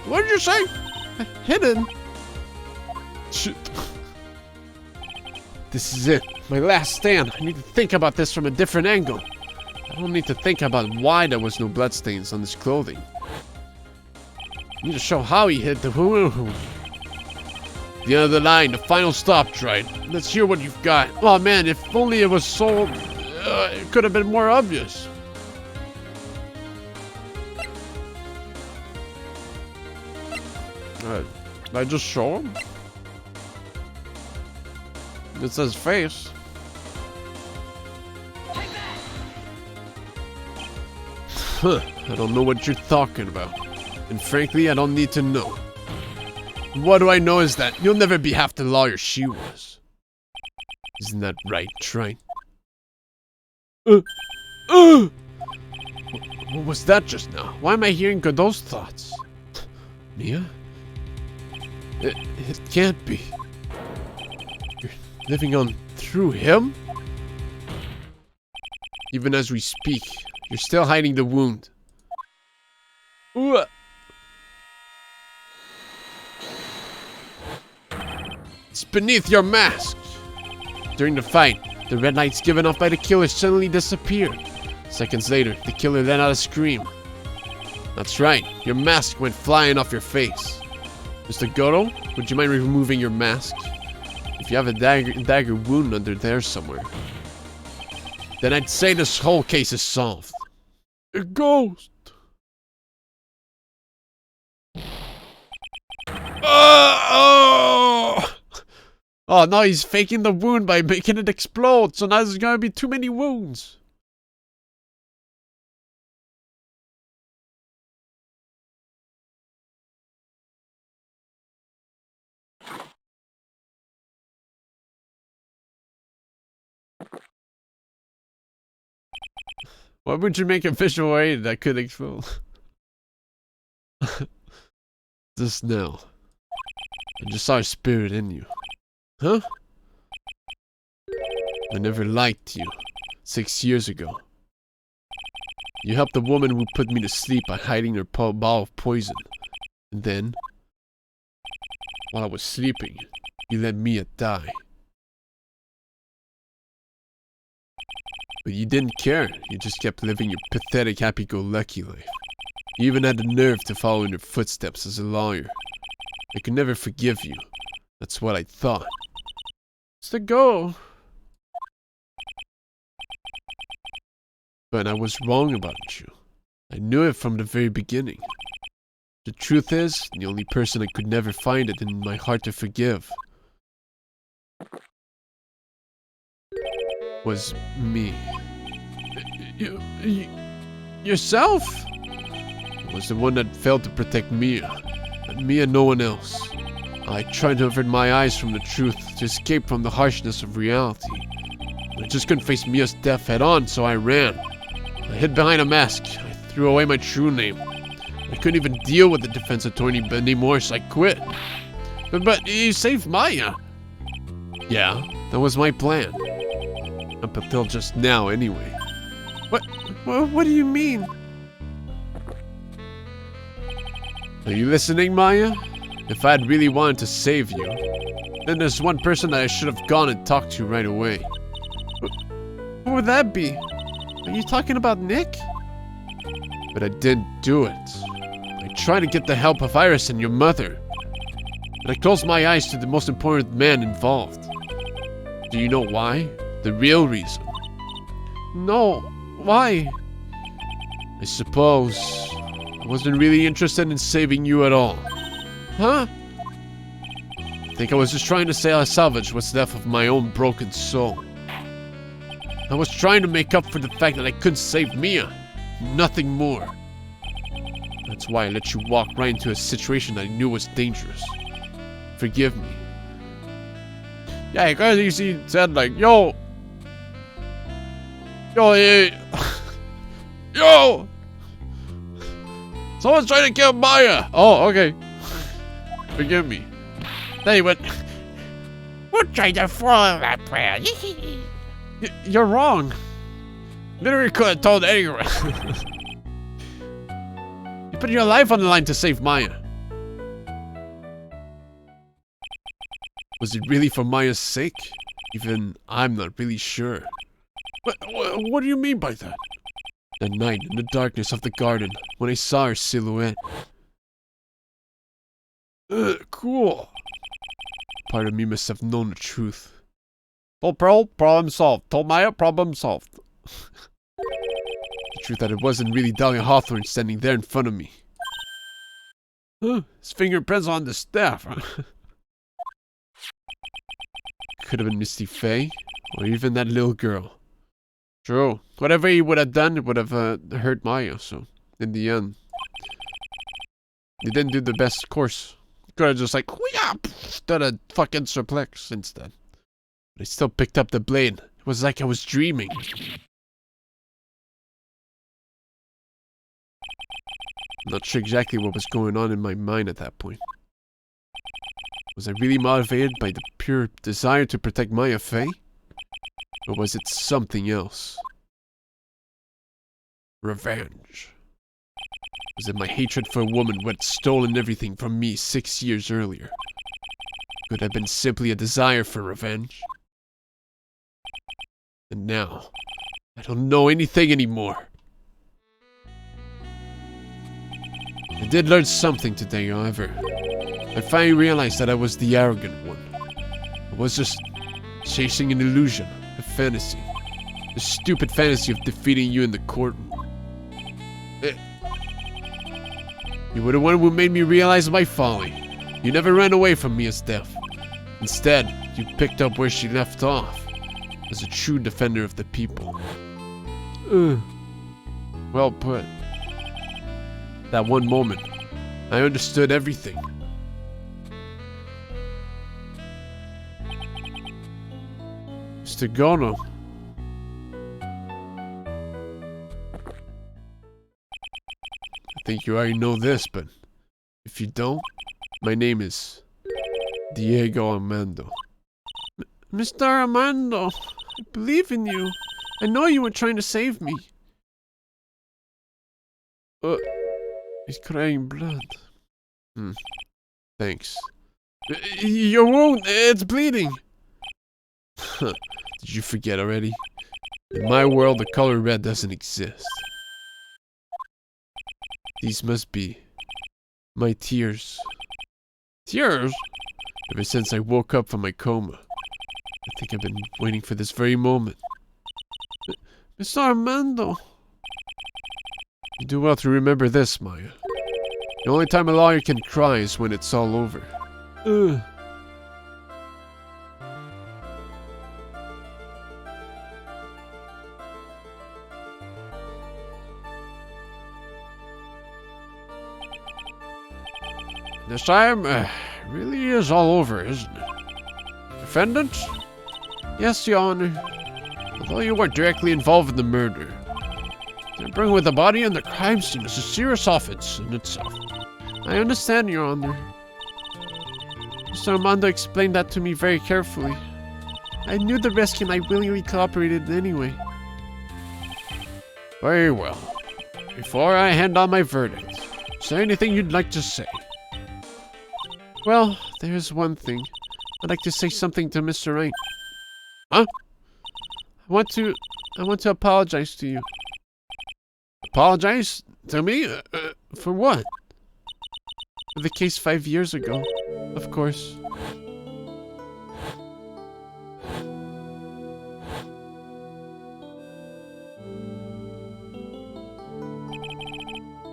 What did you say? Hidden? Shit. This is it. My last stand. I need to think about this from a different angle. I don't need to think about why there was no bloodstains on his clothing. I need to show how he hid the wound. The end of the line, the final stop, Trite. Let's hear what you've got. Oh man, if only it was so... it could have been more obvious. Did I just show him? It says face. Huh, I don't know what you're talking about. And frankly, I don't need to know. What do I know is that you'll never be half the lawyer she was. Isn't that right, Trine? What was that just now? Why am I hearing Godot's thoughts? Mia? It can't be. You're living on through him? Even as we speak, you're still hiding the wound. It's beneath your mask. During the fight, the red lights given off by the killer suddenly disappeared. Seconds later, the killer let out a scream. That's right, your mask went flying off your face. Mr. Goro, would you mind removing your mask? If you have a dagger wound under there somewhere, then I'd say this whole case is solved. A ghost! Oh no, he's faking the wound by making it explode, so now there's gonna be too many wounds. Why would you make a visual aid that could explode? Just now. I just saw a spirit in you. Huh? I never liked you. 6 years ago. You helped the woman who put me to sleep by hiding her ball of poison. And then, while I was sleeping, you let Mia die. But you didn't care. You just kept living your pathetic happy-go-lucky life. You even had the nerve to follow in her footsteps as a lawyer. I could never forgive you. That's what I thought. It's the goal. But I was wrong about you. I knew it from the very beginning. The truth is, the only person I could never find it in my heart to forgive was me. Yourself? I was the one that failed to protect Mia. But Mia, no one else. I tried to avert my eyes from the truth, to escape from the harshness of reality. I just couldn't face Mia's death head on, so I ran. I hid behind a mask. I threw away my true name. I couldn't even deal with the defense attorney anymore, so I quit. But you saved Maya. Yeah, that was my plan. Up until just now, anyway. What do you mean? Are you listening, Maya? If I'd really wanted to save you, then there's one person that I should have gone and talked to right away. Who would that be? Are you talking about Nick? But I didn't do it. I tried to get the help of Iris and your mother. But I closed my eyes to the most important man involved. Do you know why? The real reason. No, why? I suppose I wasn't really interested in saving you at all. Huh? I think I was just trying to salvage what's left of my own broken soul. I was trying to make up for the fact that I couldn't save Mia. Nothing more. That's why I let you walk right into a situation that I knew was dangerous. Forgive me. Yeah, because he said like, yo, yo, someone's trying to kill Maya. Oh, okay. Forgive me. Then he went, Who tried to follow that prayer? you're wrong. Literally could have told anyone. You put your life on the line to save Maya. Was it really for Maya's sake? Even I'm not really sure. What do you mean by that? That night, in the darkness of the garden, when I saw her silhouette. Cool. Part of me must have known the truth. Told Pearl, problem solved. Told Maya, problem solved. The truth that it wasn't really Dahlia Hawthorne standing there in front of me. Huh? His fingerprints on the staff. Could have been Misty Faye, or even that little girl. True. Whatever he would have done, it would have hurt Maya, so in the end. He didn't do the best course. Could have just like, done a fucking suplex instead. But I still picked up the blade. It was like I was dreaming. I'm not sure exactly what was going on in my mind at that point. Was I really motivated by the pure desire to protect Maya Faye? Or was it something else? Revenge. Was it my hatred for a woman who had stolen everything from me 6 years earlier? Could it have been simply a desire for revenge? And now, I don't know anything anymore. I did learn something today, however. I finally realized that I was the arrogant one. I was just chasing an illusion, a fantasy. The stupid fantasy of defeating you in the courtroom. You were the one who made me realize my folly. You never ran away from Mia's death. Instead, you picked up where she left off, as a true defender of the people. Well put. That one moment, I understood everything. Mr. Gono. I think you already know this, but if you don't, my name is Diego Armando. Mr. Armando, I believe in you. I know you were trying to save me. He's crying blood. Thanks. Your wound, it's bleeding. Did you forget already? In my world, the color red doesn't exist. These must be my tears. Tears? Ever since I woke up from my coma, I think I've been waiting for this very moment. Mr. Armando. You do well to remember this, Maya. The only time a lawyer can cry is when it's all over. This time, really is all over, isn't it? Defendant? Yes, Your Honor. Although you weren't directly involved in the murder, tampering with the body and the crime scene is a serious offense in itself. I understand, Your Honor. Mr. Armando explained that to me very carefully. I knew the risk and I willingly cooperated anyway. Very well. Before I hand on my verdict, is there anything you'd like to say? Well, there's one thing. I'd like to say something to Mr. Wright. Huh? I want to apologize to you. Apologize? To me? For what? For the case 5 years ago, of course.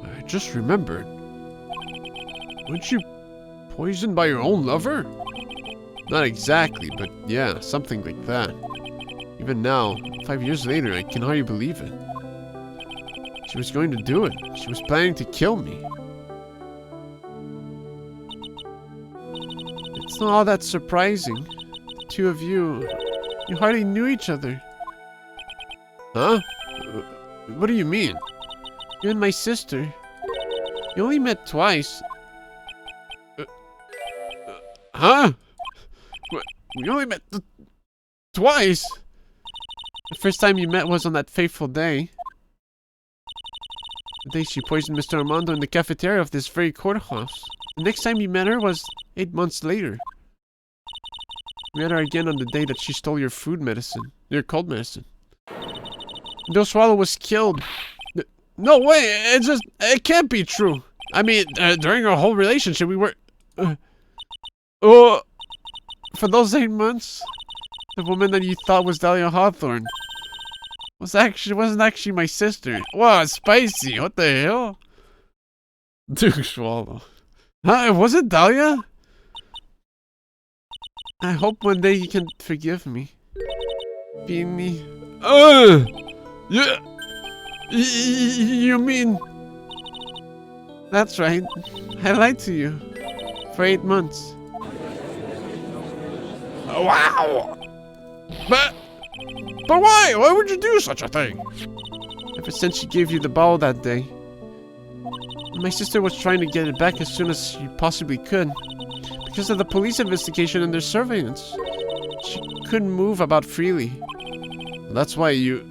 I just remembered. Weren't you poisoned by your own lover? Not exactly, but yeah, something like that. Even now, 5 years later, I can hardly believe it. She was going to do it. She was planning to kill me. It's not all that surprising. The two of you hardly knew each other. Huh? What do you mean? You and my sister. You only met twice. Huh? We only met twice. The first time you met was on that fateful day. The day she poisoned Mr. Armando in the cafeteria of this very courthouse. The next time you met her was 8 months later. We met her again on the day that she stole your food medicine. Your cold medicine. Bill Swallow was killed. No way! It can't be true. I mean, during our whole relationship, we were... for those 8 months, the woman that you thought was Dahlia Hawthorne wasn't actually my sister. Wow, spicy! What the hell? Duke Swallow. Huh? Was it Dahlia? I hope one day you can forgive me. Beanie. Yeah. You mean... That's right. I lied to you. For 8 months. Wow! But why? Why would you do such a thing? Ever since she gave you the ball that day. My sister was trying to get it back as soon as she possibly could. Because of the police investigation and their surveillance. She couldn't move about freely. That's why you...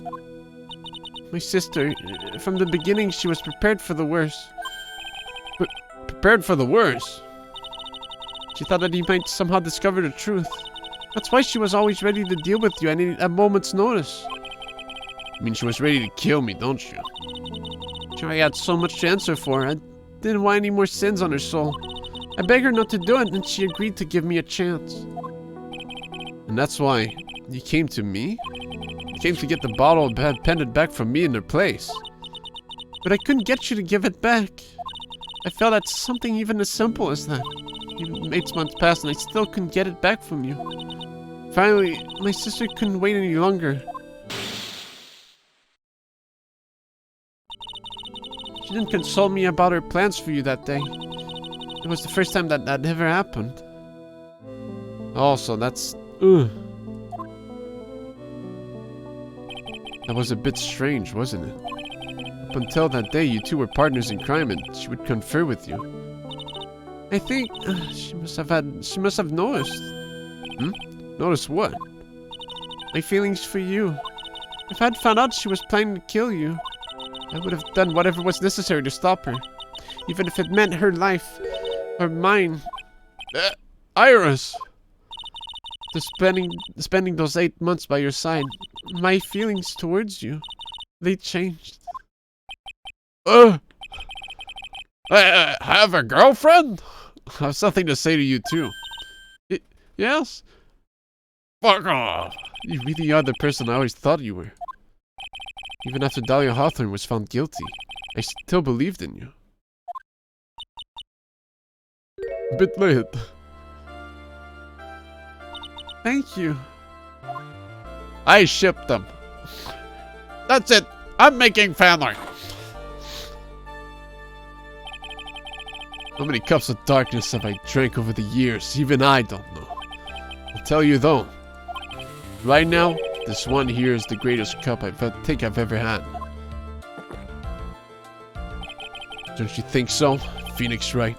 My sister, from the beginning she was prepared for the worst. But prepared for the worst? She thought that you might somehow discover the truth. That's why she was always ready to deal with you at a moment's notice. I mean, she was ready to kill me, don't you? Sure, I had so much to answer for. I didn't want any more sins on her soul. I begged her not to do it, and she agreed to give me a chance. And that's why you came to me? You came to get the bottle pendant back from me in their place. But I couldn't get you to give it back. I felt that something even as simple as that. Even 8 months passed and I still couldn't get it back from you. Finally, my sister couldn't wait any longer. She didn't consult me about her plans for you that day. It was the first time that ever happened. Also, that's... That was a bit strange, wasn't it? Up until that day, you two were partners in crime and she would confer with you. I think she must have noticed. Noticed what? My feelings for you. If I'd found out she was planning to kill you, I would have done whatever was necessary to stop her. Even if it meant her life. Or mine. Iris! Spending those 8 months by your side, my feelings towards you, they changed. I have a girlfriend? I have something to say to you too. Yes? Fuck off! You really are the person I always thought you were. Even after Dahlia Hawthorne was found guilty, I still believed in you. A bit late. Thank you. I shipped them. That's it. I'm making fan art. How many cups of darkness have I drank over the years? Even I don't know. I'll tell you though. Right now, this one here is the greatest cup I think I've ever had. Don't you think so, Phoenix Wright?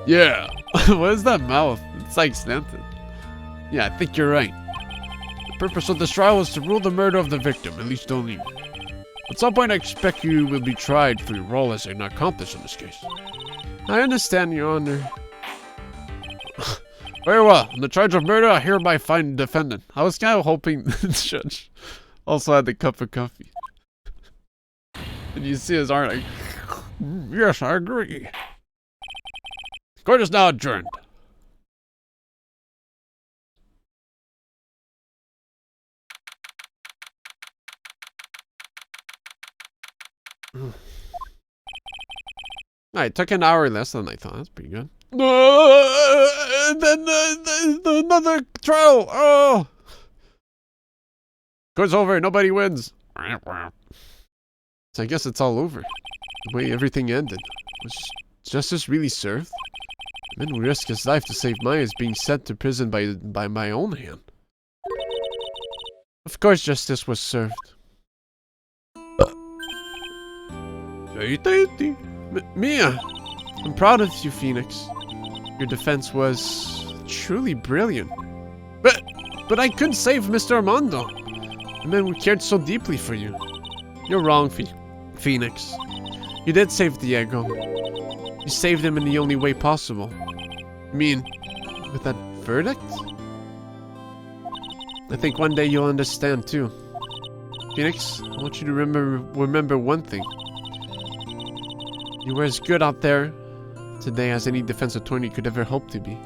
Yeah. What is that mouth? It's like slanted. Yeah, I think you're right. The purpose of this trial is to rule the murder of the victim, at least only. At some point I expect you will be tried for your role as an accomplice in this case. I understand, Your Honor. Very well. On the charge of murder, I hereby find the defendant. I was kind of hoping the judge also had the cup of coffee. And you see his arm like, yes, I agree. Court is now adjourned. It took an hour less than I thought. That's pretty good. Then another trial. Oh, Court's over. Nobody wins. So I guess it's all over. The way everything ended. Was justice really served? The man who risked his life to save Maya is being sent to prison by my own hand. Of course justice was served. Mia! I'm proud of you, Phoenix. Your defense was truly brilliant. But I couldn't save Mr. Armando. The man who cared so deeply for you. You're wrong, Phoenix. You did save Diego. You saved him in the only way possible. You mean, with that verdict? I think one day you'll understand too. Phoenix, I want you to remember one thing. You were as good out there today as any defense attorney could ever hope to be.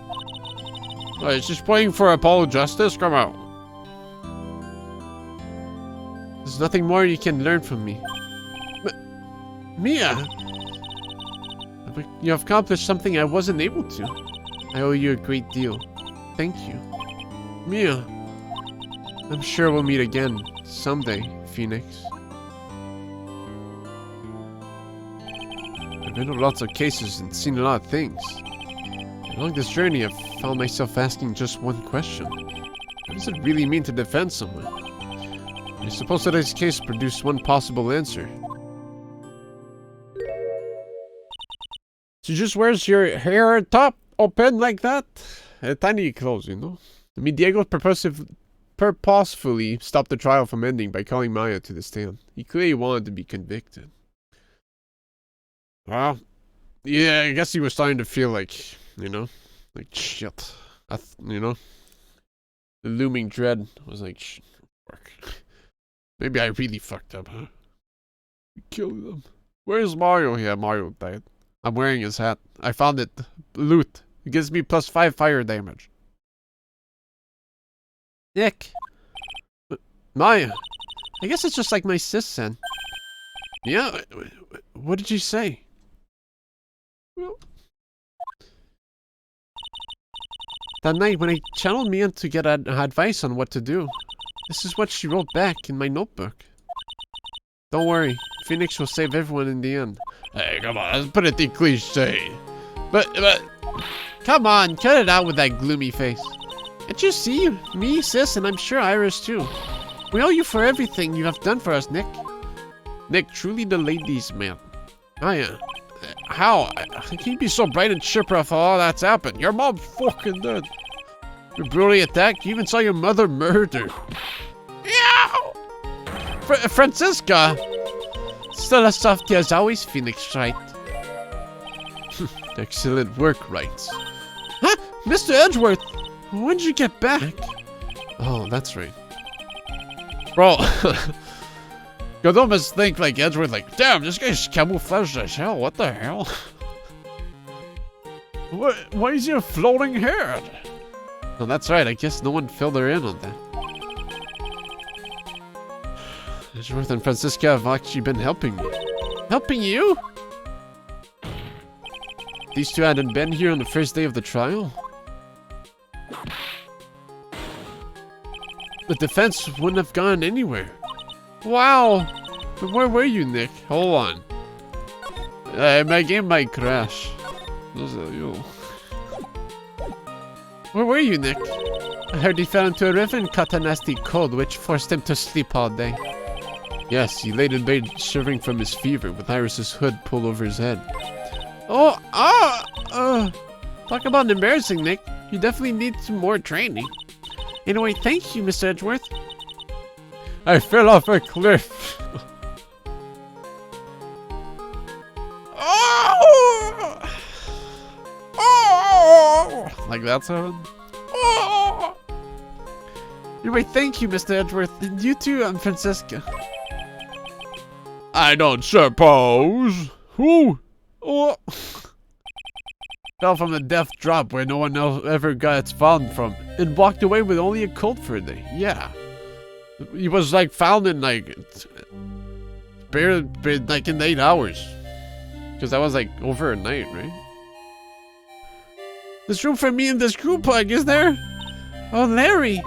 Is she playing for Apollo Justice? Come out. There's nothing more you can learn from me. Mia! You have accomplished something I wasn't able to. I owe you a great deal. Thank you. Mia! I'm sure we'll meet again someday, Phoenix. I've been on lots of cases and seen a lot of things. Along this journey, I've found myself asking just one question. What does it really mean to defend someone? I suppose today's case produced one possible answer. She just wears your hair top open like that? Tiny clothes, you know? I mean, Diego purposefully stopped the trial from ending by calling Maya to the stand. He clearly wanted to be convicted. Well, yeah, I guess he was starting to feel like, you know, like shit. You know? The looming dread was like, Fuck. Maybe I really fucked up, huh? Kill them. Where's Mario? Yeah, Mario died. I'm wearing his hat. I found it. Loot. It gives me +5 fire damage. Nick. Maya. I guess it's just like my sis said. Yeah, what did you say? Well, that night when I channeled Mia to get advice on what to do, this is what she wrote back in my notebook. Don't worry, Phoenix will save everyone in the end. Hey, come on, that's pretty cliche. But, come on, cut it out with that gloomy face. Can't you see? Me, sis, and I'm sure Iris too. We owe you for everything you have done for us, Nick. Nick, truly the ladies' man. Maya, how? Can you be so bright and chipper after all that's happened? Your mom's fucking dead. You're brutally attacked. You even saw your mother murdered. Yeah. Francisca. Still as softy as always, Phoenix, right? Excellent work, Wright. Huh? Mr. Edgeworth! When did you get back? Oh, that's right. Bro. You'd almost think like Edgeworth, like, damn, this guy's camouflaged as hell. What the hell? Why is he a floating head? Oh, that's right. I guess no one filled her in on that. Edgeworth and Francisca have actually been helping me. Helping you? These two hadn't been here on the first day of the trial? The defense wouldn't have gone anywhere. Wow! But where were you, Nick? Hold on. My game might crash. Where were you, Nick? I heard he fell into a river and caught a nasty cold, which forced him to sleep all day. Yes, he laid in bed shivering from his fever, with Iris's hood pulled over his head. Talk about embarrassing, Nick. You definitely need some more training. Anyway, thank you, Mr. Edgeworth. I fell off a cliff. Like that sound? Anyway, thank you, Mr. Edgeworth. And you too, Francisca. I don't suppose. Who? Oh. Fell from a death drop where no one else ever got found from, and walked away with only a cold for a day. Yeah. He was like found in like barely like in 8 hours, because that was like over a night, right? There's room for me in this group hug, is there? Oh, Larry,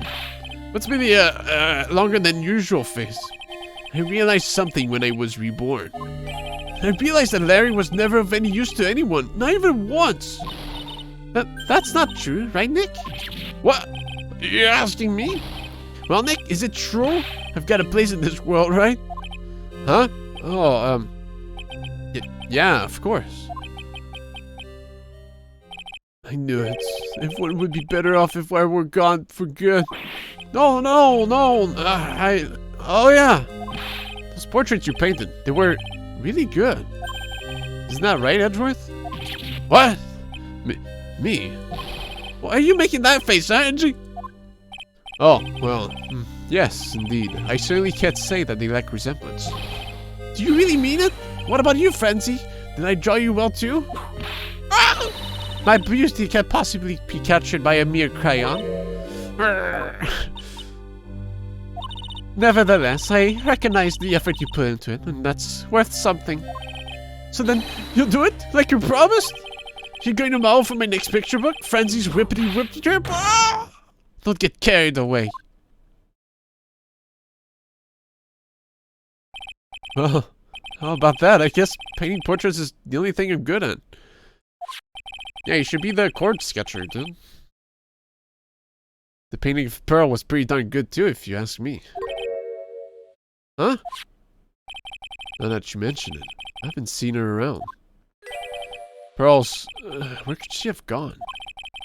what's been the longer than usual face? I realized something when I was reborn. I realized that Larry was never of any use to anyone, not even once. That's not true, right, Nick? What? You're asking me? Well, Nick, is it true? I've got a place in this world, right? Huh? Oh, yeah, of course. I knew it. Everyone would be better off if I were gone for good. No. Oh yeah. Those portraits you painted, they were really good. Isn't that right, Edgeworth? What? Me? Why are you making that face, Angie? Oh, well, yes, indeed. I certainly can't say that they lack resemblance. Do you really mean it? What about you, Frenzy? Did I draw you well, too? Ah! My beauty can't possibly be captured by a mere crayon. Nevertheless, I recognize the effort you put into it, and that's worth something. So then, you'll do it? Like you promised? You're going to model for my next picture book? Frenzy's whippity-whippity trip? Ah! Don't get carried away. Well, how about that? I guess painting portraits is the only thing I'm good at. Yeah, you should be the chord sketcher, dude. The painting of Pearl was pretty darn good too, if you ask me. Huh? Now that you mention it, I haven't seen her around. Pearl's... where could she have gone?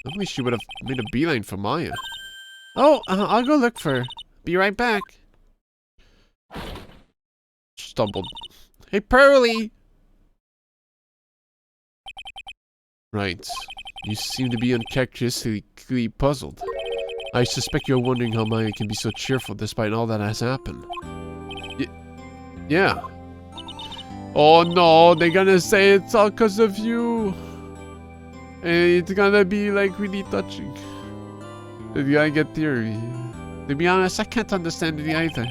Normally she would have made a beeline for Maya. Oh, I'll go look for her. Be right back. Stumbled. Hey, Pearly! Right. You seem to be uncharacteristically puzzled. I suspect you're wondering how Maya can be so cheerful despite all that has happened. Yeah. Oh no, they're gonna say it's all because of you. And it's gonna be like really touching. You gotta get theory. To be honest, I can't understand it either.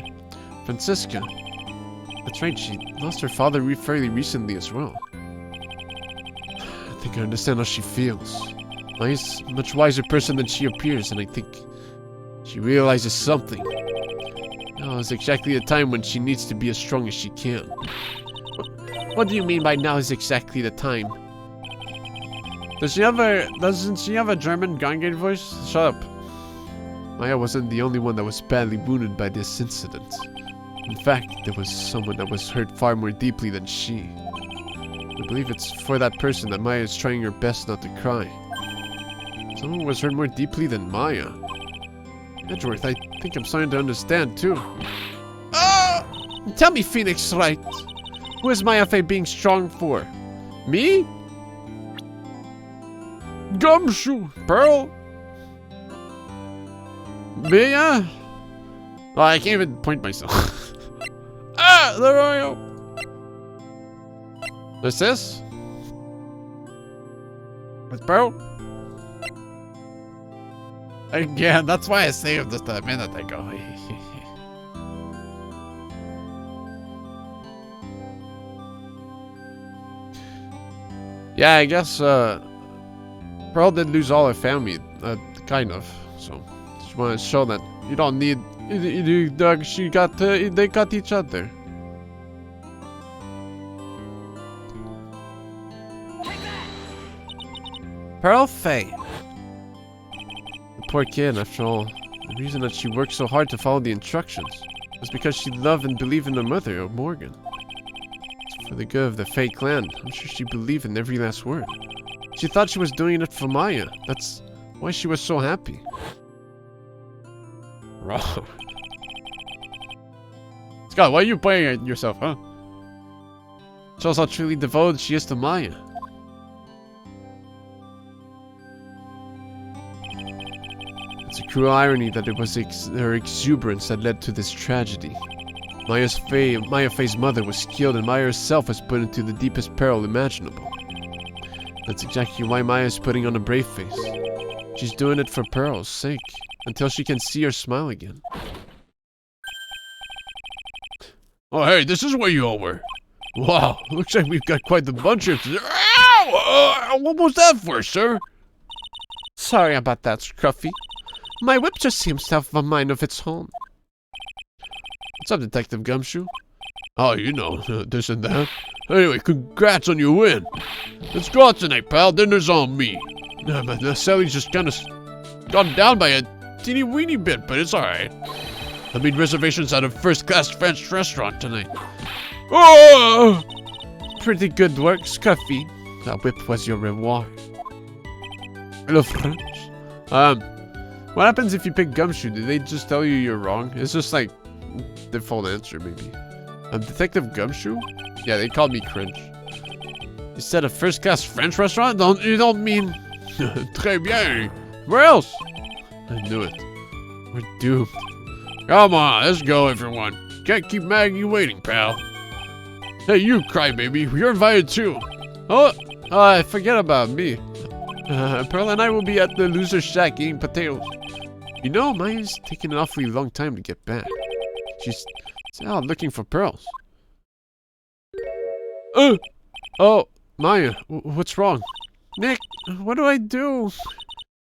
Francisca. That's right, she lost her father fairly recently as well. I think I understand how she feels. Maya's a much wiser person than she appears, and I think she realizes something. Now is exactly the time when she needs to be as strong as she can. What do you mean by now is exactly the time? Doesn't she have a German Gangate voice? Shut up. Maya wasn't the only one that was badly wounded by this incident. In fact, there was someone that was hurt far more deeply than she. I believe it's for that person that Maya is trying her best not to cry. Someone was hurt more deeply than Maya. Edgeworth, I think I'm starting to understand too. Tell me, Phoenix Wright. Who is Maya Fey being strong for? Me? Gumshoe? Pearl? Mia? Oh, I can't even point myself. There I go. What's this? It's Pearl? Again, that's why I saved just a minute ago. Yeah, I guess, Pearl did lose all her family, kind of, so just want to show that you don't need, Doug, they got each other. Pearl Fey. The poor kid, after all, the reason that she worked so hard to follow the instructions was because she loved and believed in her mother, Morgan. It's for the good of the Fey clan. I'm sure she believed in every last word. She thought she was doing it for Maya. That's why she was so happy. Wrong. Scott, why are you playing at yourself, huh? Shows how truly devoted she is to Maya. It's a cruel irony that it was her exuberance that led to this tragedy. Maya Fey's mother was killed and Maya herself was put into the deepest peril imaginable. That's exactly why Maya is putting on a brave face. She's doing it for Pearl's sake, until she can see her smile again. Oh hey, this is where you all were. Wow, looks like we've got quite the bunch of... Ow! What was that for, sir? Sorry about that, Scruffy. My whip just seems to have a mind of its own. What's up, Detective Gumshoe? Oh, you know, this and that. Anyway, congrats on your win. Let's go out tonight, pal. Dinner's on me. But Sally's just kind of gone down by a teeny weeny bit, but it's alright. I made reservations at a first-class French restaurant tonight. Oh! Pretty good work, Scruffy. That whip was your reward. Hello, French. What happens if you pick Gumshoe? Did they just tell you you're wrong? It's just like default answer, maybe. Detective Gumshoe? Yeah, they called me cringe. You said a first-class French restaurant? You don't mean... Très bien. Where else? I knew it. We're doomed. Come on, let's go, everyone. Can't keep Maggie waiting, pal. Hey, you crybaby. You're invited too. Oh, forget about me. Pearl and I will be at the loser shack eating potatoes. You know, Maya's taking an awfully long time to get back. She's out looking for pearls. Oh, Maya, what's wrong? Nick, what do I do?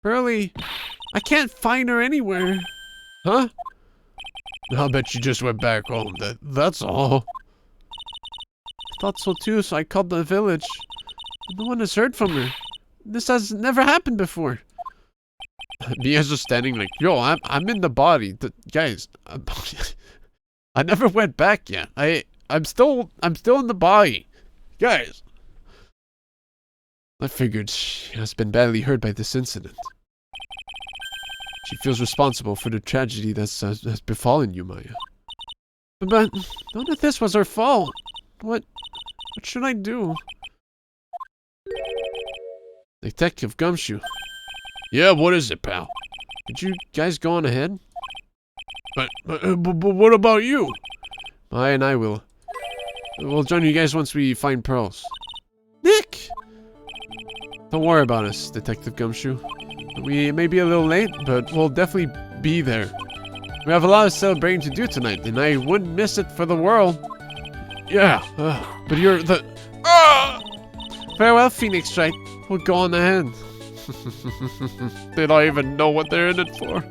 Pearly, I can't find her anywhere. Huh? I'll bet you just went back home. That's all. I thought so too, so I called the village. No one has heard from her. This has never happened before. Mia's just standing like, yo, I'm in the body. Guys, I never went back yet. I'm still in the body. Guys. I figured she has been badly hurt by this incident. She feels responsible for the tragedy that has befallen you, Maya. But none of this was her fault. What should I do? Detective Gumshoe. Yeah, what is it, pal? Could you guys go on ahead? But what about you? Maya and I will We'll join you guys once we find pearls. Nick! Don't worry about us, Detective Gumshoe. We may be a little late, but we'll definitely be there. We have a lot of celebrating to do tonight, and I wouldn't miss it for the world. Yeah, but you're the... Farewell, Phoenix Wright. We'll go on ahead. They don't even know what they're in it for.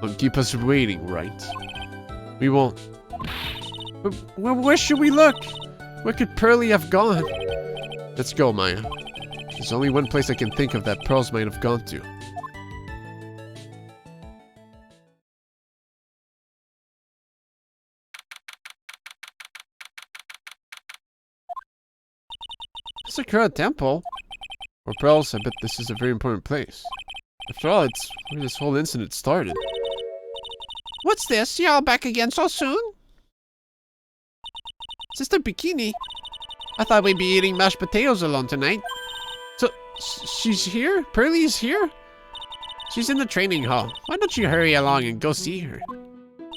Don't keep us waiting, right? We won't. But where should we look? Where could Pearly have gone? Let's go, Maya. There's only one place I can think of that pearls might have gone to. Sakura Temple? For pearls, I bet this is a very important place. After all, it's where this whole incident started. What's this? Y'all back again so soon? Sister Bikini? I thought we'd be eating mashed potatoes alone tonight. So, she's here? Pearly is here? She's in the training hall. Why don't you hurry along and go see her?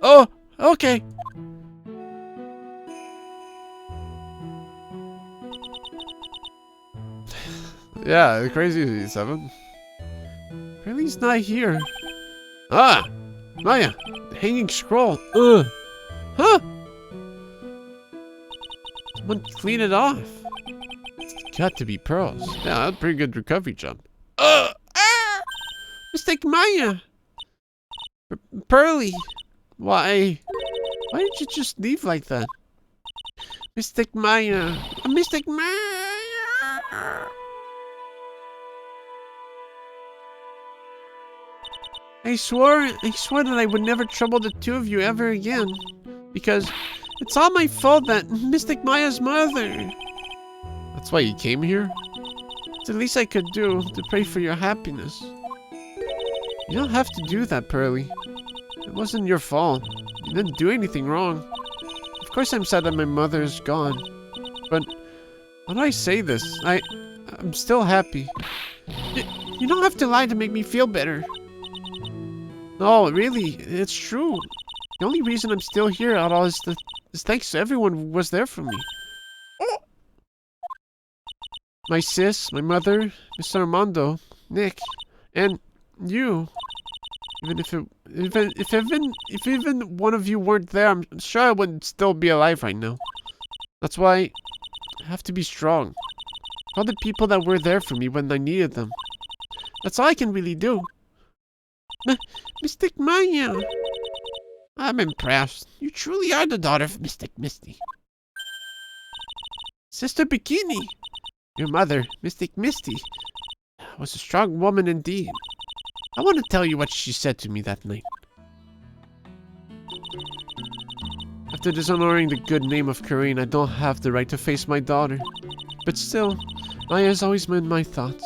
Oh, okay. Yeah, crazy 7. Pearly's not here. Ah! Maya! The hanging scroll. Huh? Someone clean it off. It's got to be pearls. Yeah, that's a pretty good recovery jump. Mistake Maya! Pearly! Why did you just leave like that? Mistake Maya! Mistake Maya! I swore that I would never trouble the two of you ever again. Because it's all my fault that Mystic Maya's mother. That's why you came here? It's the least I could do to pray for your happiness. You don't have to do that, Pearly. It wasn't your fault. You didn't do anything wrong. Of course I'm sad that my mother is gone. But why do I say this? I'm still happy. You don't have to lie to make me feel better. No, really, it's true. The only reason I'm still here at all is thanks to everyone who was there for me. My sis, my mother, Mr. Armando, Nick, and you. If even one of you weren't there, I'm sure I wouldn't still be alive right now. That's why I have to be strong. All the people that were there for me when I needed them. That's all I can really do. Mystic Maya! I'm impressed. You truly are the daughter of Mystic Misty. Sister Bikini! Your mother, Mystic Misty, was a strong woman indeed. I want to tell you what she said to me that night. After dishonoring the good name of Corinne, I don't have the right to face my daughter. But still, Maya has always been in my thoughts.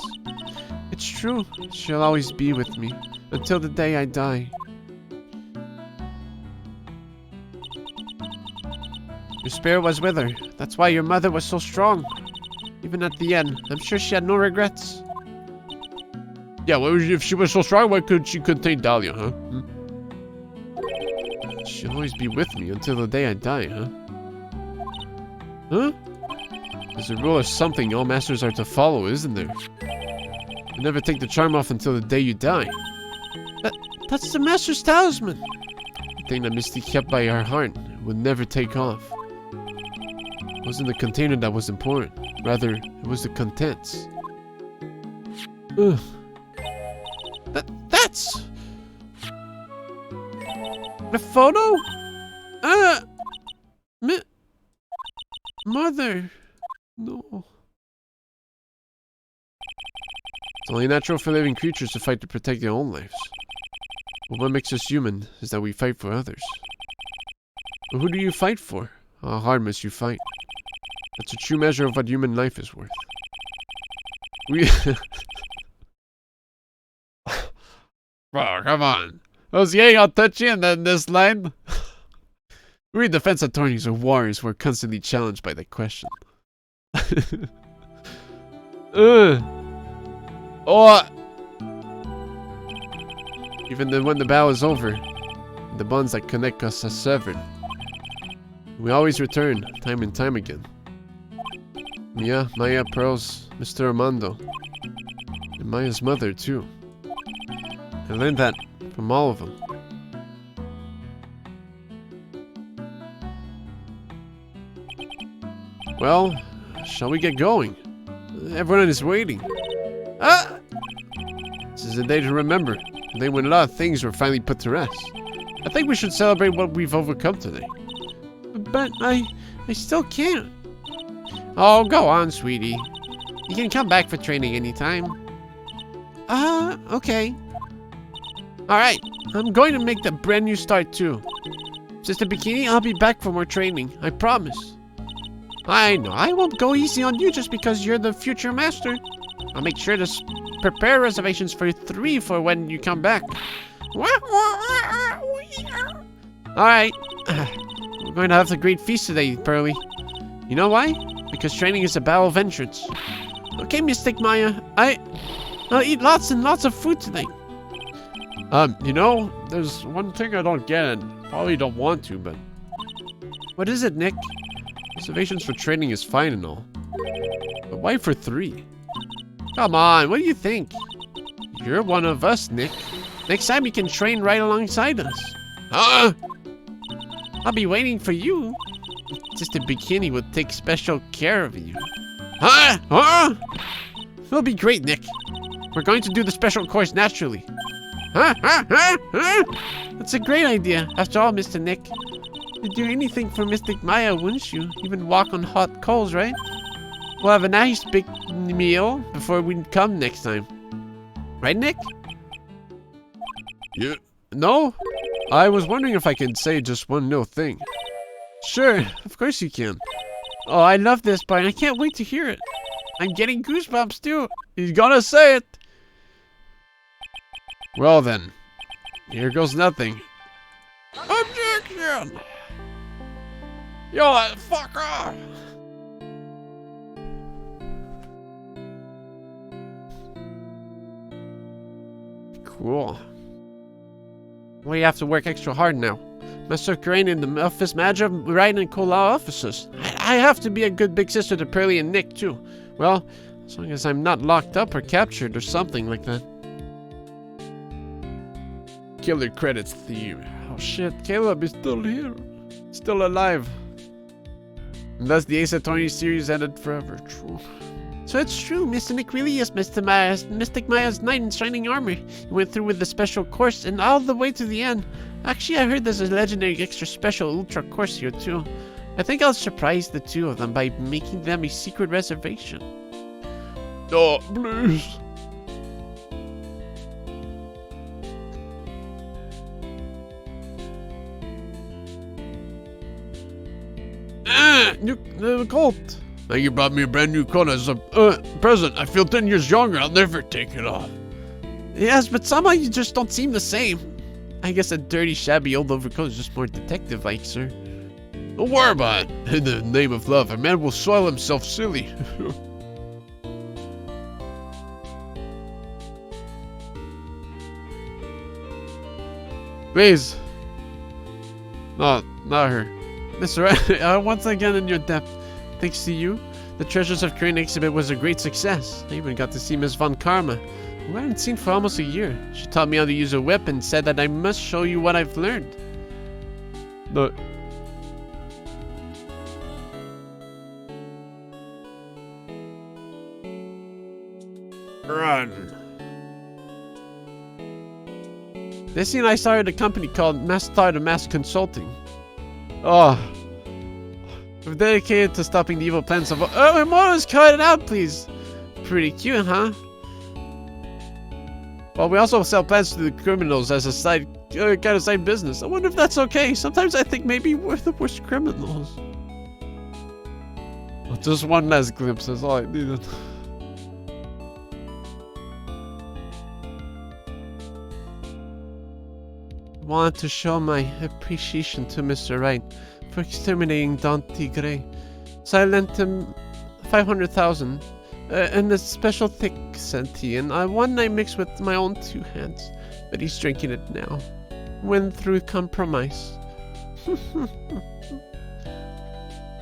It's true, she'll always be with me, until the day I die. Your spirit was with her. That's why your mother was so strong. Even at the end, I'm sure she had no regrets. Yeah, well, if she was so strong, why couldn't she contain Dahlia, huh? She'll always be with me until the day I die, huh? Huh? There's a rule or something all masters are to follow, isn't there? You never take the charm off until the day you die. That's the master's talisman. The thing that Misty kept by her heart would never take off. It wasn't the container that was important. Rather, it was the contents. Ugh. That's... a photo? Mother. No. It's only natural for living creatures to fight to protect their own lives. But what makes us human is that we fight for others. But who do you fight for? How hard must you fight? That's a true measure of what human life is worth. Bro, come on. I was getting all touchy and then this line. We defense attorneys or warriors who are constantly challenged by that question. Oh! Even then when the battle is over, the bonds that connect us are severed. We always return, time and time again. Mia, Maya, Pearls, Mr. Armando. And Maya's mother, too. I learned that from all of them. Well, shall we get going? Everyone is waiting. Ah! This is a day to remember. A day when a lot of things were finally put to rest. I think we should celebrate what we've overcome today. But I still can't. Oh, go on, sweetie. You can come back for training anytime. Okay. Alright, I'm going to make the brand new start too. Sister Bikini, I'll be back for more training. I promise. I know, I won't go easy on you just because you're the future master. I'll make sure to prepare reservations for 3 for when you come back. Alright. We're going to have a great feast today, Pearly. You know why? Because training is a battle of entrance. Okay, Mystic Maya. I'll eat lots and lots of food today. You know, there's one thing I don't get and probably don't want to, but... What is it, Nick? Reservations for training is fine and all. But why for 3? Come on, what do you think? You're one of us, Nick. Next time you can train right alongside us. Huh? I'll be waiting for you. Sister Bikini will take special care of you. Huh? Huh? It'll be great, Nick. We're going to do the special course naturally. That's a great idea. After all, Mr. Nick, you'd do anything for Mystic Maya, wouldn't you? Even walk on hot coals, right? We'll have a nice big meal before we come next time. Right, Nick? Yeah. No? I was wondering if I could say just one little thing. Sure, of course you can. Oh, I love this part. I can't wait to hear it. I'm getting goosebumps too. He's gonna say it. Well then, here goes nothing. Objection! Yo, fucker! Cool. We have to work extra hard now. Master Crane and the office manager, Wright and Cola officers. I have to be a good big sister to Pearly and Nick too. Well, as long as I'm not locked up or captured or something like that. Killer credits theme. Oh shit, Caleb is still here. Still alive. And thus the Ace Attorney series ended forever. True. So it's true, Mr. Nick really is Mystic Maya's knight in shining armor. He went through with the special course and all the way to the end. Actually, I heard there's a legendary extra special ultra course here too. I think I'll surprise the two of them by making them a secret reservation. Oh, please. The Colt. Now you brought me a brand new coat as a present. I feel 10 years younger. I'll never take it off. Yes, but somehow you just don't seem the same. I guess a dirty, shabby old overcoat is just more detective-like, sir. Don't worry about it. In the name of love, a man will soil himself silly. Please. No, not her. Mr. Wright, once again in your depth. Thanks to you, the Treasures of Crane exhibit was a great success. I even got to see Miss Von Karma, who I hadn't seen for almost a year. She taught me how to use a whip and said that I must show you what I've learned. No. Run. This year I started a company called Mass Consulting. Oh. We're dedicated to stopping the evil plans of... Oh, Morris, cut it out, please. Pretty cute, huh? Well, we also sell plans to the criminals as a side, kind of side business. I wonder if that's okay. Sometimes I think maybe we're the worst criminals. Just one last glimpse, that's all I needed. I want to show my appreciation to Mr. Wright for exterminating Don Tigre. So I lent him 500,000 and a special thick tea, and one I mixed with my own 2 hands. But he's drinking it now. Went through compromise.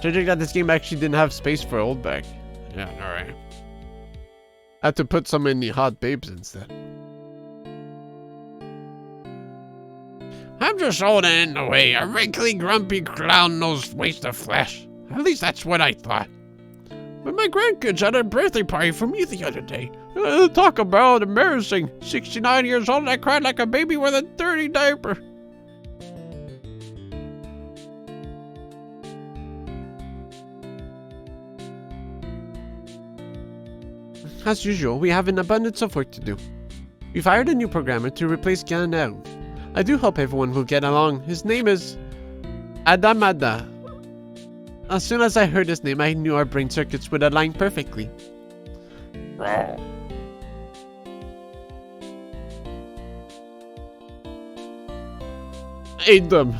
Judging that this game actually didn't have space for old back. Yeah, alright. I had to put so many hot babes instead. I'm just holding in the way. A wrinkly, grumpy, clown-nosed waste of flesh. At least that's what I thought. But my grandkids had a birthday party for me the other day. Talk about embarrassing. 69 years old, I cried like a baby with a dirty diaper. As usual, we have an abundance of work to do. We've hired a new programmer to replace GAUNSTREAM. I do hope everyone will get along. His name is Adamada. As soon as I heard his name, I knew our brain circuits would align perfectly. Adam.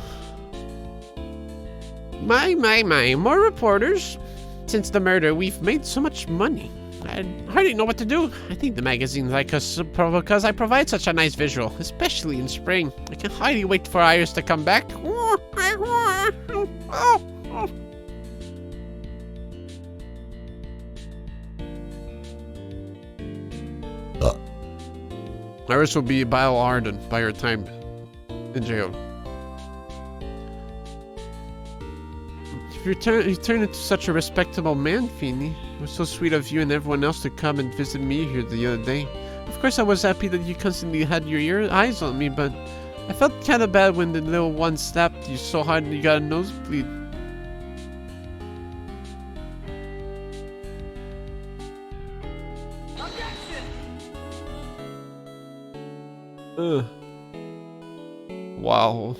My, more reporters. Since the murder, we've made so much money. I hardly know what to do. I think the magazines like us because I provide such a nice visual, especially in spring. I can hardly wait for Iris to come back. Iris will be bile hardened by her time in jail. You turn into such a respectable man, Feeny. It was so sweet of you and everyone else to come and visit me here the other day. Of course, I was happy that you constantly had your eyes on me, but I felt kind of bad when the little one slapped you so hard and you got a nosebleed. Wow.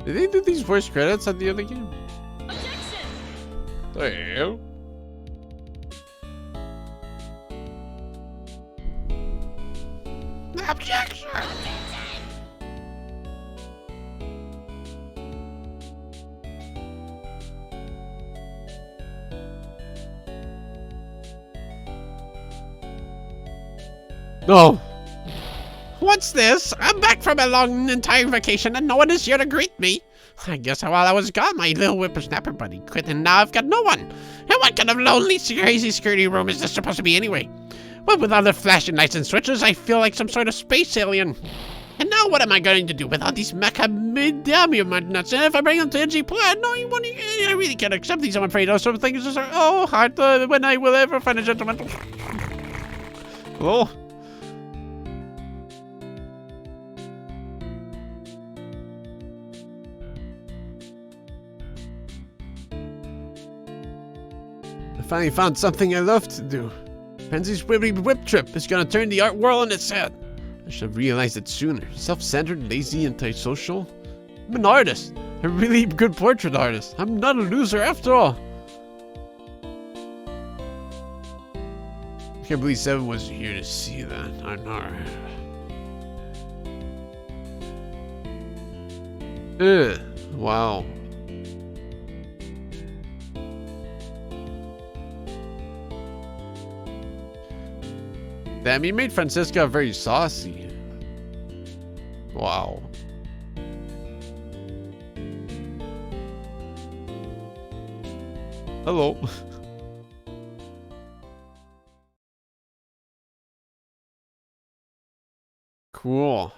Did they do these voice credits at the other game? Objection! The hell? Objection! No! What's this? I'm back from a long entire vacation and no one is here to greet me. I guess while I was gone, my little whippersnapper buddy quit and now I've got no one. And what kind of lonely, crazy, scary room is this supposed to be anyway? Well, with all the flashing lights and switches, I feel like some sort of space alien. And now what am I going to do with all these macadamia nuts? And if I bring them to NG Plaid, no, you won't, I really can't accept these. I'm afraid those sort of things are oh hard when I will ever find a gentleman. Oh. I finally found something I love to do. Pansy's Wibbly Whip Trip is gonna turn the art world on its head. I should have realized it sooner. Self-centered, lazy, antisocial. I'm an artist. A really good portrait artist. I'm not a loser after all. I can't believe Seven was here to see that. I know. Ugh. Wow. Damn, he made Francisca very saucy. Wow. Hello. Cool.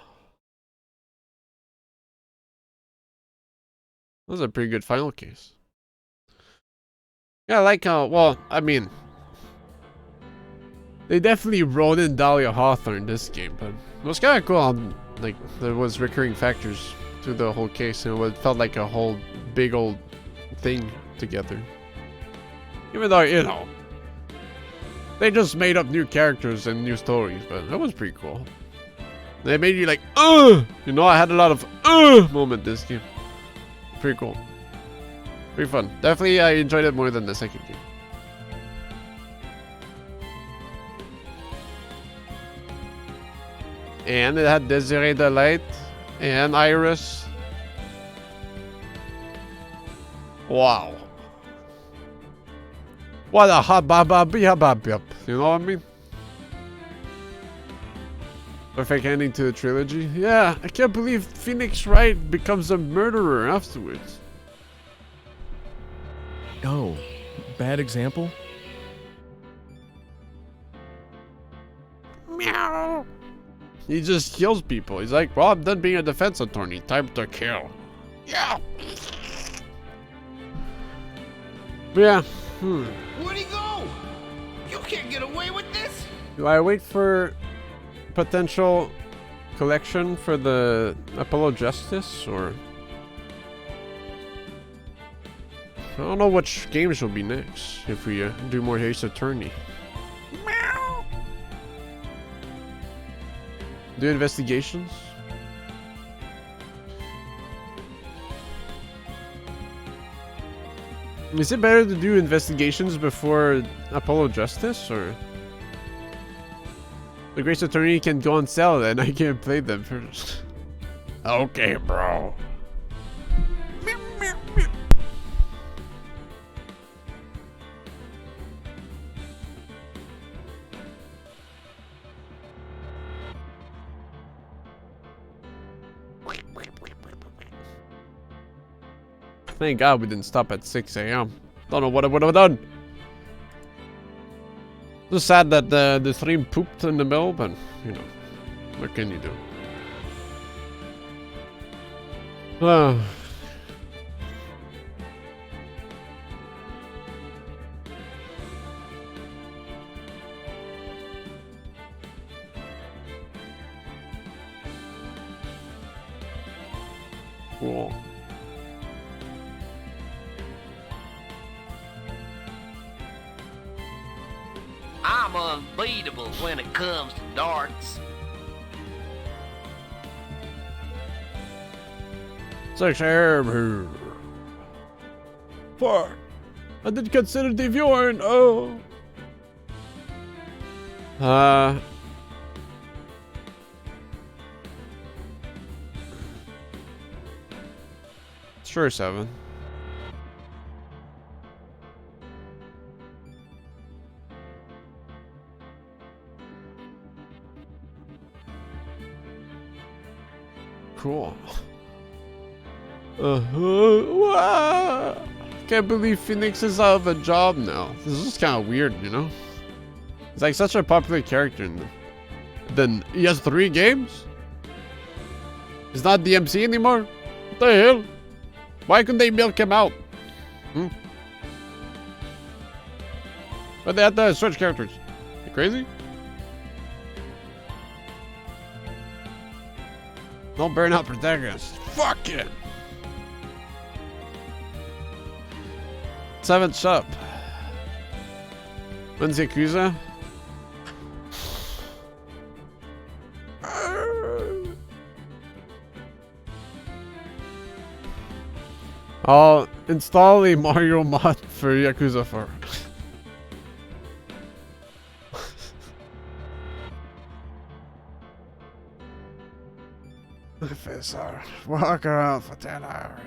That was a pretty good final case. Yeah, I like how, well, I mean, they definitely wrote in Dahlia Hawthorne in this game, but it was kind of cool how, like, there was recurring factors to the whole case, and it felt like a whole big old thing together. Even though, you know, they just made up new characters and new stories, but that was pretty cool. They made you like, you know, I had a lot of moment this game. Pretty cool. Pretty fun. Definitely, I enjoyed it more than the second game. And it had Desiree Delight and Iris. Wow. What a habab. You know what I mean? Perfect ending to the trilogy. Yeah, I can't believe Phoenix Wright becomes a murderer afterwards. Oh, bad example? Meow. He just kills people. He's like, well, I'm done being a defense attorney. Time to kill. Yeah. Yeah. Where'd he go? You can't get away with this. Do I wait for potential collection for the Apollo Justice, or I don't know which games will be next if we do more Ace Attorney. Meow. Do investigations. Is it better to do investigations before Apollo Justice, or the Grace Attorney can go on sale and I can play them first? Okay, bro. Thank God we didn't stop at 6 a.m. Don't know what I would have done. Just sad that the stream pooped in the middle, but you know, what can you do? Cool. I'm unbeatable when it comes to darts. 6 a.m. here. Fuck. I didn't consider DVRing. Oh. Sure, 7. Cool. Can't believe Phoenix is out of a job now. This is kind of weird, you know? He's like such a popular character. And then he has 3 games? He's not DMC anymore? What the hell? Why couldn't they milk him out? But they had to switch characters. You crazy? No burnout protagonist. Fuck it. 7th up. When's Yakuza? I'll install a Mario mod for Yakuza 4. Officer, walk around for 10 hours.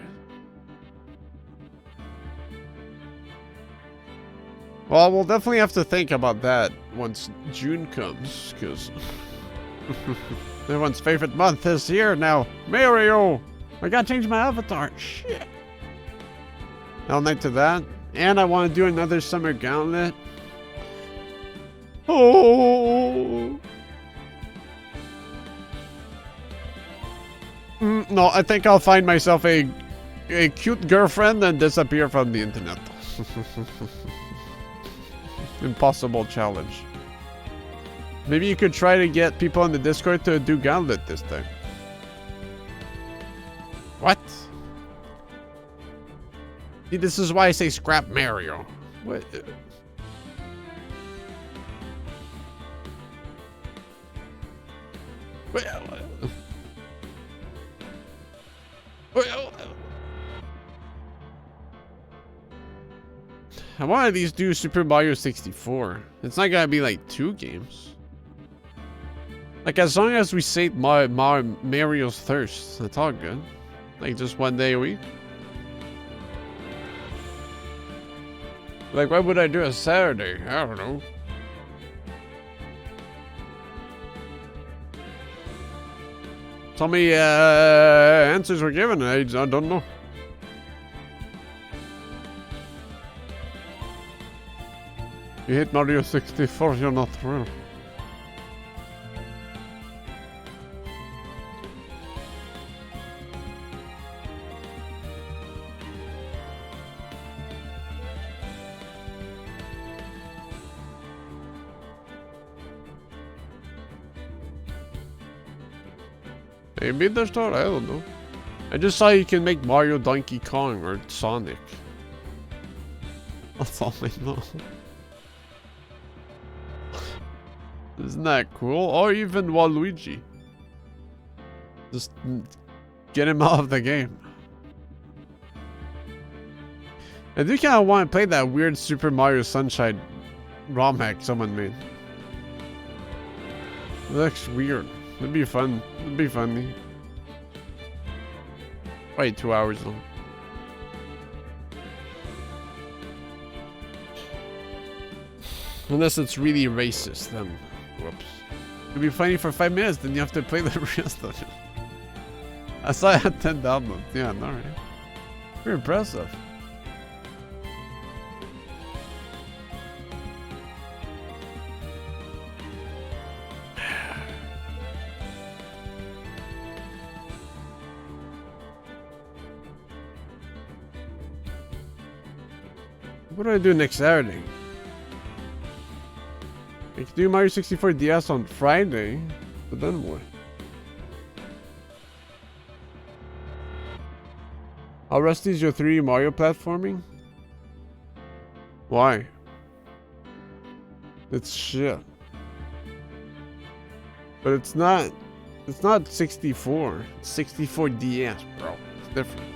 Well, we'll definitely have to think about that once June comes, because everyone's favorite month is here now. Mario! I gotta change my avatar. Shit. All night to that. And I want to do another summer gauntlet. Oh! No, I think I'll find myself a cute girlfriend and disappear from the internet. Impossible challenge. Maybe you could try to get people on the Discord to do Gauntlet this time. What? See, this is why I say scrap Mario. What? I want to at least do Super Mario 64. It's not gonna be like 2 games. Like as long as we sate Mario's Thirst, that's all good. Like just 1 day a week. Like, what would I do a Saturday? I don't know. So many answers were given. I don't know. You hate Mario 64, you're not real. Maybe there's not, I don't know. I just saw you can make Mario Donkey Kong or Sonic. That's all I know. Isn't that cool? Or even Waluigi. Just get him out of the game. I do kind of want to play that weird Super Mario Sunshine ROM hack someone made. It looks weird. It'd be fun. It'd be funny. Wait, 2 hours long. Unless it's really racist, then whoops. It'd be funny for 5 minutes, then you have to play the real stuff. I saw I had 10 downloads. Yeah, no, right? Pretty impressive. What do I do next Saturday? I can do Mario 64 DS on Friday, but then what? How rusty is your 3D Mario platforming? Why? It's shit. But it's not 64. It's 64 DS, bro. It's different.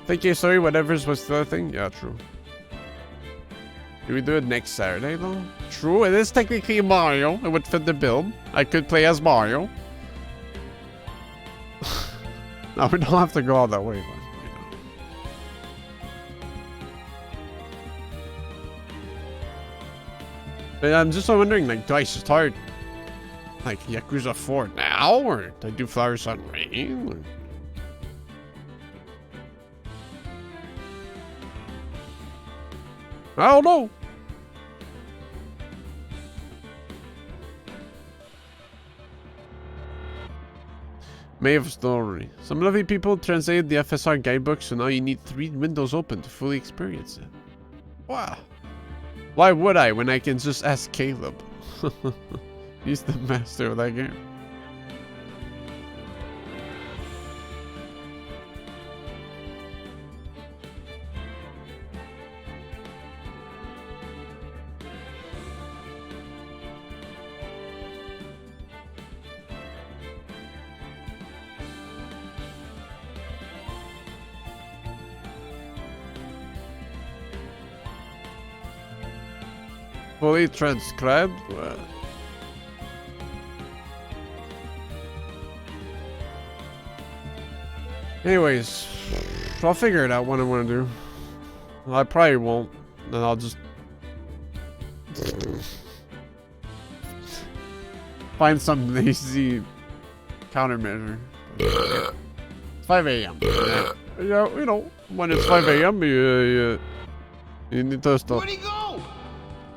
Thank you, sorry, whatever's was the thing. Yeah, true. Do we do it next Saturday though? True, it is technically Mario. It would fit the build. I could play as Mario. No, we don't have to go all that way, but you know. But I'm just wondering, like, do I start like Yakuza 4 now, or do I do Flower Sun Rain? Or... I don't know. May of Story. Some lovely people translated the FSR guidebook, so now you need 3 windows open to fully experience it. Wow. Why would I when I can just ask Caleb? He's the master of that game. Fully transcribed? Well. Anyways, I'll figure it out what I want to do. I probably won't. Then I'll just find some lazy countermeasure. It's 5 a.m. Yeah, you know, when it's 5 a.m., you need to stop. Where'd he go?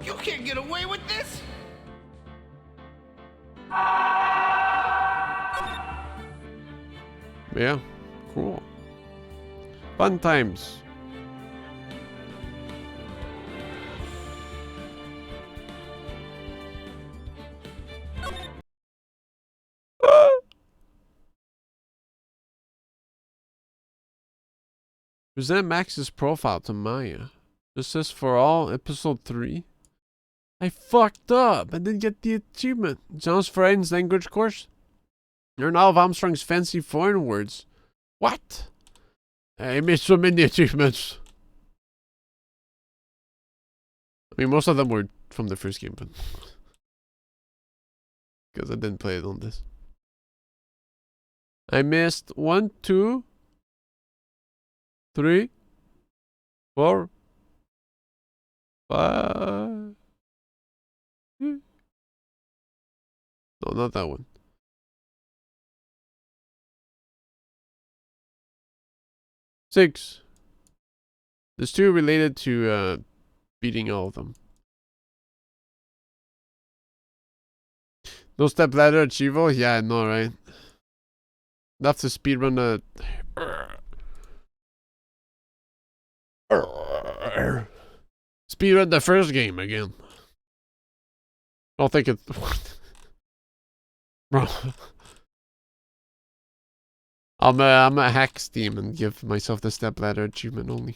You can't get away with this. Yeah, cool. Fun times. Present Max's profile to Maya. This is for all episode 3. I fucked up. I didn't get the achievement. John's friend's language course. Learn all of Armstrong's fancy foreign words. What? I missed so many achievements. I mean, most of them were from the first game, but because I didn't play it on this. I missed 1, 2, 3, 4, 5. No, not that one. 6. There's 2 related to beating all of them. No step ladder achievable? Yeah, I know, right? Enough to speedrun the... Speedrun the first game again. I don't think it's... Bro. I'm a hack Steam and give myself the step ladder achievement only.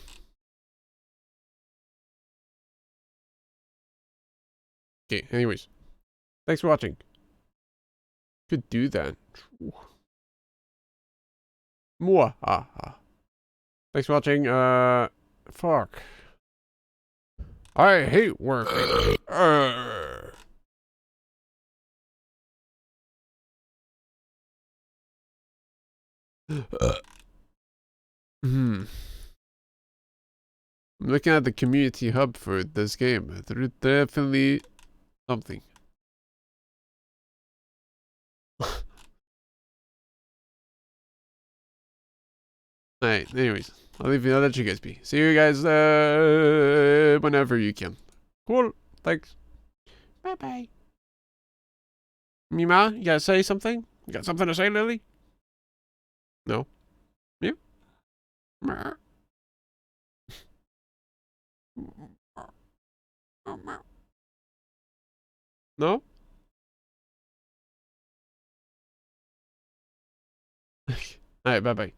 Okay, anyways. Thanks for watching. Could do that. Mwahaha. Thanks for watching. Fuck. I hate working. I'm looking at the community hub for this game. There's definitely something. Alright, anyways. I'll let you guys be. See you guys whenever you can. Cool. Thanks. Bye-bye. Mima, you gotta say something? You got something to say, Lily? No? You? No? Alright, bye-bye.